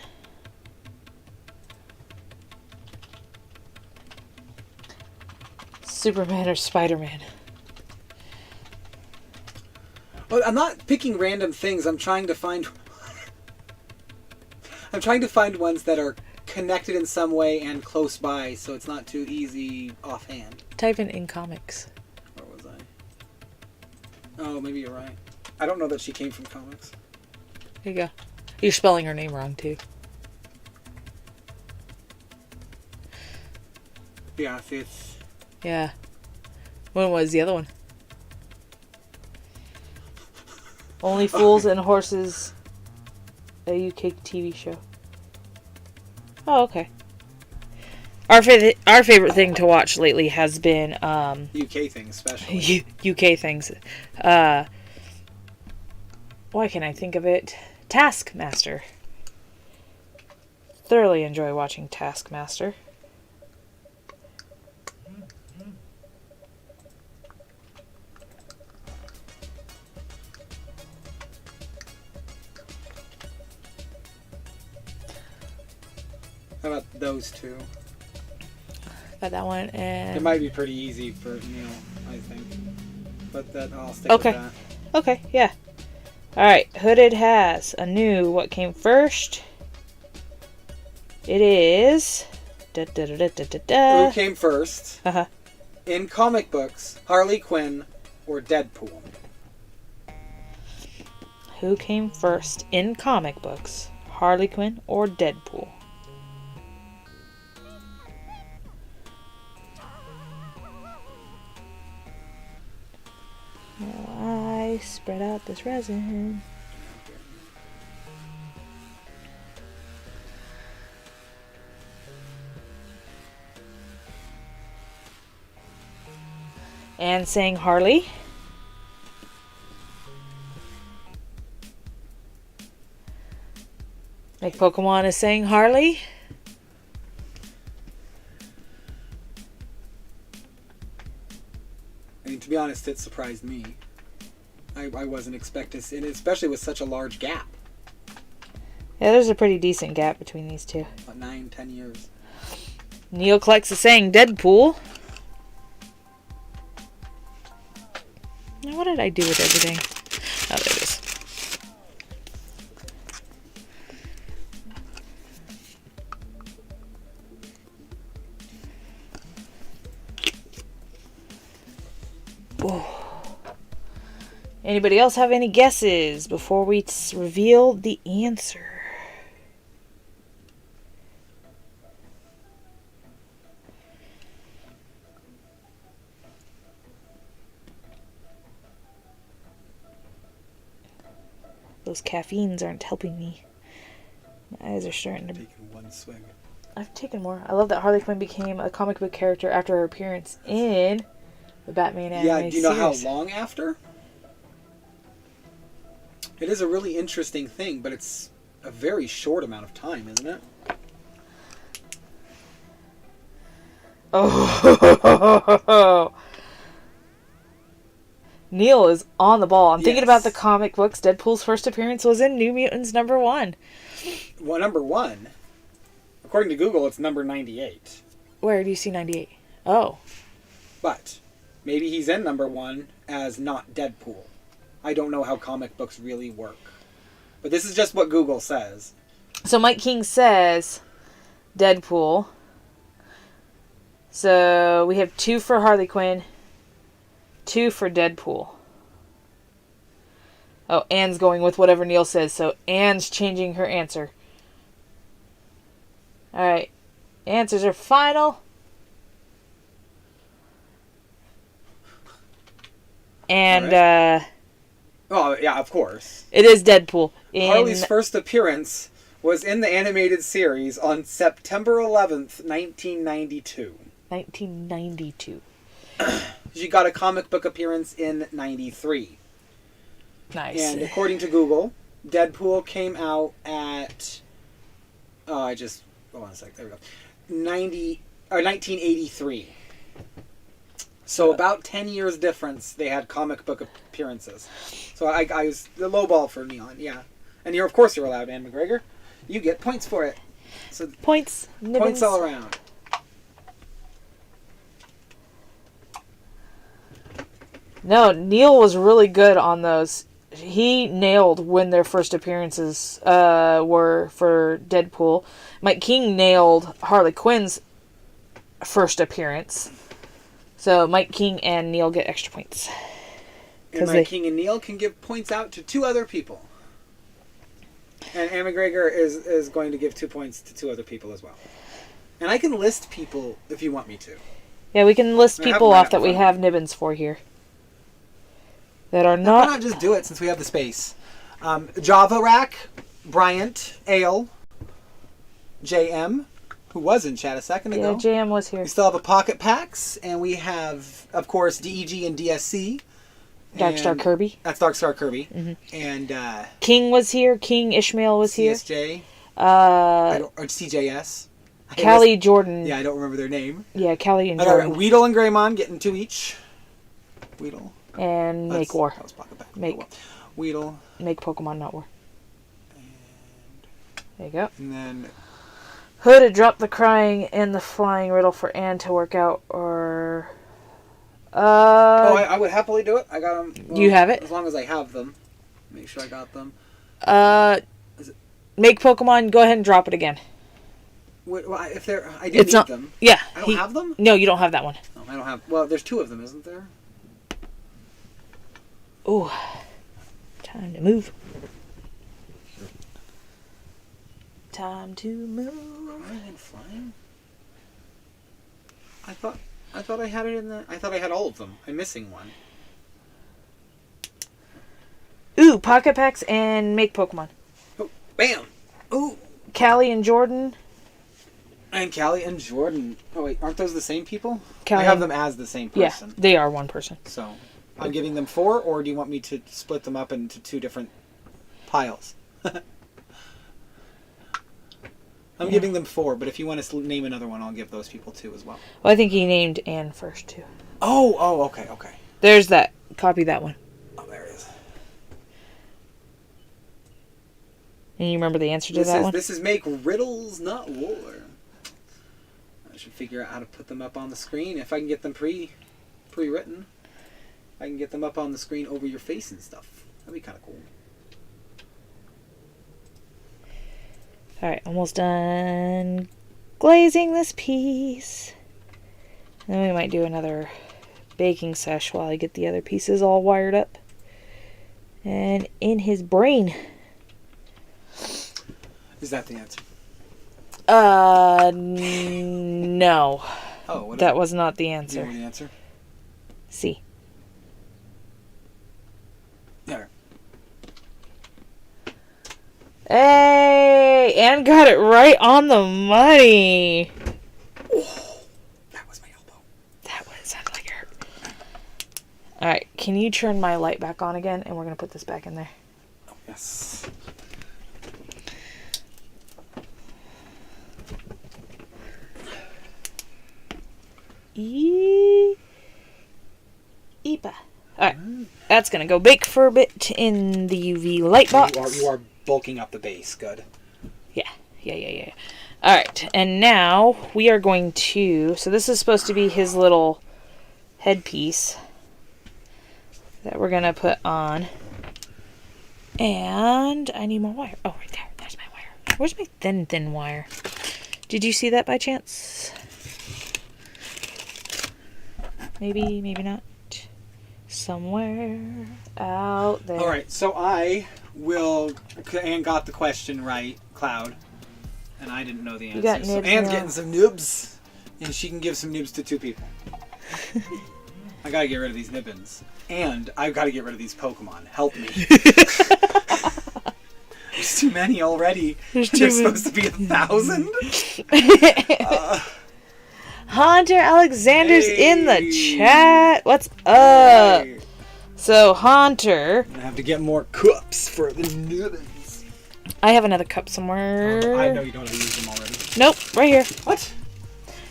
Superman or Spider-Man? But I'm not picking random things. I'm trying to find ones that are connected in some way and close by, so it's not too easy offhand. Type in comics. Where was I? Oh, maybe you're right. I don't know that she came from comics. Here you go. You're spelling her name wrong, too. Yeah, see, it's... Yeah. When was the other one? Only Fools and Horses, a UK TV show. Oh, okay. Our favorite thing to watch lately has been UK things, especially. UK things. Why can't I think of it? Taskmaster. thoroughly enjoy watching Taskmaster. How about those two? Got that one, and It might be pretty easy for Neil, I think. But I'll stick Okay. with that. okay, yeah. All right, Hooded has a new what came first. It is. Who came first? Uh-huh. In comic books, Harley Quinn or Deadpool? Who came first in comic books, Harley Quinn or Deadpool? I spread out this resin. And saying Harley. Like Pokemon is saying Harley. I mean, to be honest, it surprised me. I wasn't expecting, and especially with such a large gap. Yeah, there's a pretty decent gap between these two. About 9-10 years. Neil Klex is saying Deadpool. Now, what did I do with everything? Oh, there it is. Oh. Anybody else have any guesses before we reveal the answer? Those caffeines aren't helping me. My eyes are starting to... Taking one swing. I've taken more. I love that Harley Quinn became a comic book character after her appearance in the Batman animated Yeah, do you know series. how long after? It is a really interesting thing, but it's a very short amount of time, isn't it? Oh, Neil is on the ball. I'm thinking about the Yes. comic books. Deadpool's first appearance was in New Mutants #1. Well, number one, according to Google, it's number 98. Where do you see 98? Oh. But maybe he's in number one as not Deadpool. I don't know how comic books really work. But this is just what Google says. So Mike King says Deadpool. So we have 2 for Harley Quinn, 2 for Deadpool. Oh, Anne's going with whatever Neil says, so Anne's changing her answer. Alright. Answers are final. And, Oh, yeah, of course. it is Deadpool. Harley's first appearance was in the animated series on September 11th, 1992. 1992. She got a comic book appearance in 93. Nice. And according to Google, Deadpool came out at... hold on a sec. There we go. 1983. So about 10 years difference, they had comic book appearances. So I was the low ball for Neon, yeah. And of course you're allowed, Anne McGregor. You get points for it. So Points. points all around. No, Neil was really good on those. He nailed when their first appearances were for Deadpool. Mike King nailed Harley Quinn's first appearance. So Mike King and Neil get extra points. And Mike King and Neil can give points out to 2 other people. And Anne McGregor is going to give 2 points to 2 other people as well. And I can list people if you want me to. Yeah, we can list I have people mine off up that we front. have Nibbins for here. That are Why not... not just do it since we have the space? Java Rack, Bryant, Ale, JM, who was in chat a second Yeah, ago. JM was here. We still have a Pocket Packs, and we have, of course, DEG and DSC. Darkstar And Kirby. That's Darkstar Kirby. Mhm. And King was here. King Ishmael was here. CSJ. Or CJS. Callie, Jordan. Yeah, I don't remember their name. Yeah, Callie and I got Jordan. Weedle and Greymon getting 2 each. Weedle. And Make War. That was pocket pack. Make. Oh, well. Weedle. Make Pokemon Not War. And There you go. then... Who to drop the crying and the flying riddle for Anne to work out, or... I would happily do it. I got them. Well, you have it? As long as I have them. Make sure I got them. Make Pokemon, go ahead and drop it again. If they're... I do need them. Yeah. I don't have them? No, you don't have that one. No, I don't have... Well, there's 2 of them, isn't there? Ooh. Time to move. Time to move. Crying and flying? I thought I had it in the... I thought I had all of them. I'm missing one. Ooh, Pocket Packs and Make Pokemon. Oh, bam! Ooh! Callie and Jordan. And Callie and Jordan. Oh, wait. Aren't those the same people? Callie I have them as the same person. Yeah, they are one person. So, I'm giving them 4, or do you want me to split them up into 2 different piles? I'm giving them 4, but if you want to name another one, I'll give those people 2 as well. Well, I think he named Anne first, too. Oh, okay. There's that. Copy that one. Oh, there it is. And you remember the answer to that one? This is Make Riddles Not War. I should figure out how to put them up on the screen. If I can get them pre-written, I can get them up on the screen over your face and stuff. That'd be kind of cool. Alright, almost done glazing this piece. Then we might do another baking sesh while I get the other pieces all wired up. And in his brain. Is that the answer? No. Oh, what that was not the answer. You know the answer? C. Yeah. Hey, Anne got it right on the money. Oh, that was my elbow. That one sounded like it hurt. Alright, can you turn my light back on again? And we're going to put this back in there. Oh, yes. Eepa. Alright, that's going to go bake for a bit in the UV light box. You are bulking up the base. Good. Yeah. Alright, and now we are going to... So this is supposed to be his little headpiece that we're going to put on. And I need more wire. Oh, right there. There's my wire. Where's my thin wire? Did you see that by chance? Maybe, maybe not. Somewhere out there. Alright, so I will... Anne got the question right, Cloud. And I didn't know the answer. You got so nibs Anne's now. getting some nibs. And she can give some nibs to 2 people. I gotta get rid of these nibbins. And I've gotta get rid of these Pokemon. Help me. There's too many already. There's supposed to be 1,000. Hunter Alexander's in the chat. What's up? Hey. So, Hunter. I have to get more cups for the nibbins. I have another cup somewhere. I know you don't have to use them already. Nope, right here. What?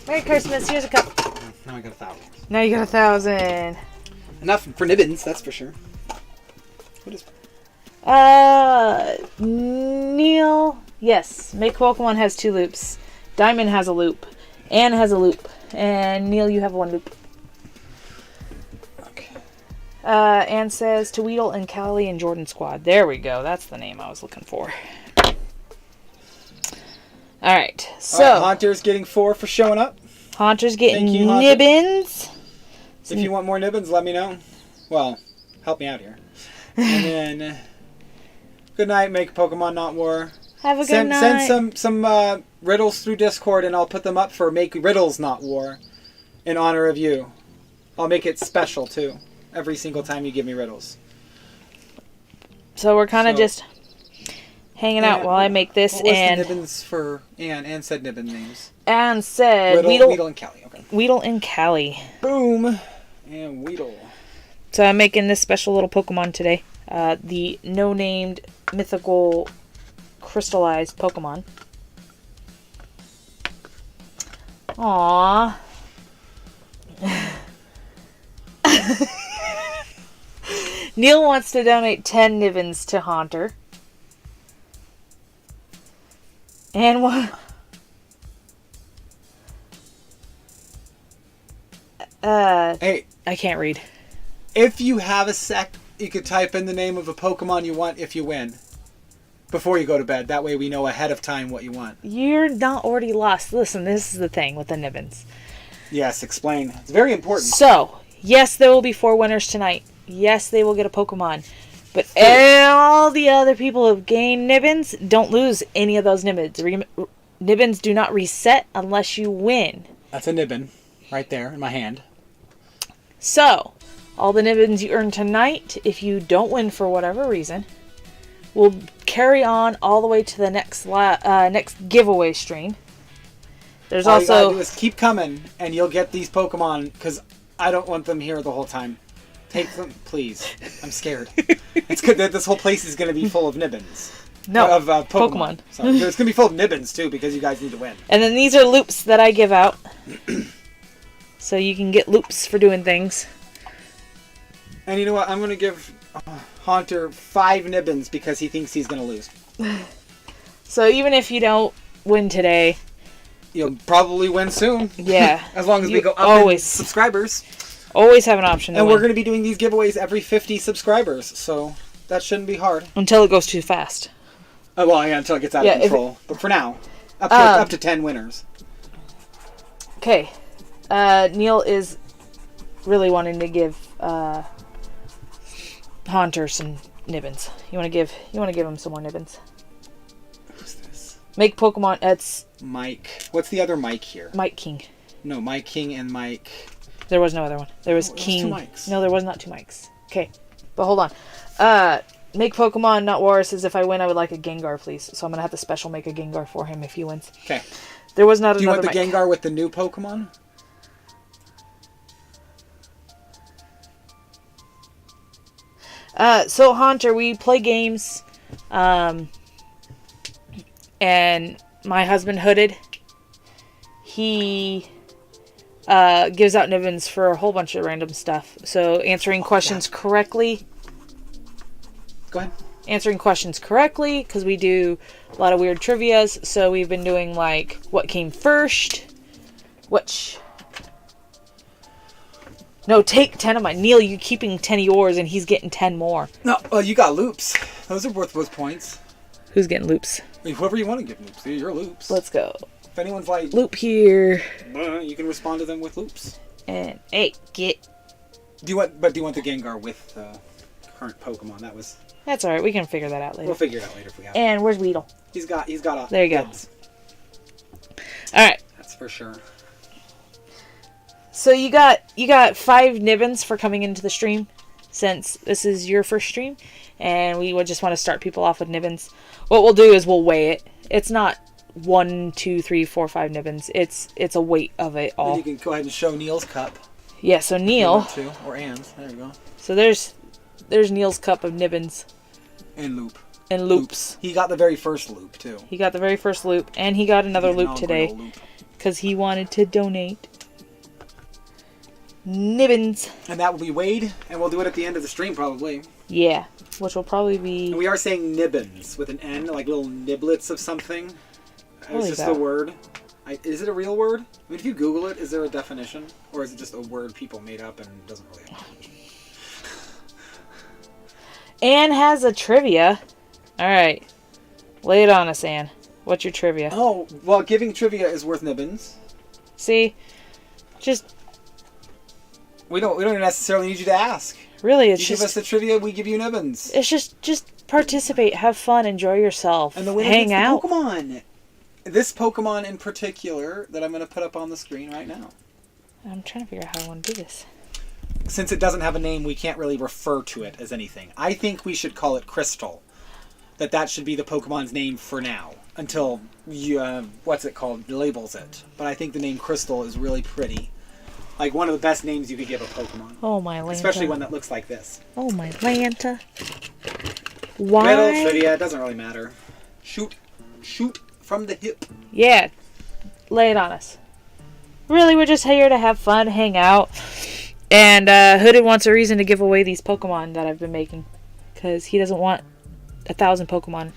Merry Christmas, here's a cup. Now I got 1,000. Now you got 1,000. Enough for nibbins, that's for sure. What is... Neil. Yes, Make Pokemon has 2 loops. Diamond has a loop. Anne has a loop. And Neil, you have 1 loop. Okay. Anne says to Weedle and Callie and Jordan Squad. There we go. That's the name I was looking for. Alright, so. All right, Haunter's getting 4 for showing up. Haunter's getting Thank you, Haunter. nibbins. If you want more nibbins, let me know. Well, help me out here. And then, good night, Make Pokemon Not War. Have a good night. Send some riddles through Discord, and I'll put them up for Make Riddles Not War in honor of you. I'll make it special, too, every single time you give me riddles. So we're kind of just hanging out while I make this. What was and the nibbins for Anne? Anne said nibbin names. Anne said Weedle and Callie. Okay. Weedle and Callie. Boom. And Weedle. So I'm making this special little Pokemon today. The no-named mythical crystallized Pokemon. Aww. Neil wants to donate 10 Nibbins to Haunter. And what? Hey, I can't read. if you have a sec, you could type in the name of a Pokemon you want if you win. Before you go to bed. That way we know ahead of time what you want. You're not already lost. Listen, this is the thing with the Nibbins. Yes, explain. It's very important. So, yes, there will be 4 winners tonight. Yes, they will get a Pokemon. But all the other people who have gained Nibbins don't lose any of those Nibbins. Nibbins do not reset unless you win. That's a Nibbin right there in my hand. So, all the Nibbins you earn tonight, if you don't win for whatever reason, will carry on all the way to the next next giveaway stream. There's All you also gotta do is keep coming, and you'll get these Pokemon, because I don't want them here the whole time. Take them, please. I'm scared. It's good that this whole place is going to be full of Nibbins. no Of Pokemon. Sorry. It's going to be full of Nibbins, too, because you guys need to win. And then these are loops that I give out. So you can get loops for doing things. And you know what? I'm going to give Haunter 5 Nibbins because he thinks he's going to lose. So even if you don't win today, You'll probably win soon. yeah. As long as we You go up always- in subscribers. Always have an option to And win. we're going to be doing these giveaways every 50 subscribers, so that shouldn't be hard. Until it goes too fast. Oh, well, yeah, until it gets out Yeah, of if- control. But for now, up to 10 winners. Okay. Neil is really wanting to give Haunter some Nibbins. You want to give him some more Nibbins. Who's this? Make Pokemon. It's Mike. What's the other Mike here? Mike King. No, Mike King and Mike. There was no other one. There was Oh, it was King. 2 Mikes. No, there was not 2 Mikes. Okay, but hold on. Make Pokemon, not War says if I win, I would like a Gengar, please. So I'm gonna have to special make a Gengar for him if he wins. Okay. There was not Do you another want the Mike. Gengar with the new Pokemon? So Haunter, we play games, and my husband Hooded, he gives out Nibbins for a whole bunch of random stuff. So answering questions correctly. Go ahead. Answering questions correctly, because we do a lot of weird trivias. So we've been doing like what came first, which. No, take 10 of mine. Neil, you keeping 10 of yours, and he's getting 10 more. No, well, you got loops. Those are worth those points. Who's getting loops? I mean, whoever you want to give loops. They're your loops. Let's go. If anyone's like, Loop here. you can respond to them with loops. And, hey, get. Do you want the Gengar with the current Pokemon? That was. That's alright, we can figure that out later. We'll figure it out later if we have to. And where's Weedle? He's got a. There you go. Kids. Alright, That's for sure. so you got 5 Nibbins for coming into the stream, since this is your first stream, and we would just want to start people off with Nibbins. What we'll do is we'll weigh it. It's not 1, 2, 3, 4, 5 Nibbins. It's a weight of it all. Then you can go ahead and show Neil's cup. Yeah, so If you Neil. want to, or Anne's. There you go. So there's Neil's cup of Nibbins And loop. and loops. He got the very first loop too. He got the very first loop, and he got another The loop inaugural today loop. because he wanted to donate Nibbins. And that will be weighed, and we'll do it at the end of the stream probably. Yeah, which will probably be. And we are saying nibbins with an N, like little niblets of something. Holy It's just cow. a word. Is it a real word? I mean, if you Google it, is there a definition? Or is it just a word people made up and doesn't really have a definition? Anne has a trivia. All right, lay it on us, Anne. What's your trivia? Oh, well, giving trivia is worth nibbins. See, just We don't necessarily need you to ask. really, You it's give us just the trivia, we give you nibbins. it's just participate, have fun, enjoy yourself, And the winner hang gets out. the Pokemon. This Pokemon in particular that I'm going to put up on the screen right now. I'm trying to figure out how I want to do this. Since it doesn't have a name, we can't really refer to it as anything. I think we should call it Crystal. That should be the Pokemon's name for now. Until, what's it called, labels it. But I think the name Crystal is really pretty. Like one of the best names you could give a Pokemon. Oh my Lanta. Especially one that looks like this. Oh my Lanta. Why? Riddle, trivia, it doesn't really matter. Shoot from the hip. Yeah, lay it on us. Really, we're just here to have fun, hang out. And Hooded wants a reason to give away these Pokemon that I've been making. Because he doesn't want 1,000 Pokemon.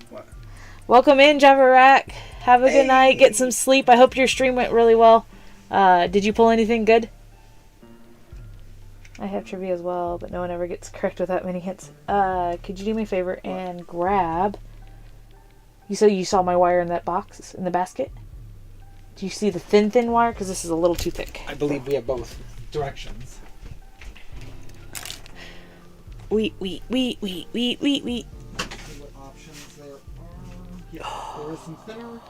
What? Welcome in, Java Rack. Have a good night. Get some sleep. I hope your stream went really well. Did you pull anything good? I have trivia as well, but no one ever gets correct with that many hints. Could you do me a favor and grab... You said you saw my wire in that box, in the basket? Do you see the thin wire? Because this is a little too thick. I believe we have both directions. Wait. What options there are? Yes, there is some thinner.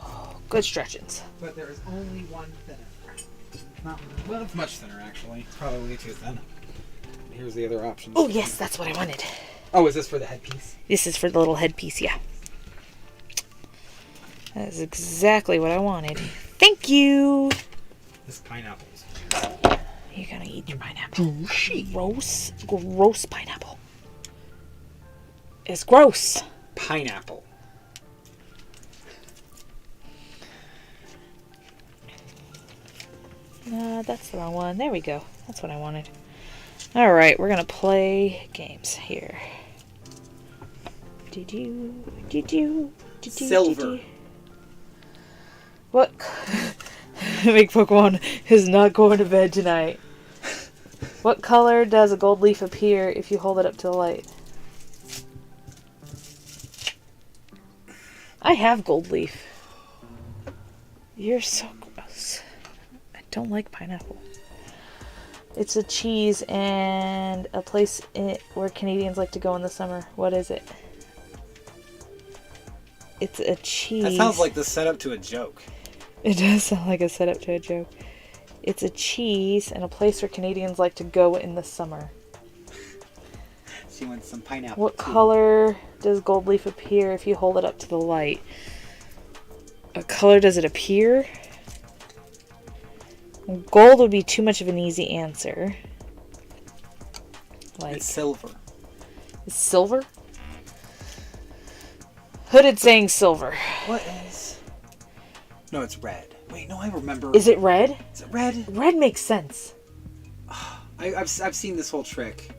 Good stretchings. But there is only one thinner. Well, it's much thinner, actually. It's probably too thin. Here's the other options. Oh, yes, that's what I wanted. Oh, is this for the headpiece? This is for the little headpiece, yeah. That is exactly what I wanted. Thank you. This pineapple's. You're gonna eat your pineapple. Gross pineapple. It's gross. Pineapple. That's the wrong one. There we go. That's what I wanted. Alright, we're gonna play games here. Silver. What? Big Pokemon is not going to bed tonight. What color does a gold leaf appear if you hold it up to the light? I have gold leaf. You're so gross. I don't like pineapple. It's a cheese and a place where Canadians like to go in the summer. What is it? It's a cheese. That sounds like the setup to a joke. It does sound like a setup to a joke. It's a cheese and a place where Canadians like to go in the summer. She wants some pineapple. What color does gold leaf appear if you hold it up to the light? What color does it appear? Gold would be too much of an easy answer. Like, it's silver. It's silver? Hooded saying silver. What is? No, it's red. Wait, no, I remember. Is it red? Is it red? Red makes sense. I've seen this whole trick.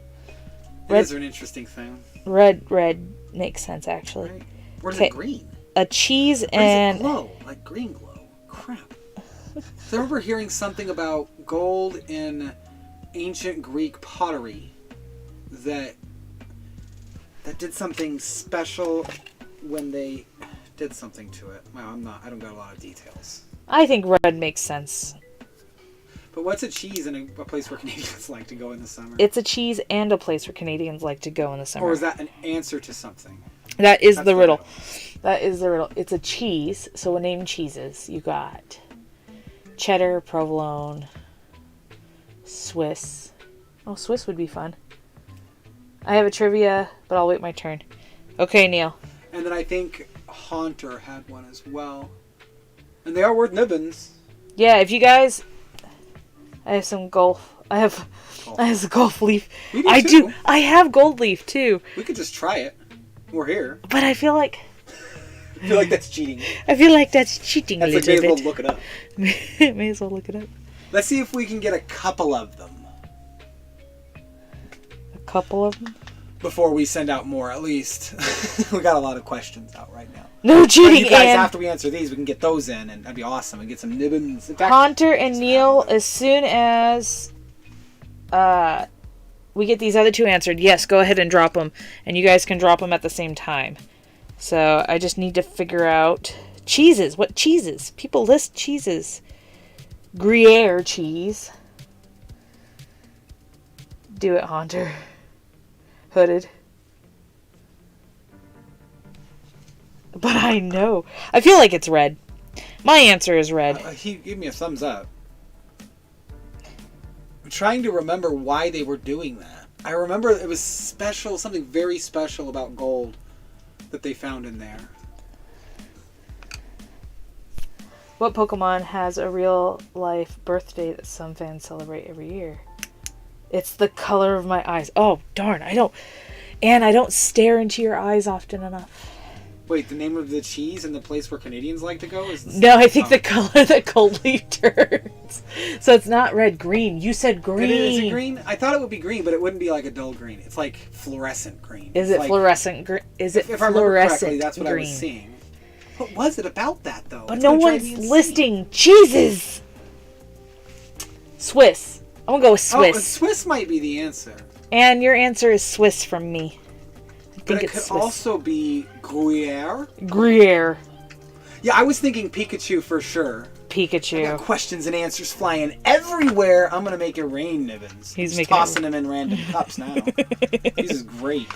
It Red- is an interesting thing. Red makes sense, actually. Right. Where's Okay. it green? A cheese Where and... does it glow? Like green glow. Crap. So I remember hearing something about gold in ancient Greek pottery that did something special when they did something to it. Well, I don't got a lot of details. I think red makes sense. But what's a cheese in a place where Canadians like to go in the summer? It's a cheese and a place where Canadians like to go in the summer. Or is that an answer to something? That's the the riddle. riddle. That is the riddle. It's a cheese. So we'll name cheeses. You got cheddar, provolone, Swiss. Oh, Swiss would be fun. I have a trivia, but I'll wait my turn. Okay, Neil. And then I think Haunter had one as well. And they are worth nibbins. Yeah, if you guys... I have some golf. I have some golf leaf. We do I too. do. I have gold leaf too. We could just try it. We're here. But I feel like... I feel like that's cheating. I feel like that's cheating That's a like, may little as well bit. look it up. May as well look it up. Let's see if we can get a couple of them A couple of them? before we send out more, at least. We got a lot of questions out right now. No But cheating, you guys, and after we answer these, we can get those in, and that'd be awesome. And get some nibbins. In fact, Haunter and Neil, as soon as we get these other two answered, yes, go ahead and drop them. And you guys can drop them at the same time. So I just need to figure out cheeses. What cheeses? People list cheeses. Gruyere cheese. Do it, Haunter. Hooded. But I know. I feel like it's red. My answer is red. he gave me a thumbs up. I'm trying to remember why they were doing that. I remember it was special, something very special about gold that they found in there. What Pokemon has a real life birthday that some fans celebrate every year? It's the color of my eyes. Oh, darn. I don't... And I don't stare into your eyes often enough. Wait, the name of the cheese and the place where Canadians like to go is... No, I think the color that gold leaf turns. So it's not red, green. You said green. Is it green? I thought it would be green, but it wouldn't be like a dull green. It's like fluorescent green. Is it like, fluorescent green? Is it if I remember fluorescent correctly, that's what green? I was seeing. What was it about that, though? But It's no gonna drive one's me insane. listing cheeses. Swiss. I'm going to go with Swiss. Oh, Swiss might be the answer. And your answer is Swiss from me. I But think it it's could Swiss. also be Gruyere. Gruyere. Yeah, I was thinking Pikachu for sure. I Pikachu. got questions and answers flying everywhere. I'm gonna make it rain, Nibbins. He's Just making tossing them in random cups now. This is great.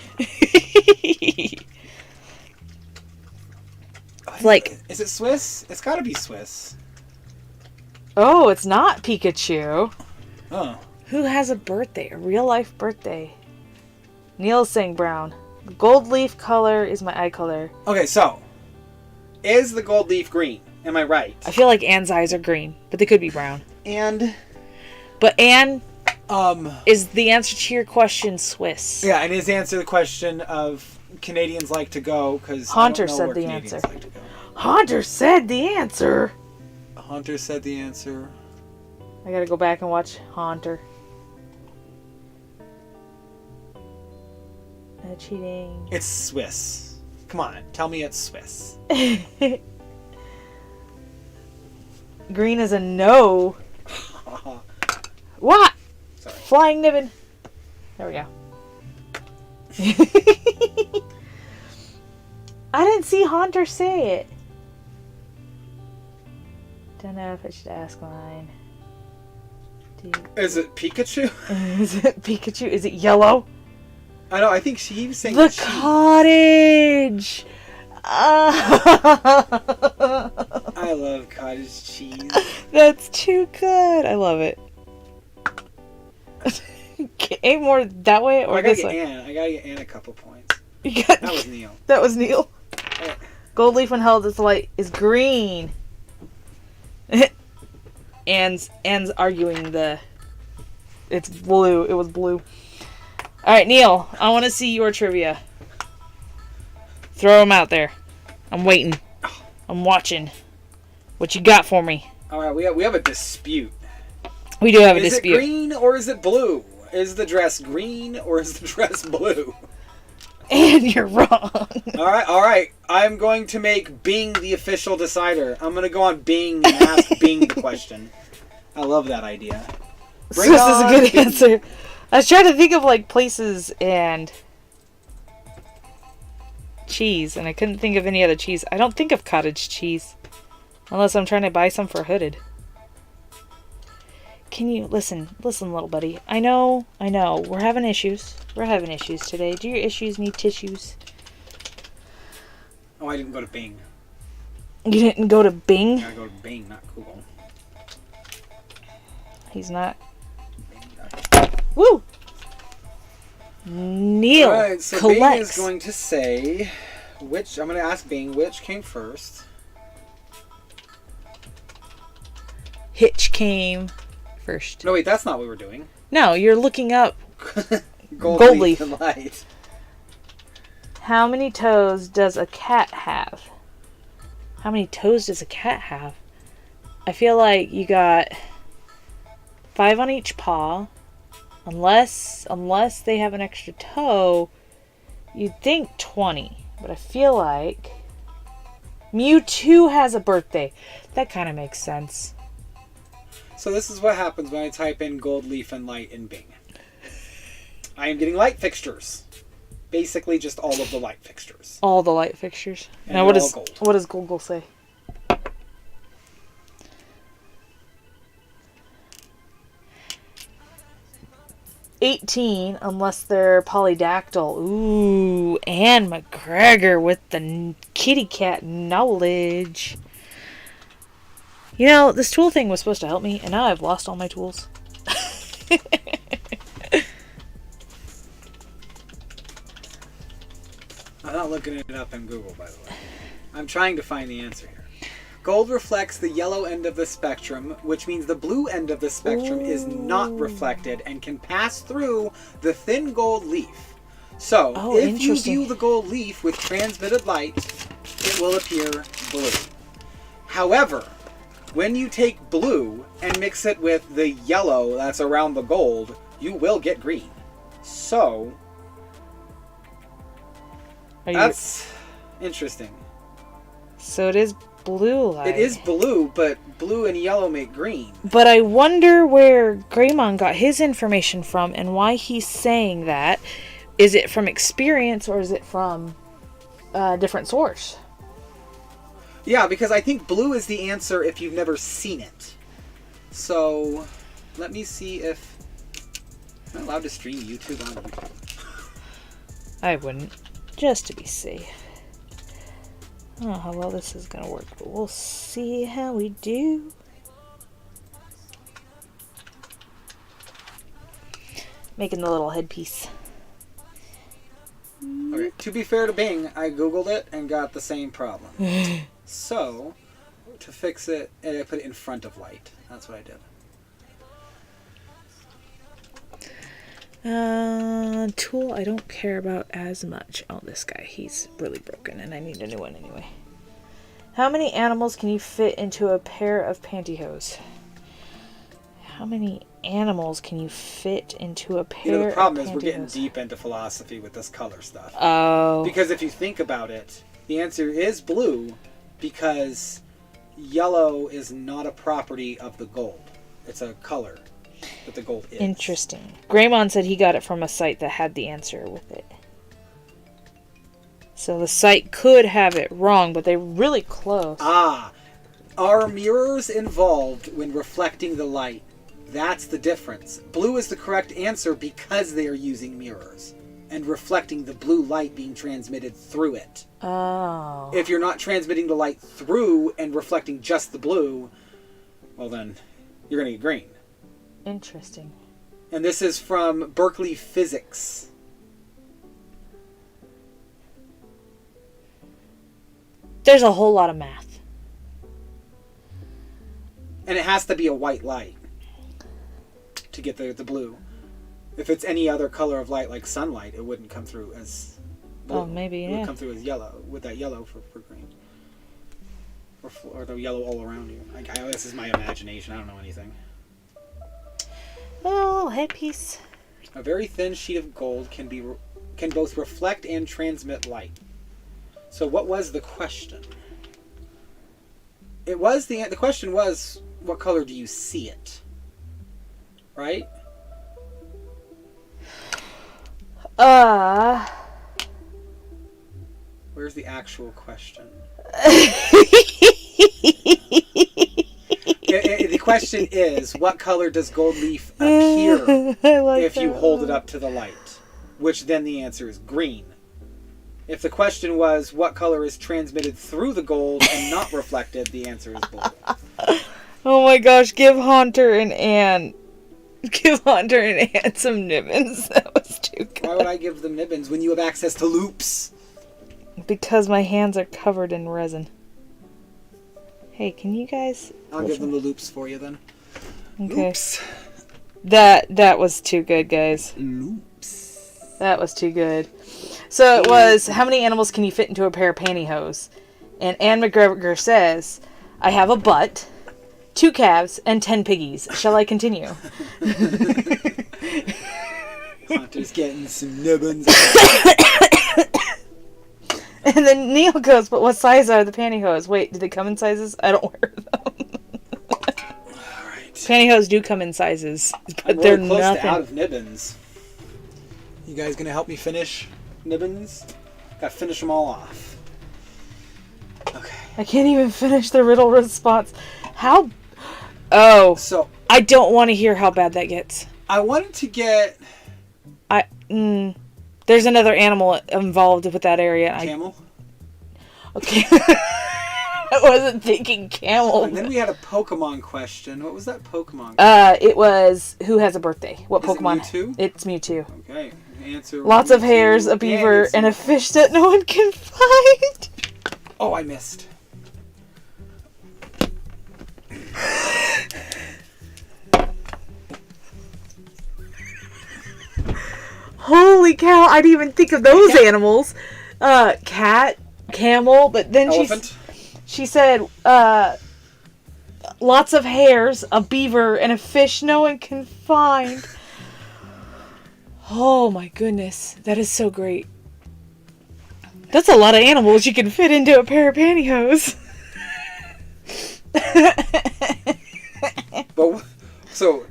Like, is it Swiss? It's got to be Swiss. oh, it's not Pikachu. Oh, Who has a birthday? A real life birthday? Neil's saying brown. Gold leaf color is my eye color. okay. So, is the gold leaf green? Am I right? I feel like Anne's eyes are green, but they could be brown. And But Anne, um, is the answer to your question Swiss? yeah, and his answer to the question of Canadians like to go because Hunter I don't know said where the Canadians answer. Like to go. Hunter said the answer. Hunter said the answer. I gotta go back and watch Hunter. Cheating. It's Swiss. Come on, tell me it's Swiss. Green is a no. What? Sorry. Flying Nibbin. There we go. I didn't see Hunter say it. Don't know if I should ask mine. Is it Pikachu? Is it Pikachu? Is it yellow? I know. I think he was saying The sheep. cottage. I love cottage cheese. That's too good. I love it. Aim more that way or I gotta this get way? Anne. I gotta get Anne a couple points. You got, That was Neil. that was Neil. Yeah. Gold leaf when held its light is green. Anne's arguing it's blue. It was blue. Alright, Neil, I want to see your trivia. Throw them out there. I'm waiting. I'm watching. What you got for me? All right, we have a dispute. We do have a Is dispute. it green or is it blue? Is the dress green or is the dress blue? And you're wrong. All right. I'm going to make Bing the official decider. I'm going to go on Bing and ask Bing the question. I love that idea. So Bring this is a on good Bing. answer. I was trying to think of like places and cheese, and I couldn't think of any other cheese. I don't think of cottage cheese unless I'm trying to buy some for Hooded. Can you listen, little buddy? I know. We're having issues. We're having issues today. Do your issues need tissues? Oh, I didn't go to Bing. You didn't go to Bing? I gotta go to Bing, not Google. He's not. Bing. Woo! Neil All right, so collects. Bing is going to say which. I'm going to ask Bing which came first. Hitch came first. No, wait, that's not what we're doing. No, you're looking up. Gold Gold leaf leaf. and light. How many toes does a cat have? How many toes does a cat have? I feel like you got 5 on each paw. Unless they have an extra toe, you'd think 20. But I feel like Mewtwo has a birthday. That kind of makes sense. So this is what happens when I type in gold leaf and light in Bing. I am getting light fixtures. Basically just all of the light fixtures. All the light fixtures. And Now what they're all does gold. Google say? $18 unless they're polydactyl. Ooh, Anne McGregor with the kitty cat knowledge. You know, this tool thing was supposed to help me, and now I've lost all my tools. I'm not looking it up in Google, by the way. I'm trying to find the answer here. Gold reflects the yellow end of the spectrum, which means the blue end of the spectrum is not reflected and can pass through the thin gold leaf. So, Oh, if you interesting. view the gold leaf with transmitted light, it will appear blue. However, when you take blue and mix it with the yellow that's around the gold, you will get green. So, that's interesting. So it is blue light. It is blue, but blue and yellow make green. But I wonder where Greymon got his information from and why he's saying that. Is it from experience or is it from a different source? Yeah, because I think blue is the answer if you've never seen it. So, let me see if... Am I allowed to stream YouTube on YouTube? I wouldn't. Just to be safe. I don't know how well this is going to work, but we'll see how we do. Making the little headpiece. Okay, to be fair to Bing, I googled it and got the same problem. So, to fix it, I put it in front of light. That's what I did. Tool I don't care about as much. Oh, this guy, he's really broken and I need a new one anyway. How many animals can you fit into a pair of pantyhose? How many animals can you fit into a pair of pantyhose? The problem is we're getting deep into philosophy with this color stuff. Oh. Because if you think about it, the answer is blue because yellow is not a property of the gold. It's a color that the gold is. Interesting. Greymon said he got it from a site that had the answer with it. So the site could have it wrong, but they're really close. Ah, are mirrors involved when reflecting the light? That's the difference. Blue is the correct answer because they are using mirrors and reflecting the blue light being transmitted through it. Oh. If you're not transmitting the light through and reflecting just the blue, well then, you're going to get green. Interesting. And this is from Berkeley Physics. There's a whole lot of math. And it has to be a white light to get the blue. If it's any other color of light like sunlight, it wouldn't come through as blue. Oh, maybe, It yeah. would come through as yellow, with that yellow for green. Or the yellow all around you. This is my imagination. I don't know anything. Oh, a little headpiece. A very thin sheet of gold can both reflect and transmit light. So what was the question? The question was, what color do you see it? Right? Where's the actual question? The question is, what color does gold leaf appear if you hold it up to the light? Which then the answer is green. If the question was, what color is transmitted through the gold and not reflected, the answer is blue. Oh my gosh, give Haunter and Anne some nibbins. That was too good. Why would I give them nibbins when you have access to loops? Because my hands are covered in resin. Hey, can you guys... I'll give them the loops for you then. Okay. Loops. That was too good, guys. Loops. That was too good. So it was, how many animals can you fit into a pair of pantyhose? And Anne McGregor says, I have a butt, 2 calves, and 10 piggies. Shall I continue? Hunter's getting some nibbins. And then Neil goes, but what size are the pantyhose? Wait, do they come in sizes? I don't wear them. Alright. Pantyhose do come in sizes, but I'm they're really close nothing. to out of nibbins. You guys gonna help me finish nibbins? Gotta finish them all off. Okay. I can't even finish the riddle response. How? Oh. So, I don't want to hear how bad that gets. I wanted to get... There's another animal involved with that area. Camel? Okay. I wasn't thinking camel. And then we had a Pokemon question. What was that Pokemon? It was who has a birthday? What Is it Pokemon? Mewtwo? It's Mewtwo. Okay. Answer. Lots of Mewtwo, hares, a and beaver, it's and a Mewtwo. fish that no one can find. Oh, I missed. Holy cow! I didn't even think of those animals. Cat, camel, but then Elephant. she said lots of hares, a beaver, and a fish no one can find. Oh my goodness, that is so great. That's a lot of animals you can fit into a pair of pantyhose. But so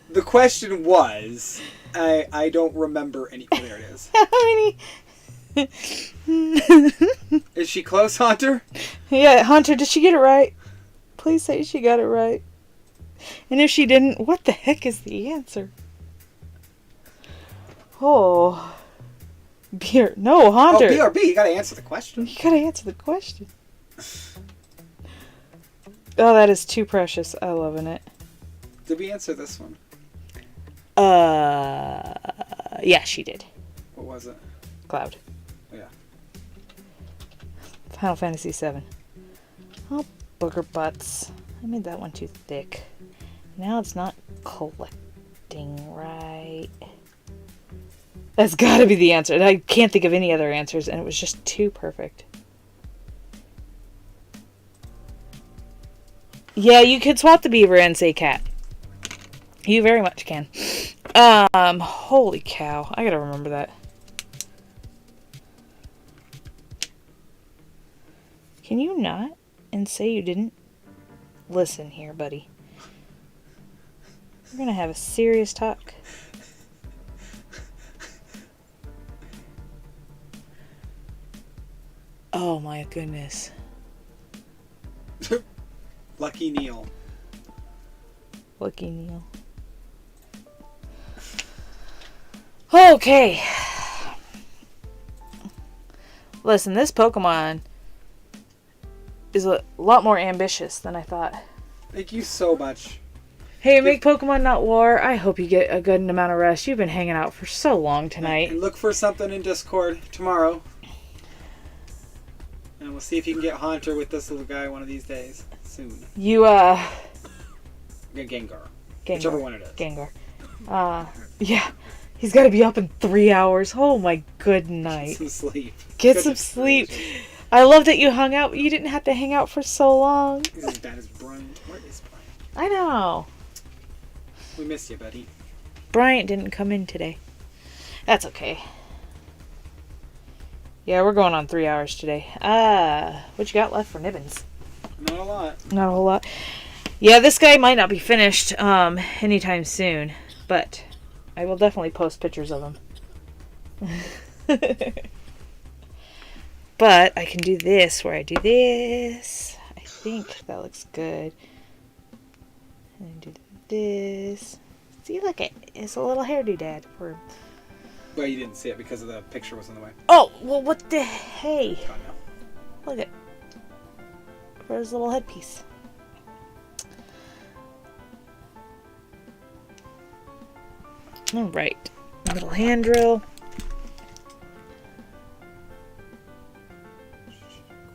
the question was, I don't remember any. Oh, there it is. How many? Is she close, Hunter? Yeah, Hunter, did she get it right? Please say she got it right. And if she didn't, what the heck is the answer? Oh. Beer. No, Hunter. Oh, BRB, you gotta answer the question. You gotta answer the question. Oh, that is too precious. I loving it. Did we answer this one? Yeah, she did. What was it? Cloud. Yeah. Final Fantasy VII. Oh, booger butts. I made that one too thick. Now it's not collecting right. That's gotta be the answer. And I can't think of any other answers, and it was just too perfect. Yeah, you could swap the beaver and say cat. You very much can. Holy cow. I gotta remember that. Can you not and say you didn't? Listen here, buddy. We're gonna have a serious talk. Oh my goodness. Lucky Neil. Lucky Neil. Okay. Listen, this Pokemon is a lot more ambitious than I thought. Thank you so much. Hey, make Pokemon not war. I hope you get a good amount of rest. You've been hanging out for so long tonight. And look for something in Discord tomorrow. And we'll see if you can get Haunter with this little guy one of these days. Soon. You, Gengar. Whichever one it is. Gengar. Yeah. He's got to be up in 3 hours. Oh my good night. Get some sleep. Get some sleep. I love that you hung out. You didn't have to hang out for so long. He's as bad as Brian. Where is Brian? I know. We miss you, buddy. Bryant didn't come in today. That's okay. Yeah, we're going on 3 hours today. What you got left for Nibbins? Not a lot. Not a whole lot. Yeah, this guy might not be finished anytime soon, but I will definitely post pictures of him. But I can do this where I do this. I think that looks good. And do this. See, look, it's a little hairdo dad. Well, you didn't see it because the picture was in the way. Oh, well, what the hey? God, no. Look at for his little headpiece. All right, little hand drill.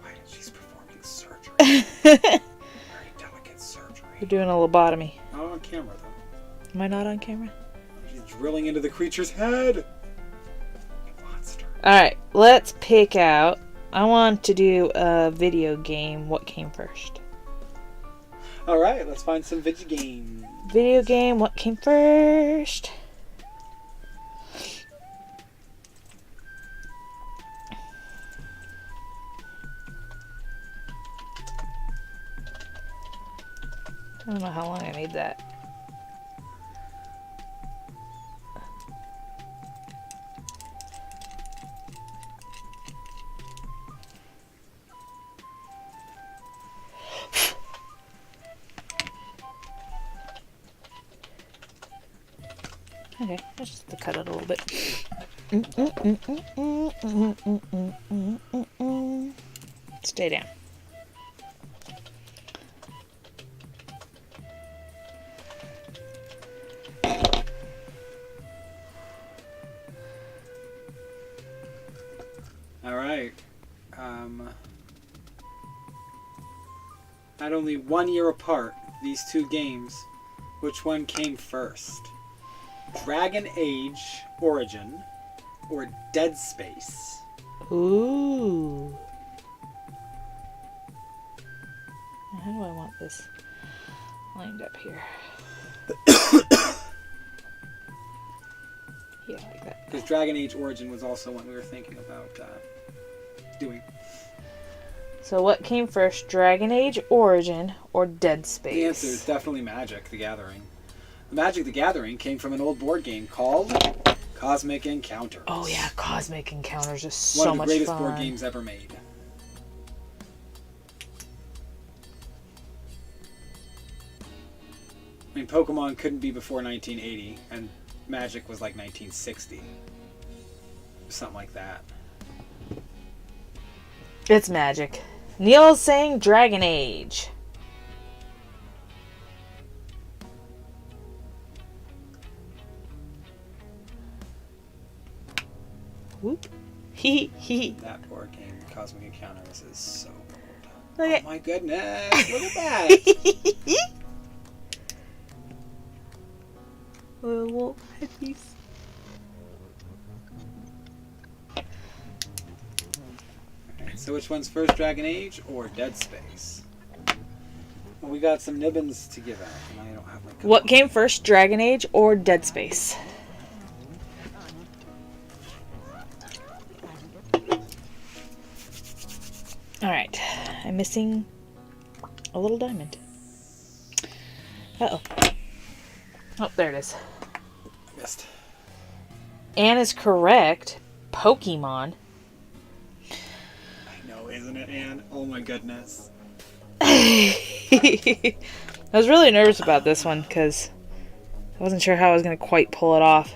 Quiet, she's performing surgery. Very delicate surgery. We're doing a lobotomy. Not on camera, though. Am I not on camera? She's drilling into the creature's head. Monster. Alright, let's pick out. I want to do a video game. What came first? Alright, let's find some video games. Video game. What came first? I don't know how long I made that. Okay, let's just cut it a little bit. Stay down. Alright. Not only 1 year apart, these two games, which one came first? Dragon Age Origin or Dead Space? Ooh. How do I want this lined up here? Yeah, like that. Because Dragon Age Origin was also one we were thinking about doing. So what came first, Dragon Age Origin or Dead Space? The answer is definitely Magic the Gathering. Magic the Gathering came from an old board game called Cosmic Encounters. Oh yeah, Cosmic Encounters is so one of the much greatest fun. board games ever made. I mean, Pokemon couldn't be before 1980, and Magic was like 1960. Something like that. It's Magic. Neil's saying Dragon Age. Whoop. Hee hee. That board game, Cosmic Encounters, is so old. Look Oh at my goodness, look at that! Little wolf headpiece. Alright, so which one's first, Dragon Age or Dead Space? Well, we got some nibbins to give out, and I don't have my What came first, Dragon Age or Dead Space? Alright, I'm missing a little diamond. Uh-oh. Oh, there it is. I missed. Anne is correct. Pokemon. I know, isn't it, Anne? Oh my goodness. I was really nervous about this one because I wasn't sure how I was going to quite pull it off.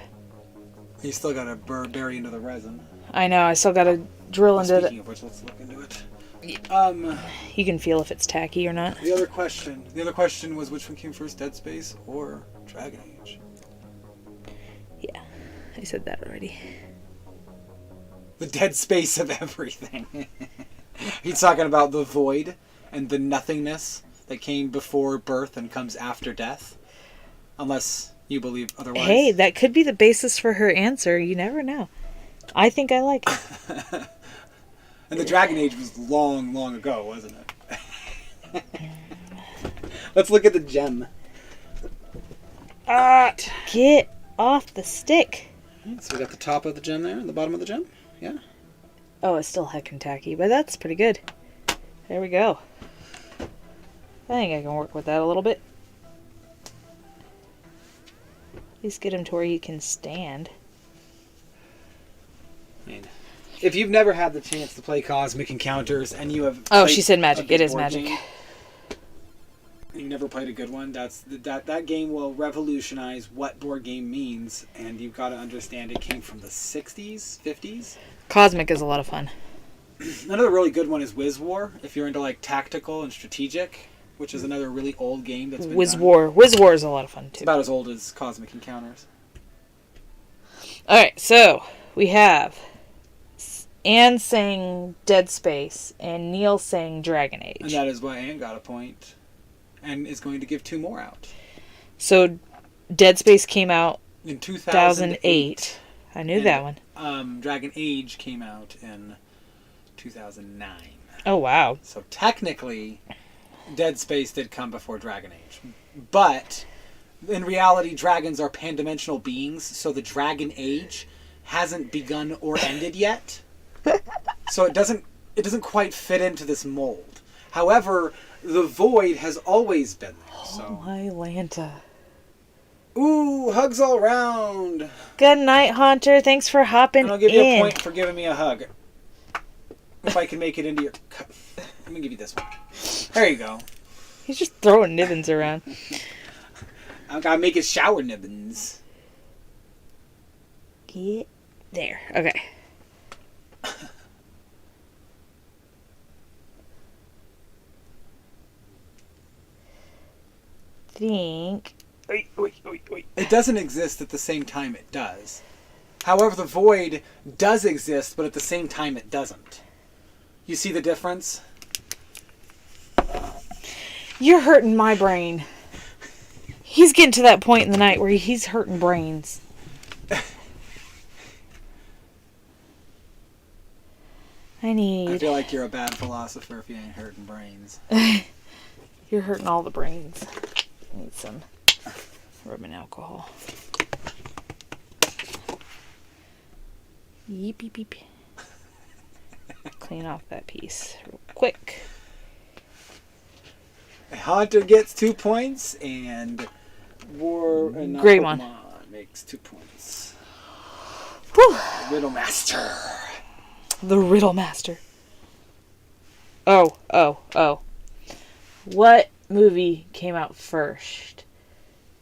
You still gotta bury into the resin. I know, I still got to drill into Speaking it. of which, let's look into it. You can feel if it's tacky or not. The other question was which one came first, Dead Space or Dragon Age? Yeah, I said that already. The dead space of everything. He's talking about the void and the nothingness that came before birth and comes after death. Unless you believe otherwise. Hey, that could be the basis for her answer. You never know. I think I like it. And the Dragon Age was long, long ago, wasn't it? Let's look at the gem. Get off the stick. So we got the top of the gem there and the bottom of the gem. Yeah. Oh, it's still heckin' tacky, but that's pretty good. There we go. I think I can work with that a little bit. At least get him to where he can stand. I mean, if you've never had the chance to play Cosmic Encounters and you have... Oh, played she said Magic. a good It is board Magic. game, you never played a good one, that game will revolutionize what board game means, and you've got to understand it came from the 60s, 50s. Cosmic is a lot of fun. Another really good one is Wiz War, if you're into like tactical and strategic, which is another really old game that's been Wiz done. War. Wiz War is a lot of fun, It's too. about as old as Cosmic Encounters. Alright, so we have Anne saying Dead Space and Neil saying Dragon Age. And that is why Anne got a point and is going to give 2 more out. So Dead Space came out In 2008. I knew And, that one. Dragon Age came out in 2009. Oh, wow. So technically, Dead Space did come before Dragon Age. But in reality, dragons are pan-dimensional beings, so the Dragon Age hasn't begun or ended yet. So it doesn't quite fit into this mold. However, the void has always been there. So. Oh, Lanta. Ooh, hugs all around. Good night, Haunter. Thanks for hopping And I'll give you a in. point for giving me a hug. If I can make it into your cup. I'm going to give you this one. There you go. He's just throwing nibbins around. I gotta make it shower nibbins. Get there. Okay. Think. It doesn't exist at the same time it does. However, the void does exist, but at the same time it doesn't. You see the difference? You're hurting my brain. He's getting to that point in the night where he's hurting brains. I feel like you're a bad philosopher if you ain't hurting brains. You're hurting all the brains. I need some rubbing alcohol. Yeep, yeep, yeep. Clean off that piece real quick. Hunter gets 2 points, and Greymon makes 2 points. Whew. Riddle Master. The Riddle Master. Oh. What movie came out first?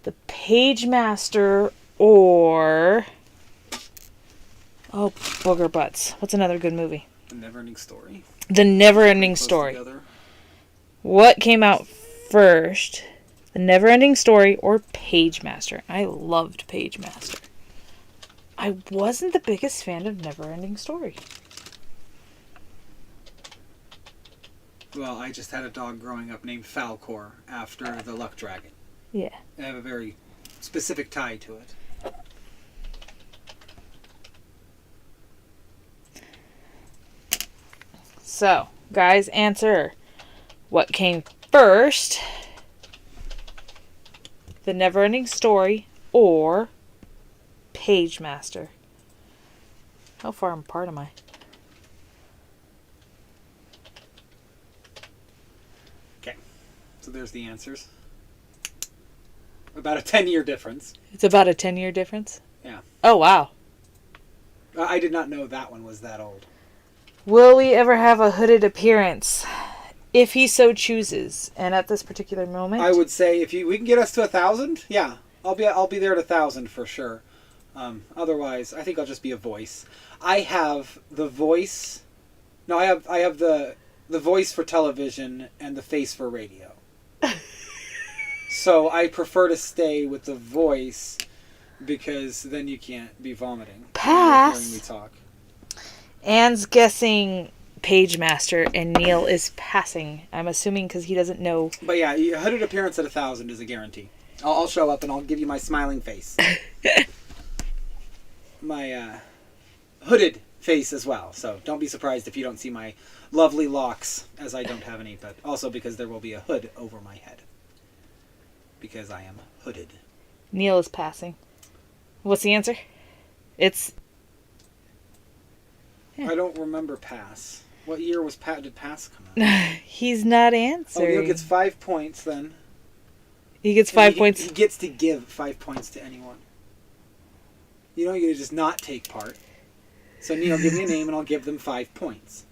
The Page Master or... Oh, booger butts. What's another good movie? The Neverending Story. The Neverending Story. Together. What came out first? The Neverending Story or Page Master? I loved Page Master. I wasn't the biggest fan of Neverending Story. Well, I just had a dog growing up named Falcor after the Luck Dragon. Yeah. I have a very specific tie to it. So, guys, answer. What came first? The Neverending Story or Page Master? How far apart am I? Okay. So there's the answers. About a 10-year difference. It's about a 10-year difference? Yeah. Oh, wow. I did not know that one was that old. Will we ever have a hooded appearance? If he so chooses. And at this particular moment... I would say if we can get us to 1,000, yeah. I'll be there at 1,000 for sure. Otherwise, I think I'll just be a voice. I have the voice... No, I have the voice for television and the face for radio. So I prefer to stay with the voice because then you can't be vomiting. Pass. Hearing me talk. Anne's guessing Page Master and Neil is passing. I'm assuming because he doesn't know. But yeah, a hooded appearance at 1,000 is a guarantee. I'll show up and I'll give you my smiling face. My hooded face as well. So don't be surprised if you don't see my lovely locks, as I don't have any, but also because there will be a hood over my head. Because I am hooded. Neil is passing. What's the answer? It's... I don't remember Pass. What year did Pass come out? He's not answering. Oh, Neil gets 5 points then. He gets 5 points. He gets to give 5 points to anyone. You don't get to just not take part. So Neil, give me a name and I'll give them 5 points.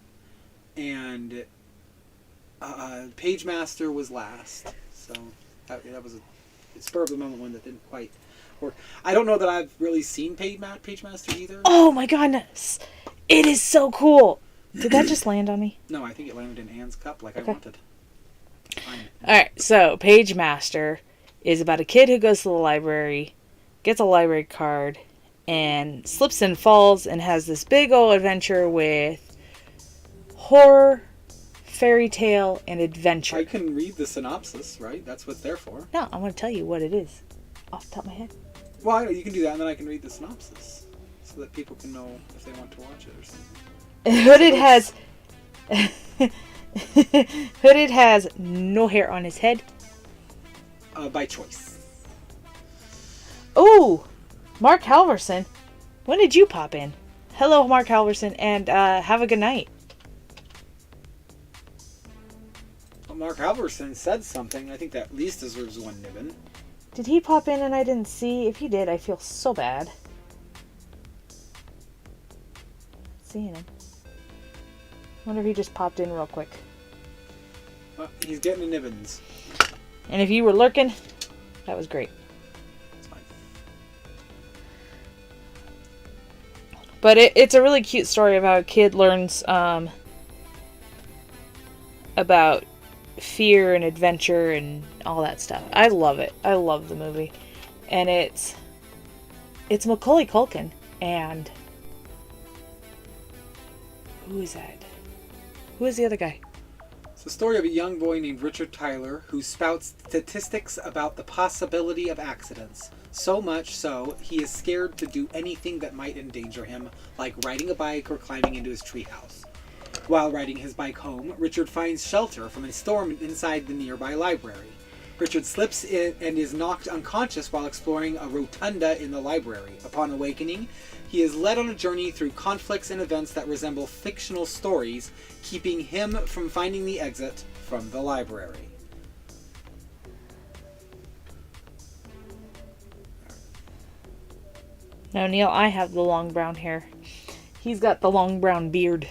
And Page Master was last. So that was a spur of the moment one that didn't quite work. I don't know that I've really seen Page Master either. Oh my goodness. It is so cool. Did that just land on me? No, I think it landed in Anne's cup like Okay. I wanted. Alright, so Page Master is about a kid who goes to the library, gets a library card, and slips and falls and has this big old adventure with horror, fairy tale, and adventure. I can read the synopsis, right? That's what they're for. No, I'm going to tell you what it is off the top of my head. Well, you can do that and then I can read the synopsis so that people can know if they want to watch it or something. Hooded has no hair on his head. By choice. Oh, Mark Halverson. When did you pop in? Hello, Mark Halverson, and have a good night. Well, Mark Halverson said something. I think that at least deserves one nibbin. Did he pop in and I didn't see? If he did, I feel so bad. Seeing him. Wonder if he just popped in real quick. He's getting the nibbins. And if you were lurking, that was great. It's fine. But it's a really cute story about a kid learns about fear and adventure and all that stuff. I love it. I love the movie. And it's Macaulay Culkin and who is that? Who is the other guy? It's the story of a young boy named Richard Tyler who spouts statistics about the possibility of accidents. So much so, he is scared to do anything that might endanger him, like riding a bike or climbing into his treehouse. While riding his bike home, Richard finds shelter from a storm inside the nearby library. Richard slips in and is knocked unconscious while exploring a rotunda in the library. Upon awakening, he is led on a journey through conflicts and events that resemble fictional stories, keeping him from finding the exit from the library. No, Neil, I have the long brown hair. He's got the long brown beard.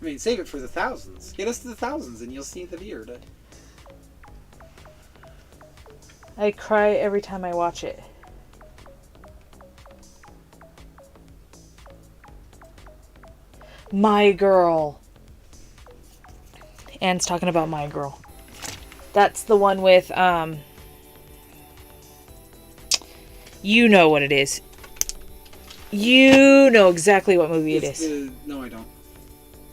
I mean, save it for the thousands. Get us to the thousands and you'll see the beard. I cry every time I watch it. My Girl. Anne's talking about My Girl. That's the one with, you know what it is. You know exactly what movie it is. No, I don't.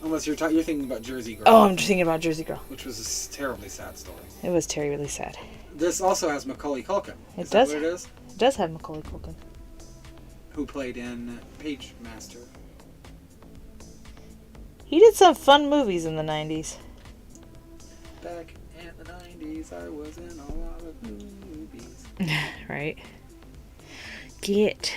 Unless you're thinking about Jersey Girl. Oh, I'm just thinking about Jersey Girl. Which was a terribly sad story. It was terribly sad. This also has Macaulay Culkin. It Is does. that what it is? It does have Macaulay Culkin. Who played in Page Master. He did some fun movies in the 90s. Back in the 90s, I was in a lot of movies. Right. Get.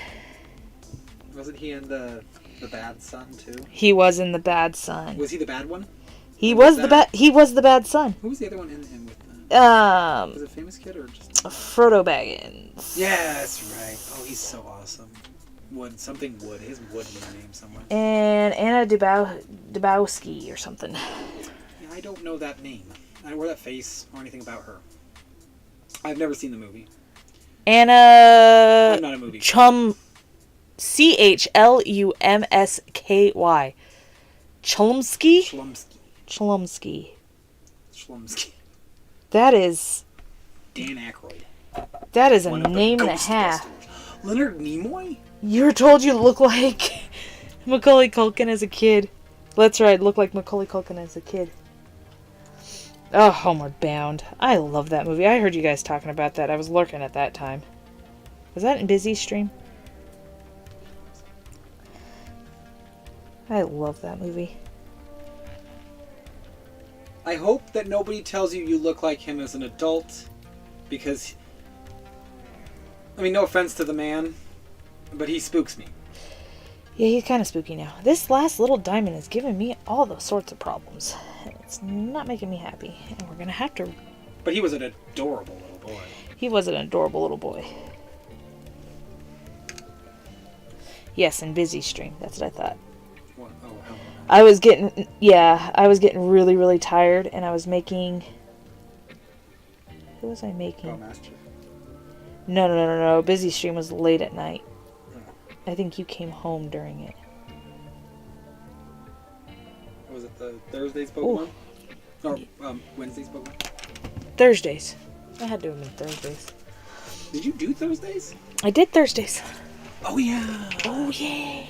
Wasn't he in the Bad Son too? He was in The Bad Son. Was he the bad one? He was the bad son. Who was the other one in with? Was it a famous kid or just? Frodo Baggins. Yeah, that's right. Oh, he's so awesome. Wood. His Wood in the name somewhere. And Anna Dubowski or something. Yeah, I don't know that name. I don't know that face or anything about her. I've never seen the movie. Anna. I'm not a movie. Chlumsky. Chlumsky. That is. Dan Aykroyd. That is a name and a half. Leonard Nimoy? You were told you look like Macaulay Culkin as a kid. That's right, look like Macaulay Culkin as a kid. Oh, Homeward Bound. I love that movie. I heard you guys talking about that. I was lurking at that time. Was that in Busy Stream? I love that movie. I hope that nobody tells you look like him as an adult, because, I mean, no offense to the man, but he spooks me. Yeah, he's kind of spooky now. This last little diamond is giving me all those sorts of problems. It's not making me happy, and we're going to have to... But he was an adorable little boy. He was an adorable little boy. Yes, in Busy Stream. That's what I thought. What? Oh, hell no. I was getting really, really tired, and I was making... Who was I making? Oh, Master. No. Busy Stream was late at night. I think you came home during it. Was it the Thursday's Pokemon? Or Wednesday's Pokemon? Thursdays. I had to have been Thursdays. Did you do Thursdays? I did Thursdays. Oh, yeah. Oh, yeah.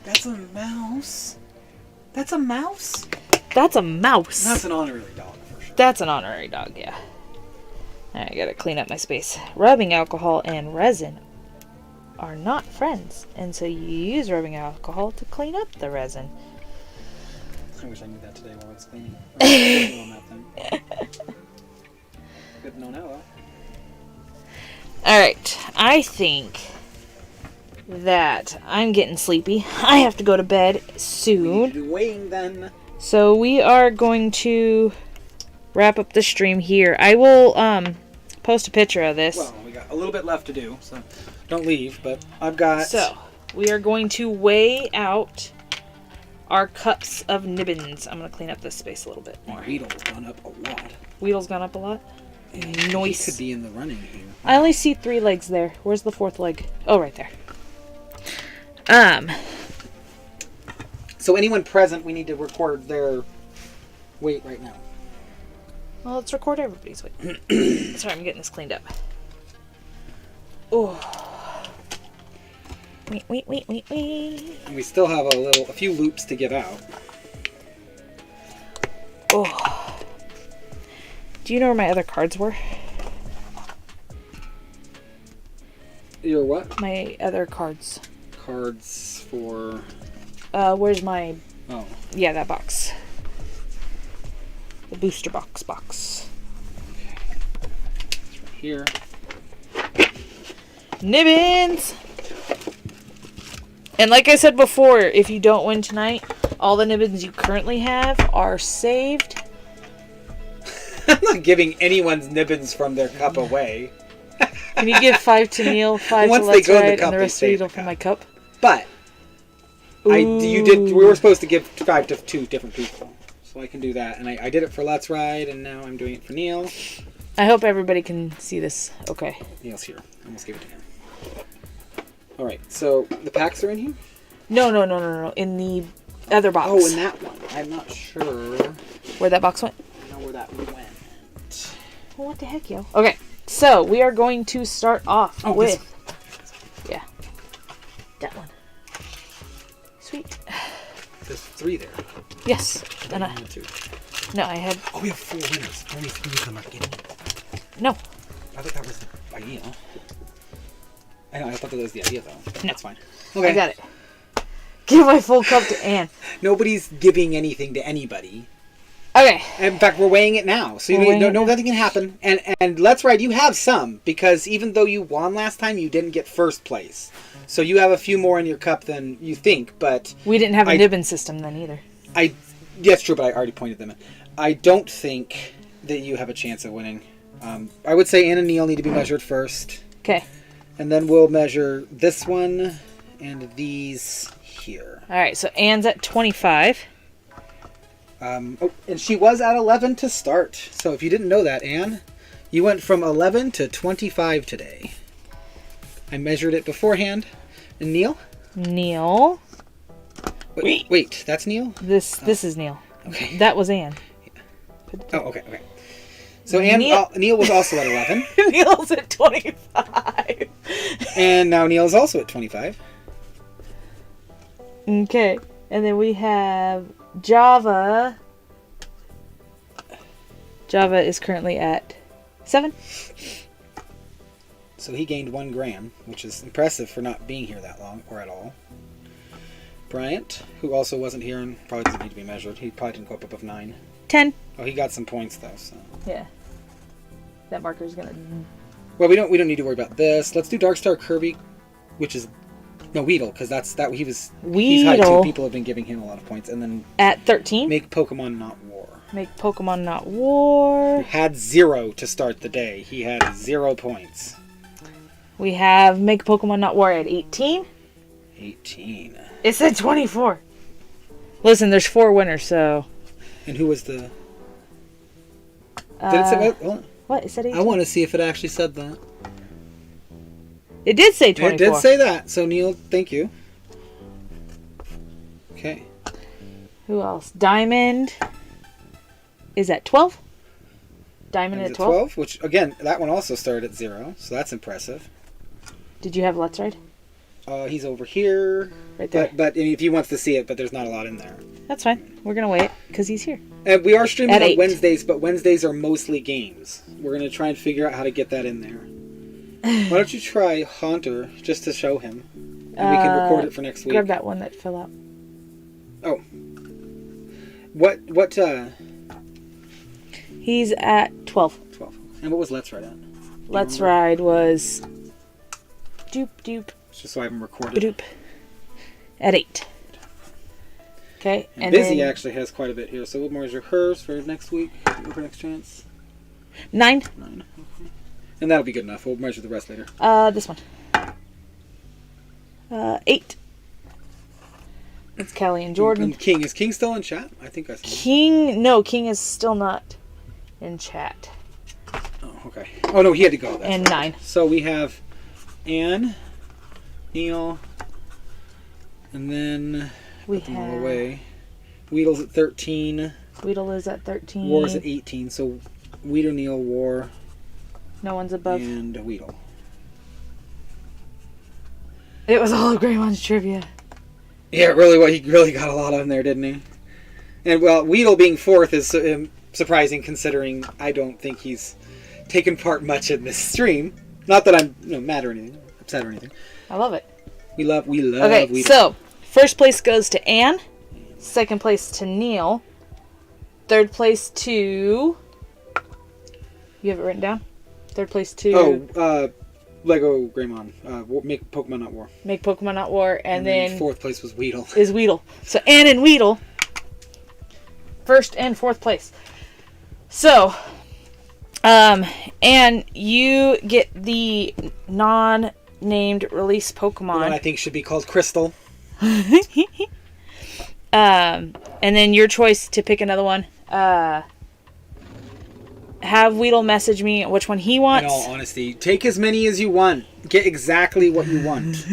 That's a mouse. That's a mouse? That's a mouse. That's an honorary dog, for sure. That's an honorary dog, yeah. I gotta clean up my space. Rubbing alcohol and resin are not friends, and so you use rubbing alcohol to clean up the resin. I wish I knew that today while I was cleaning. Good to know now, huh? Alright, I think that I'm getting sleepy. I have to go to bed soon. We need to do weighing then. So we are going to wrap up the stream here. I will post a picture of this. Well, we got a little bit left to do, so don't leave, but I've got... So, we are going to weigh out our cups of nibbins. I'm going to clean up this space a little bit more. Weedle's gone up a lot. Weedle's gone up a lot? Nice. He could be in the running here. I only see 3 legs there. Where's the 4th leg? Oh, right there. So anyone present, we need to record their weight right now. Well, let's record everybody's weight. Sorry, I'm getting this cleaned up. Oh. Wait. And we still have a few loops to give out. Oh. Do you know where my other cards were? Your what? My other cards. Cards for... Where's my... Oh. Yeah, that box. The booster box. Okay. It's right here. Nibbins! And like I said before, if you don't win tonight, all the Nibbins you currently have are saved. I'm not giving anyone's Nibbins from their cup away. Can you give 5 to Neil, 5 Once to they Let's go in the Ride, cup, and the they rest stay of in you the from cup. my cup? But we were supposed to give 5 to 2 different people. So I can do that. And I did it for Let's Ride, and now I'm doing it for Neil. I hope everybody can see this. Okay. Neil's here. I almost gave it to him. Alright, so the packs are in here? No. In the other box. Oh, in that one. I'm not sure. Where that box went? I know where that went. Well, what the heck, yo? Okay, so we are going to start off with... Yeah. That one. Sweet. There's 3 there. Yes. And I... 2. No, I had... Oh, we have 4 winners. Only 3 of them are getting. No. I thought that was the idea. I know, I thought that was the idea, though. No. That's fine. Okay. I got it. Give my full cup to Anne. Nobody's giving anything to anybody. Okay. In fact, we're weighing it now, so nothing can happen. And Let's Ride, you have some, because even though you won last time, you didn't get first place. So you have a few more in your cup than you think, but... We didn't have a Nibbin system then either. That's true, but I already pointed them in. I don't think that you have a chance of winning. I would say Ann and Neil need to be measured first. Okay. And then we'll measure this one and these here. Alright, so Anne's at 25. And she was at 11 to start. So if you didn't know that, Anne, you went from 11 to 25 today. I measured it beforehand. And Neil? Neil. Wait, that's Neil? This is Neil. Okay. That was Anne. Oh, okay. So Neil was also at 11. Neil's at 25. And now Neil's also at 25. Okay. And then we have Java. Java is currently at 7. So he gained 1 gram, which is impressive for not being here that long, or at all. Bryant, who also wasn't here and probably doesn't need to be measured. He probably didn't go up above 9. 10. Oh, he got some points though, so. Yeah. That marker's gonna... Well, we don't need to worry about this. Let's do Darkstar Kirby, which is... No, Weedle, because he was... He's high too. People have been giving him a lot of points. And then... At 13. Make Pokemon Not War. Make Pokemon Not War. He had 0 to start the day. He had 0 points. We have Make Pokemon Not War at 18. 18. It said 24. Listen, there's 4 winners, so... And who was the... Did it say... Hold on. What? It said 18. I want to see if it actually said that. It did say 24. It did say that. So, Neil, thank you. Okay. Who else? Diamond is at 12. Diamond at 12. Which, again, that one also started at 0. So that's impressive. Did you have Let's Ride? He's over here. Right there. But I mean, if he wants to see it, but there's not a lot in there. That's fine. We're going to wait because he's here. And we are streaming At on 8. Wednesdays, but Wednesdays are mostly games. We're going to try and figure out how to get that in there. Why don't you try Haunter just to show him? And we can record it for next week. Grab that one that fell out. Oh. What, He's at 12. 12. And what was Let's Ride at? Let's Ride was... Doop. Just so I haven't recorded. Doop. At 8. Okay. And Busy actually has quite a bit here, so we'll measure hers for next week, or for next chance. 9. 9. Okay. And that'll be good enough. We'll measure the rest later. This one. 8. It's Callie and Jordan. And King. Is King still in chat? I think I saw King... No, King is still not in chat. Oh, okay. Oh, no, he had to go. That's And right. 9. So we have Anne, Neil, and then We put them all have... away. Weedle's at 13. Weedle is at 13. War's at 18. So Weedle, Neil, War, No one's above. and Weedle. It was all of Greymon's trivia. Yeah, really. He really got a lot of them there, didn't he? And well, Weedle being fourth is surprising considering I don't think he's taken part much in this stream. Not that I'm mad or anything, upset or anything. I love it. We love Okay, Weedle. so first place goes to Anne. Second place to Neil. Third place to... You have it written down? Third place to... Lego Greymon. Make Pokemon Not War. Make Pokemon Not War. And then fourth place was Weedle. Is Weedle. So Anne and Weedle. First and fourth place. So, and you get the non-named release Pokemon. One I think should be called Crystal. And then your choice to pick another one. Have Weedle message me which one he wants. In all honesty, take as many as you want. Get exactly what you want.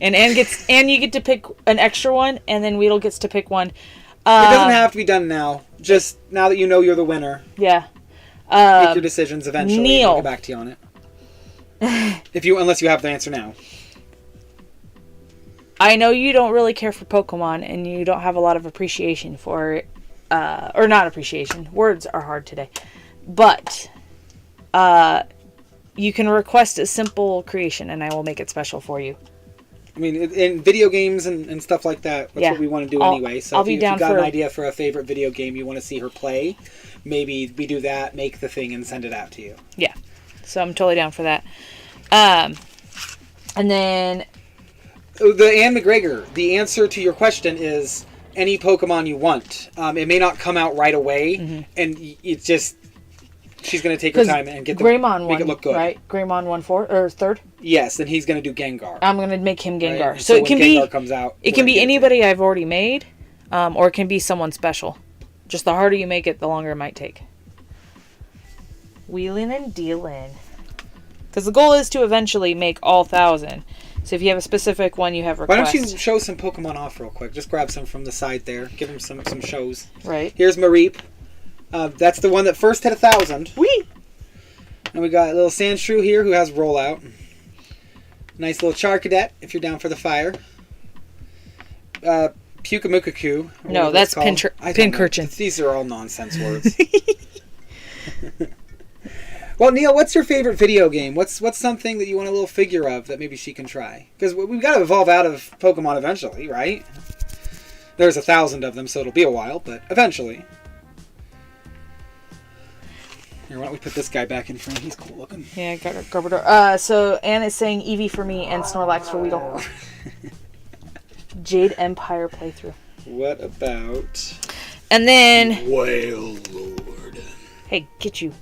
And you get to pick an extra one, and then Weedle gets to pick one. It doesn't have to be done now. Just now that you know you're the winner. Yeah. Make your decisions eventually. Neil. I'll get back to you on it. Unless you have the answer now. I know you don't really care for Pokemon, and you don't have a lot of appreciation for it. Or not appreciation. Words are hard today. But you can request a simple creation, and I will make it special for you. I mean, in video games and stuff like that, that's what we want to do anyway. So if you got an idea for a favorite video game you want to see her play, maybe we do that, make the thing, and send it out to you. Yeah. So I'm totally down for that. And then... The Anne McGregor, the answer to your question is any Pokemon you want. It may not come out right away, and it's just... She's going to take her time and get Greymon make it look good. Right? Greymon won third? Yes, and he's going to do Gengar. I'm going to make him Gengar. Right? So it can Gengar comes out, it can be anybody I've already made, or it can be someone special. Just the harder you make it, the longer it might take. Wheeling and dealing. Because the goal is to eventually make all 1,000. So if you have a specific one you have request. Why don't you show some Pokemon off real quick? Just grab some from the side there. Give them some shows. Right. Here's Mareep. That's the one that first hit 1,000. Whee! And we got a little Sandshrew here who has rollout. Nice little Charcadet if you're down for the fire. Pukamukaku. No, that's Pincurchin. These are all nonsense words. Well, Neil, what's your favorite video game? What's something that you want a little figure of that maybe she can try? Because we've got to evolve out of Pokemon eventually, right? There's 1,000 of them, so it'll be a while, but eventually. Here, why don't we put this guy back in frame? He's cool looking. Yeah, Garbodor. So Anne is saying Eevee for me and Snorlax for Weedle. Jade Empire playthrough. What about... And then... Whale Lord. Hey, get you.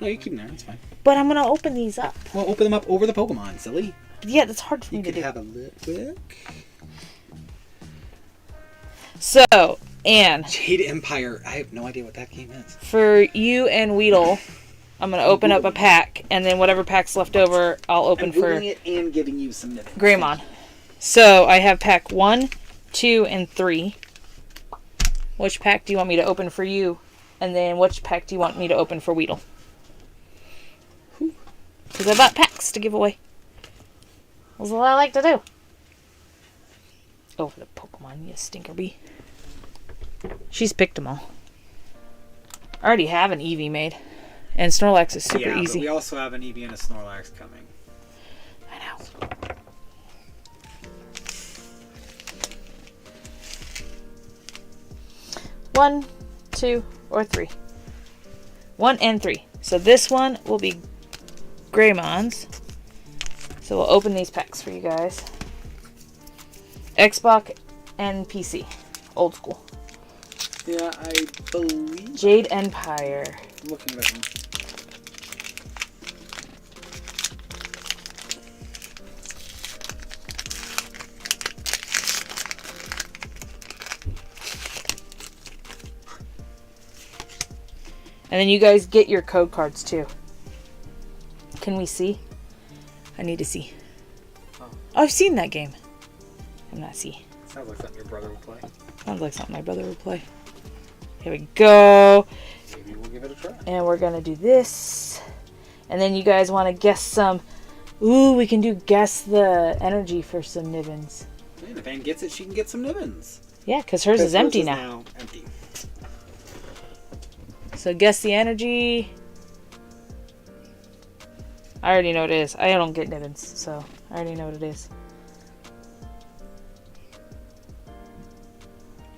No, you keep them there. It's fine. But I'm going to open these up. Well, open them up over the Pokemon, silly. Yeah, that's hard for me to do. You could have a look. So, Anne. Jade Empire. I have no idea what that game is. For you and Weedle, I'm going to open up a pack, and then whatever pack's left over, I'll open for it and giving you some nipples. Greymon. So, I have pack 1, 2, and 3. Which pack do you want me to open for you? And then which pack do you want me to open for Weedle? Because I bought packs to give away. That's what I like to do. Oh, for the Pokemon, you stinker bee. She's picked them all. I already have an Eevee made. And Snorlax is super easy. But we also have an Eevee and a Snorlax coming. I know. One, 2, or 3. 1 and 3. So this one will be Greymon's. So we'll open these packs for you guys. Xbox and PC. Old school. Yeah, I believe... Jade Empire. I'm looking at them. And then you guys get your code cards too. Can we see? I need to see. Oh, I've seen that game. I'm not see. Sounds like something your brother would play. Sounds like something my brother would play. Here we go. Maybe we'll give it a try. And we're going to do this. And then you guys want to guess some... Ooh, we can do guess the energy for some Nibbins. If Anne gets it, she can get some Nibbins. Yeah, because hers is empty hers now. Empty. So guess the energy. I already know what it is. I don't get Nibbins, so I already know what it is.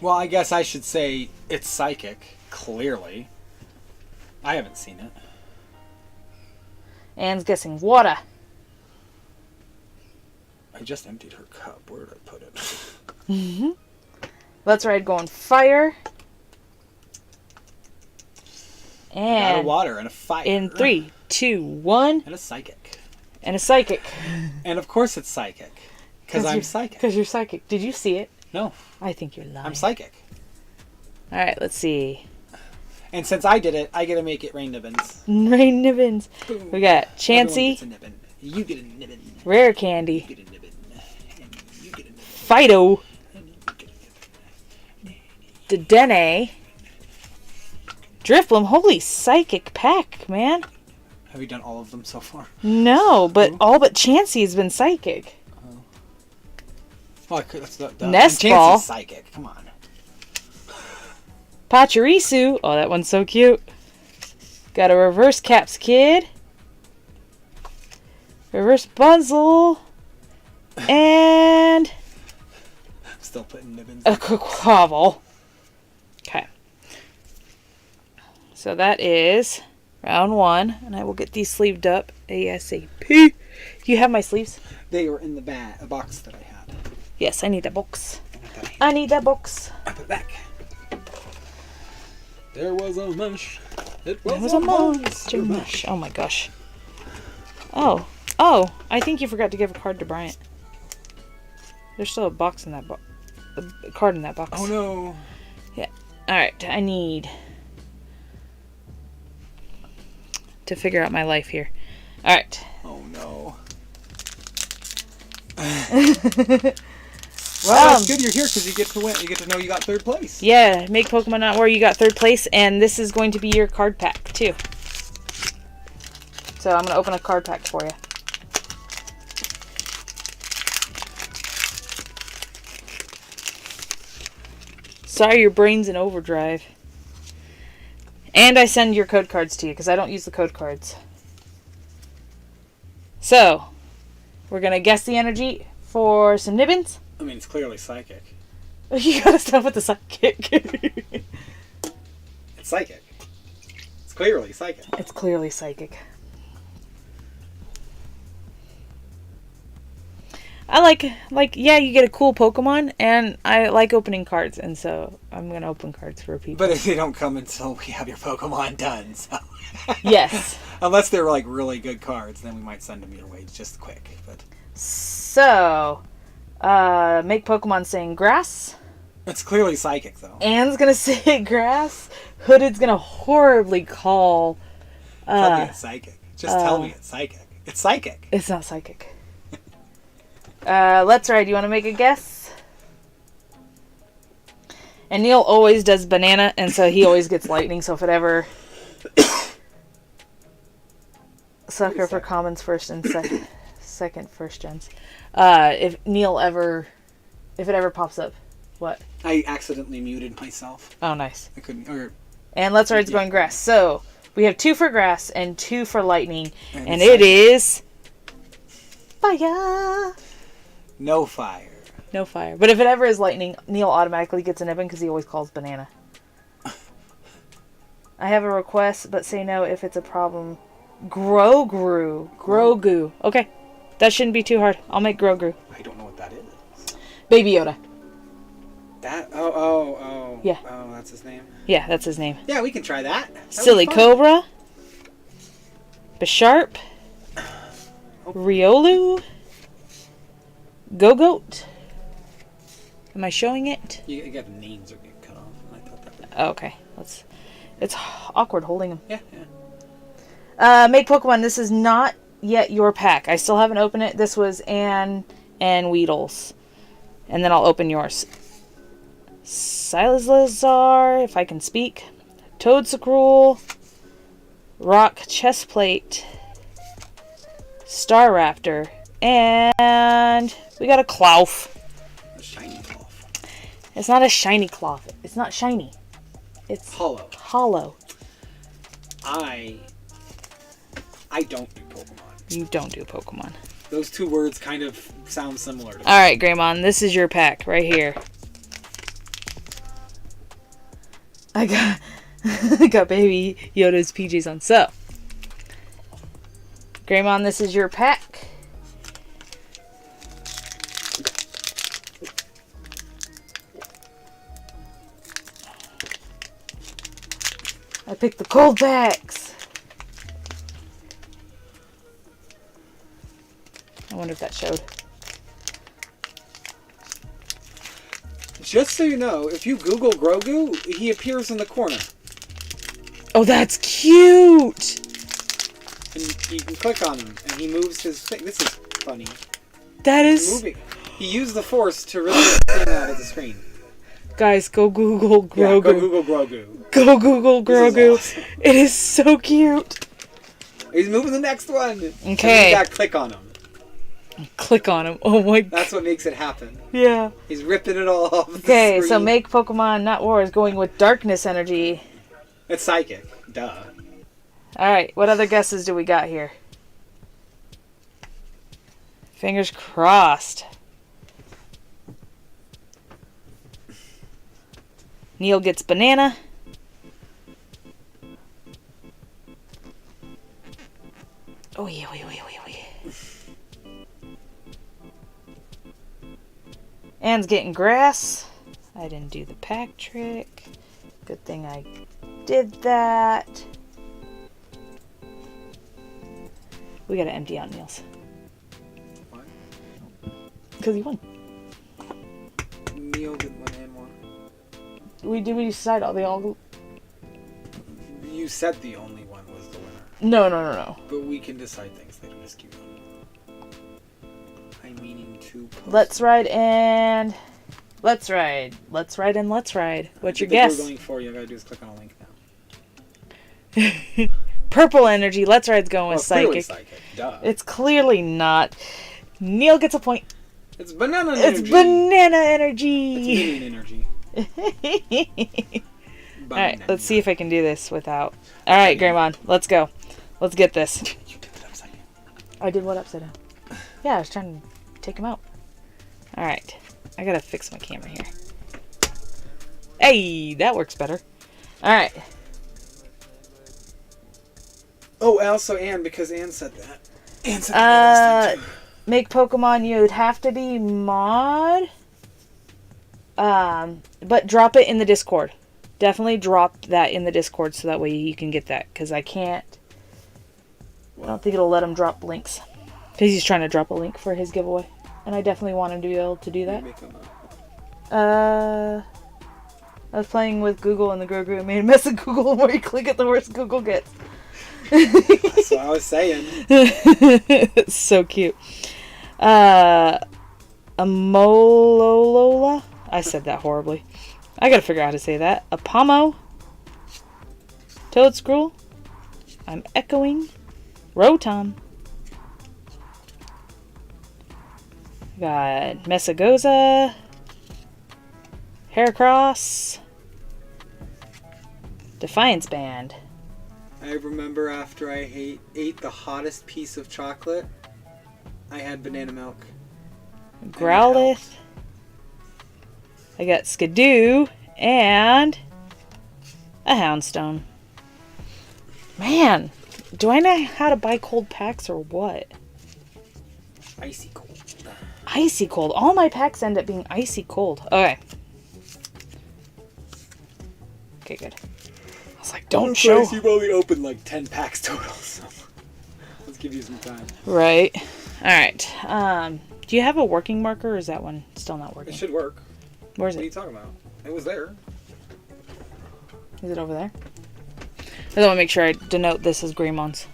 Well, I guess I should say it's psychic, clearly. I haven't seen it. Anne's guessing water. I just emptied her cup. Where did I put it? Let's Ride going fire. I got a And water and a fire. in 3, 2, 1. And a psychic. And a psychic. And of course it's psychic. Because I'm psychic. Because you're psychic. Did you see it? No, I think you're lying. I'm psychic. Alright, let's see. And since I did it, I get to make it rain Nibbins. Rain Nibbins. Boom. We got Everyone Chansey, gets a Nibbin. You get a Nibbin. Rare You Candy, get a Nibbin. And you get a Nibbin. Fido, And you get a Nibbin. Dedenne, Drifblim. Holy psychic pack, man. Have you done all of them so far? No, but Who? all but Chansey has been psychic. Oh, I could, that's the Nest and Ball. Chansey's psychic. Come on. Pachirisu. Oh, that one's so cute. Got a Reverse Caps Kid. Reverse Bunzel. And I'm still putting Nibbins. a Quavel. Okay. So that is round 1. And I will get these sleeved up ASAP. Do you have my sleeves? They were in the box that I had. Yes, I need that box. I need that box. I put it back. There was a mush. It It was a monster mush. Oh my gosh. Oh. Oh, I think you forgot to give a card to Bryant. There's still a box in that box. A card in that box. Oh no. Alright, I need to figure out my life here. Alright. Oh no. Well, that's good you're here because you get to win. You get to know you got 3rd place. Yeah, make Pokemon Not War. You got 3rd place, and this is going to be your card pack, too. So I'm going to open a card pack for you. Sorry, your brain's in overdrive. And I send your code cards to you, because I don't use the code cards. So, we're going to guess the energy for some Nibbins. I mean, it's clearly psychic. You gotta stop with the sidekick. It's psychic. It's clearly psychic. It's clearly psychic. I like, yeah, you get a cool Pokemon, and I like opening cards, and so I'm gonna open cards for people. But if they don't come until we have your Pokemon done, so. Yes. Unless they're like really good cards, then we might send them your way just quick. But So, make Pokemon saying grass. it's clearly psychic, though. Anne's gonna say grass. Hooded's gonna horribly call. Tell me it's psychic. Just tell me it's psychic. It's psychic. It's not psychic. Let's Ride. You want to make a guess? And Neil always does banana, and so he always gets lightning. So if it ever sucker for commons first and second first gens. If it ever pops up, what? I accidentally muted myself. Oh, nice. I couldn't. Or And Let's Ride's going grass. So we have 2 for grass and 2 for lightning, and it's it is fire. no fire. No fire. But if it ever is lightning, Neil automatically gets a Nibbin because he always calls banana. I have a request, but say no if it's a problem. Grogu. Okay. That shouldn't be too hard. I'll make Grogu. I don't know what that is. Baby Yoda. That? Oh. Yeah. Oh, that's his name. Yeah, that's his name. Yeah, we can try that. Silly Cobra. Bisharp. Riolu. Go-Goat. Am I showing it? You got the names are getting cut off. I thought that would... Oh, okay. It's awkward holding them. Yeah. Make Pokemon. This is not yet your pack. I still haven't opened it. This was Anne and Weedles. And then I'll open yours. Silazar, if I can speak. Toedscruel. Rock Chestplate. Staraptor. And we got a Klawf. A shiny Klawf. It's not a shiny cloth. It's not shiny. It's Hollow. hollow. I don't do Pokemon. You don't do Pokemon. Those two words kind of sound similar to me. Alright, Greymon, this is your pack right here. I got I got Baby Yoda's PJs on. So, Greymon, this is your pack. I picked the cold packs. I wonder if that showed. Just so you know, if you Google Grogu, he appears in the corner. Oh, that's cute! And you can click on him, and he moves his thing. This is funny. That He's is... moving. He used the Force to really stand out of the screen. Guys, go Google Grogu. Yeah, go Google Grogu. Go Google This is Grogu. awesome. It is so cute. He's moving the next one. And Okay. you gotta click on him. Click on him. Oh my god. That's what makes it happen. Yeah. He's ripping it all off the Okay, screen. so make Pokemon not Wars going with darkness energy. It's psychic. Duh. Alright, what other guesses do we got here? Fingers crossed. Neil gets banana. Oh yeah, oh yeah, oh yeah, oh yeah. Anne's getting grass. I didn't do the pack trick. Good thing I did that. We gotta empty out Neil's. Why? Because he won. Neil didn't win and won. We decide all they all. You said the only one was the winner. No. But we can decide things later. Just keep going. I'm meaning to post. Let's ride and let's ride. Let's ride and let's ride. What's your The thing guess? we're going for, you gotta do is click on a link now. Purple energy. Let's ride's going with Clearly psychic. psychic. Duh. It's clearly not. Neil gets a point. It's banana energy. It's banana It's energy. minion energy. Alright, let's see if I can do this without. Alright, Greymon, let's go. Let's get this. You did it upside down. I did what upside down? Yeah, I was trying to take him out. Alright, I gotta fix my camera here. Hey, that works better. Alright. Oh, also Anne, because Anne said that. Anne said that. Make Pokemon, you'd have to be mod. But drop it in the Discord. Definitely drop that in the Discord so that way you can get that. Because I can't. I don't think it'll let him drop links. Because he's trying to drop a link for his giveaway. And I definitely want him to be able to do that. I was playing with Google and the Grogu and made a mess of Google where you click it, the worse Google gets. That's what I was saying. It's so cute. A Mololola? I said that horribly. I gotta figure out how to say that. A Pomo? Toadscruel? I'm echoing. Rotom. Got Messagoza. Heracross. Defiance Band. I remember after I ate the hottest piece of chocolate, I had banana milk. Growlithe. I got Skidoo and a Houndstone. Man, do I know how to buy cold packs or what? Icy cold. Icy cold. All my packs end up being icy cold. Okay. Okay, good. I was like, don't show. You've only opened like 10 packs total, so let's give you some time. Right. Alright. Do you have a working marker or is that one still not working? It should work. Where is What are you it? talking about? It was there. Is it over there? I want to make sure I denote this as Greymon's.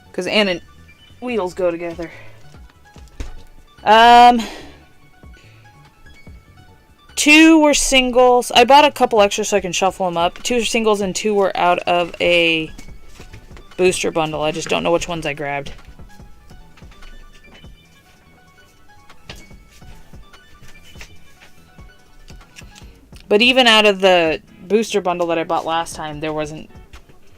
Because Ann and Weedles go together. 2 were singles. I bought a couple extra so I can shuffle them up. 2 were singles and 2 were out of a booster bundle. I just don't know which ones I grabbed. But even out of the booster bundle that I bought last time, there wasn't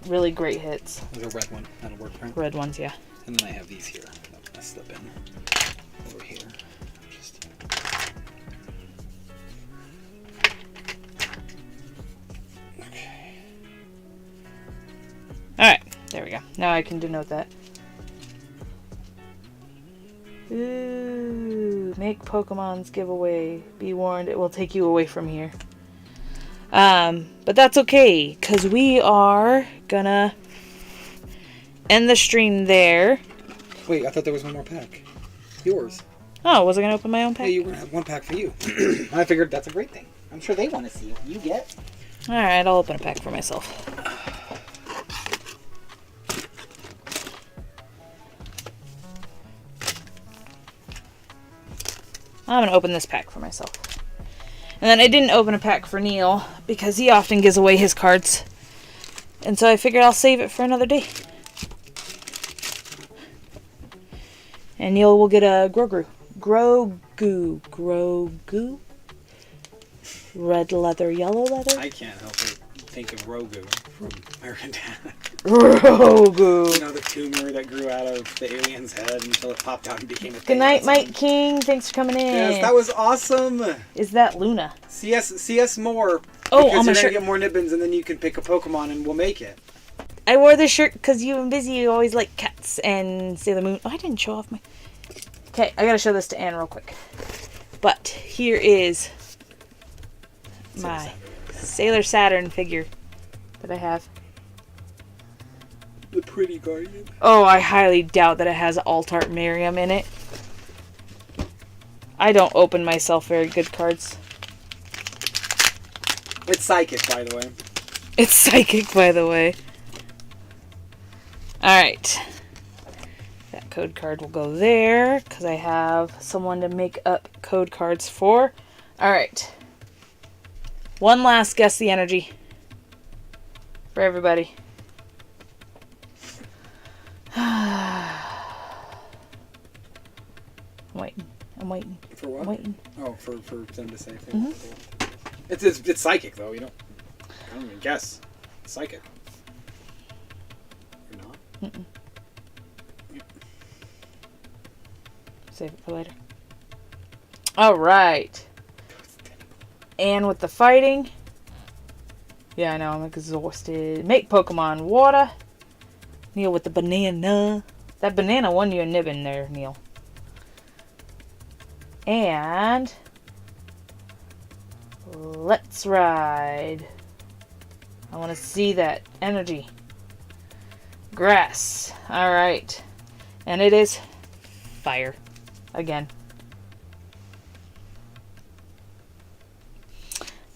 really great hits. There's a red one. That'll work, right? Red ones, yeah. And then I have these here. I'll slip in over here. Just... Okay. Alright, there we go. Now I can denote that. Ooh, make Pokemon's giveaway. Be warned, it will take you away from here. But that's okay, because we are gonna end the stream there. Wait, I thought there was one more pack. Yours. Oh, was I gonna open my own Yeah, pack? you were gonna have one pack for you. I figured that's a great thing. I'm sure they want to see what you get. Alright, I'll open a pack for myself. I'm gonna open this pack for myself. And then I didn't open a pack for Neil because he often gives away his cards. And so I figured I'll save it for another day. And Neil will get a Grogu. Grogu? Red leather, yellow leather? I can't help but think of Rogu from American Dad. Grogu. You know, the tumor that grew out of the alien's head until it popped out and became a thing. Good night, on its own. Mike King. Thanks for coming in. Yes, that was awesome. Is that Luna? See us more. Oh, because on my you're shirt. gonna get more Nibbins, and then you can pick a Pokemon, and we'll make it. I wore this shirt because you and Busy always like cats and Sailor Moon. Oh, I didn't show off my... Okay, I gotta show this to Anne real quick. But here is my Sailor Saturn figure that I have. The pretty guardian. Oh, I highly doubt that it has Altart Miriam in it. I don't open myself very good cards. It's psychic, by the way. It's psychic, by the way. Alright. That code card will go there, because I have someone to make up code cards for. Alright. One last Guess the Energy. For everybody. I'm waiting. I'm waiting. For what? I'm waiting. Oh, for them to say things. Mm-hmm. It's psychic, though. I don't even guess. It's psychic. You're not? Mm-mm. Save it for later. Alright. And with the fighting. Yeah, I know, I'm exhausted. Make Pokemon water. Neil with the banana. That banana won you a Nibbin there, Neil. And... let's ride. I want to see that energy. Grass. Alright. And it is fire. Again.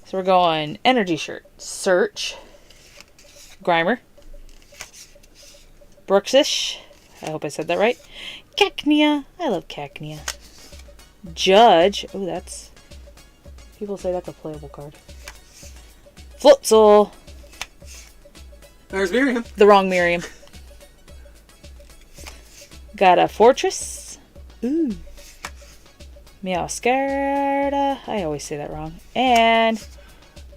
So we're going energy shirt. Search. Grimer. Brooksish. I hope I said that right. Cacnea. I love Cacnea. Judge. Oh, that's... people say that's a playable card. Floatzel. There's Miriam. The wrong Miriam. Got a Fortress. Ooh. Meowscarada. I always say that wrong. And...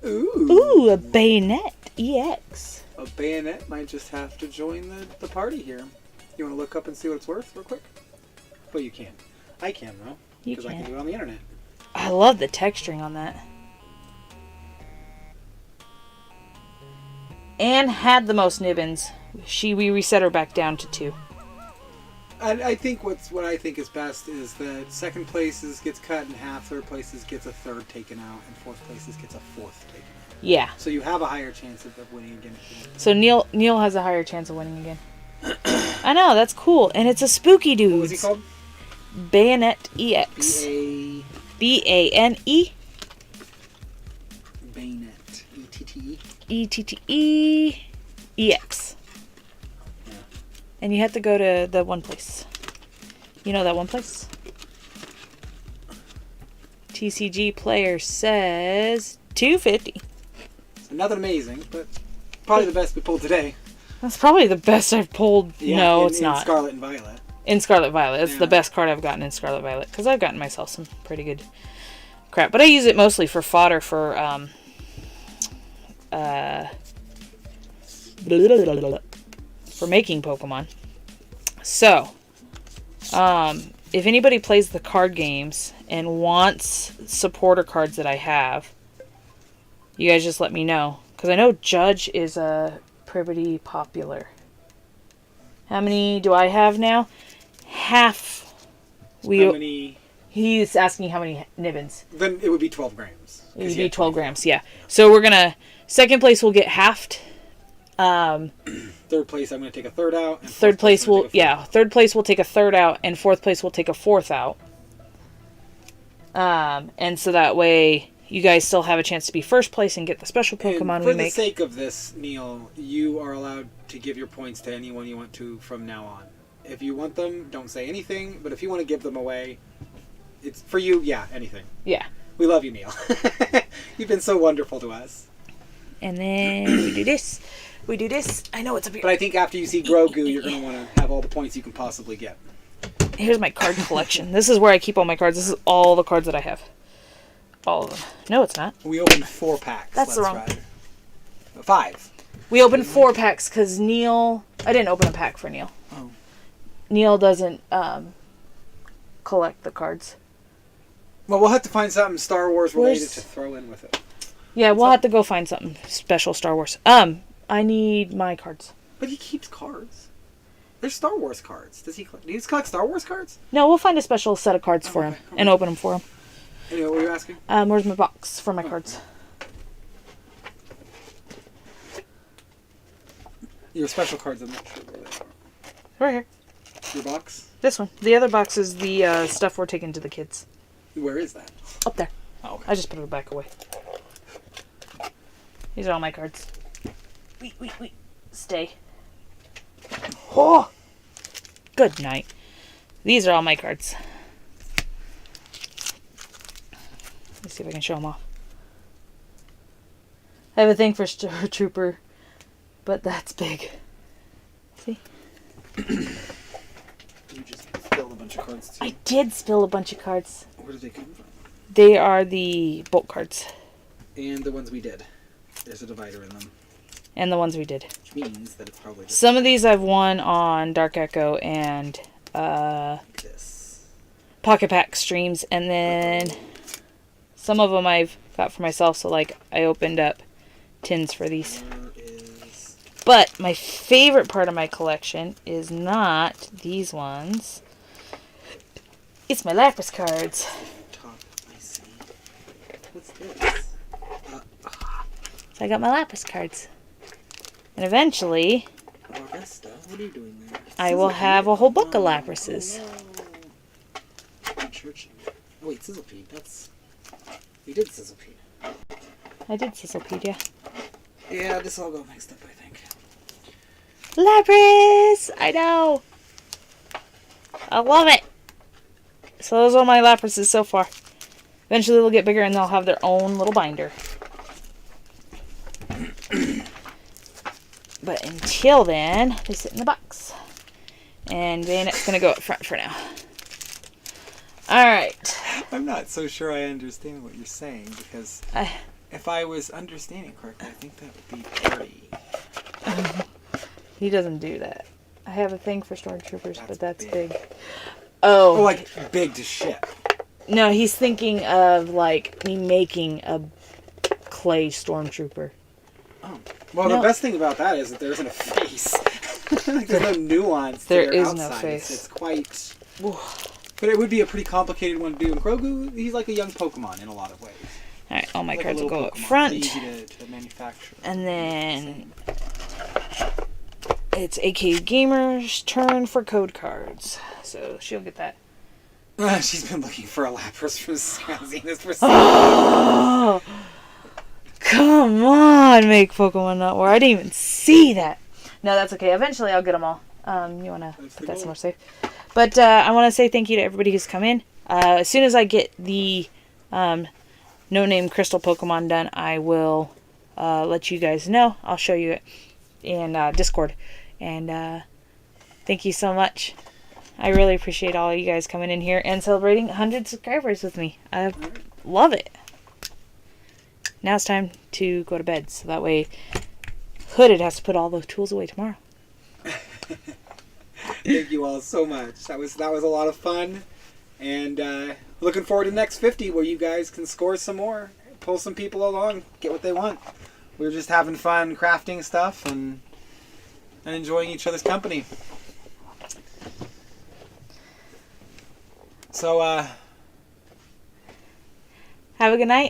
ooh, a Bayonet EX. A bayonet might just have to join the party here. You want to look up and see what it's worth real quick? Well, you can. I can, though. You Because I can can. do it on the internet. I love the texturing on that. Anne had the most Nibbins. We reset her back down to 2. I think what I think is best is that second places gets cut in half, third places gets a third taken out, and fourth places gets a fourth taken out. Yeah. So you have a higher chance of winning again. So Neil has a higher chance of winning again. I know, that's cool. And it's a spooky dude. What was he called? Bayonet EX. B-A-N-E. Bayonet. E-T-T-E. E-T-T-E. E-X. Yeah. And you have to go to the one place. You know that one place? TCG player says $250. So nothing amazing, but probably the best we pulled today. That's probably the best I've pulled. Yeah, No, it's in not. Scarlet and Violet. In Scarlet Violet. It's Yeah. the best card I've gotten in Scarlet Violet. Because I've gotten myself some pretty good crap. But I use it mostly for fodder for for making Pokemon. So, if anybody plays the card games and wants supporter cards that I have, you guys just let me know. Because I know Judge is pretty popular. How many do I have now? Half. How many? He's asking how many Nibbins. Then it would be 12 grams. It would be 12 grams, yeah. So we're going to... Second place will get halved. Third place, I'm going to take a third out. And Third place will... Yeah, third place will take a third out. And fourth place will take a fourth out. And so that way... You guys still have a chance to be first place and get the special Pokemon we make. For the sake of this, Neil, you are allowed to give your points to anyone you want to from now on. If you want them, don't say anything. But if you want to give them away, it's for you, yeah, anything. Yeah. We love you, Neil. You've been so wonderful to us. And then we do this. We do this. I know it's up here. But I think after you see Grogu, you're going to want to have all the points you can possibly get. Here's my card collection. This is where I keep all my cards. This is all the cards that I have. All of them. No, it's not. We opened 4 packs. That's the wrong. 5. We opened 4 packs because Neil... I didn't open a pack for Neil. Oh. Neil doesn't collect the cards. Well, we'll have to find something Star Wars related to throw in with it. Yeah, we'll have to go find something special Star Wars. I need my cards. But he keeps cards. There's Star Wars cards. Does he collect Star Wars cards? No, we'll find a special set of cards for him and open them for him. Anyway, what were you asking? Where's my box for my cards? Your special cards, I'm not sure where they are. Right here. Your box? This one. The other box is the stuff we're taking to the kids. Where is that? Up there. Oh, okay. I just put it back away. These are all my cards. Wait. Stay. Oh! Good night. These are all my cards. Let's see if I can show them off. I have a thing for Star Trooper, but that's big. See? You just spilled a bunch of cards too. I did spill a bunch of cards. Where did they come from? They are the bulk cards. And the ones we did. There's a divider in them. And the ones we did. Which means that it's probably just Some of these I've won on Dark Echo and this. Pocket Pack streams, and then some of them I've got for myself, so like I opened up tins for these. But my favorite part of my collection is not these ones. It's my Lapras cards. Top, I see. What's this? So I got my Lapras cards. And eventually, Augusta, what are you doing there? I will have a whole book of Laprases. Oh wait, Sizzlepede, that's... You did Sizzlepede. I did Sizzlepede, yeah. Yeah, this all got mixed up, I think. Lapras! I know! I love it! So those are my Laprases so far. Eventually they'll get bigger and they'll have their own little binder. But until then, they sit in the box. And Bayonet's going to go up front for now. Alright. I'm not so sure I understand what you're saying, because if I was understanding correctly, I think that would be dirty. He doesn't do that. I have a thing for stormtroopers, but that's big. Oh, like big to ship. No, he's thinking of like me making a clay stormtrooper. Oh. Well, the best thing about that is that there isn't a face. Like, there's no nuance there is outside. No face. It's quite... But it would be a pretty complicated one to do. And Grogu, he's like a young Pokemon in a lot of ways. Alright, all my like cards will go up Pokemon. front. Easy to manufacture. And then it's AK Gamer's turn for code cards. So she'll get that. She's been looking for a Lapras from Scazziness for so long. Come on, make Pokemon not war. I didn't even see that. No, that's okay. Eventually I'll get them all. You want to put that somewhere safe. But I want to say thank you to everybody who's come in. As soon as I get the no-name Crystal Pokemon done, I will let you guys know. I'll show you it in Discord. And thank you so much. I really appreciate all you guys coming in here and celebrating 100 subscribers with me. I love it. now it's time to go to bed. So that way, Hooded has to put all those tools away tomorrow. Thank you all so much. That was a lot of fun. And looking forward to the next 50 where you guys can score some more, pull some people along, get what they want. We were just having fun crafting stuff and enjoying each other's company. So, Have a good night.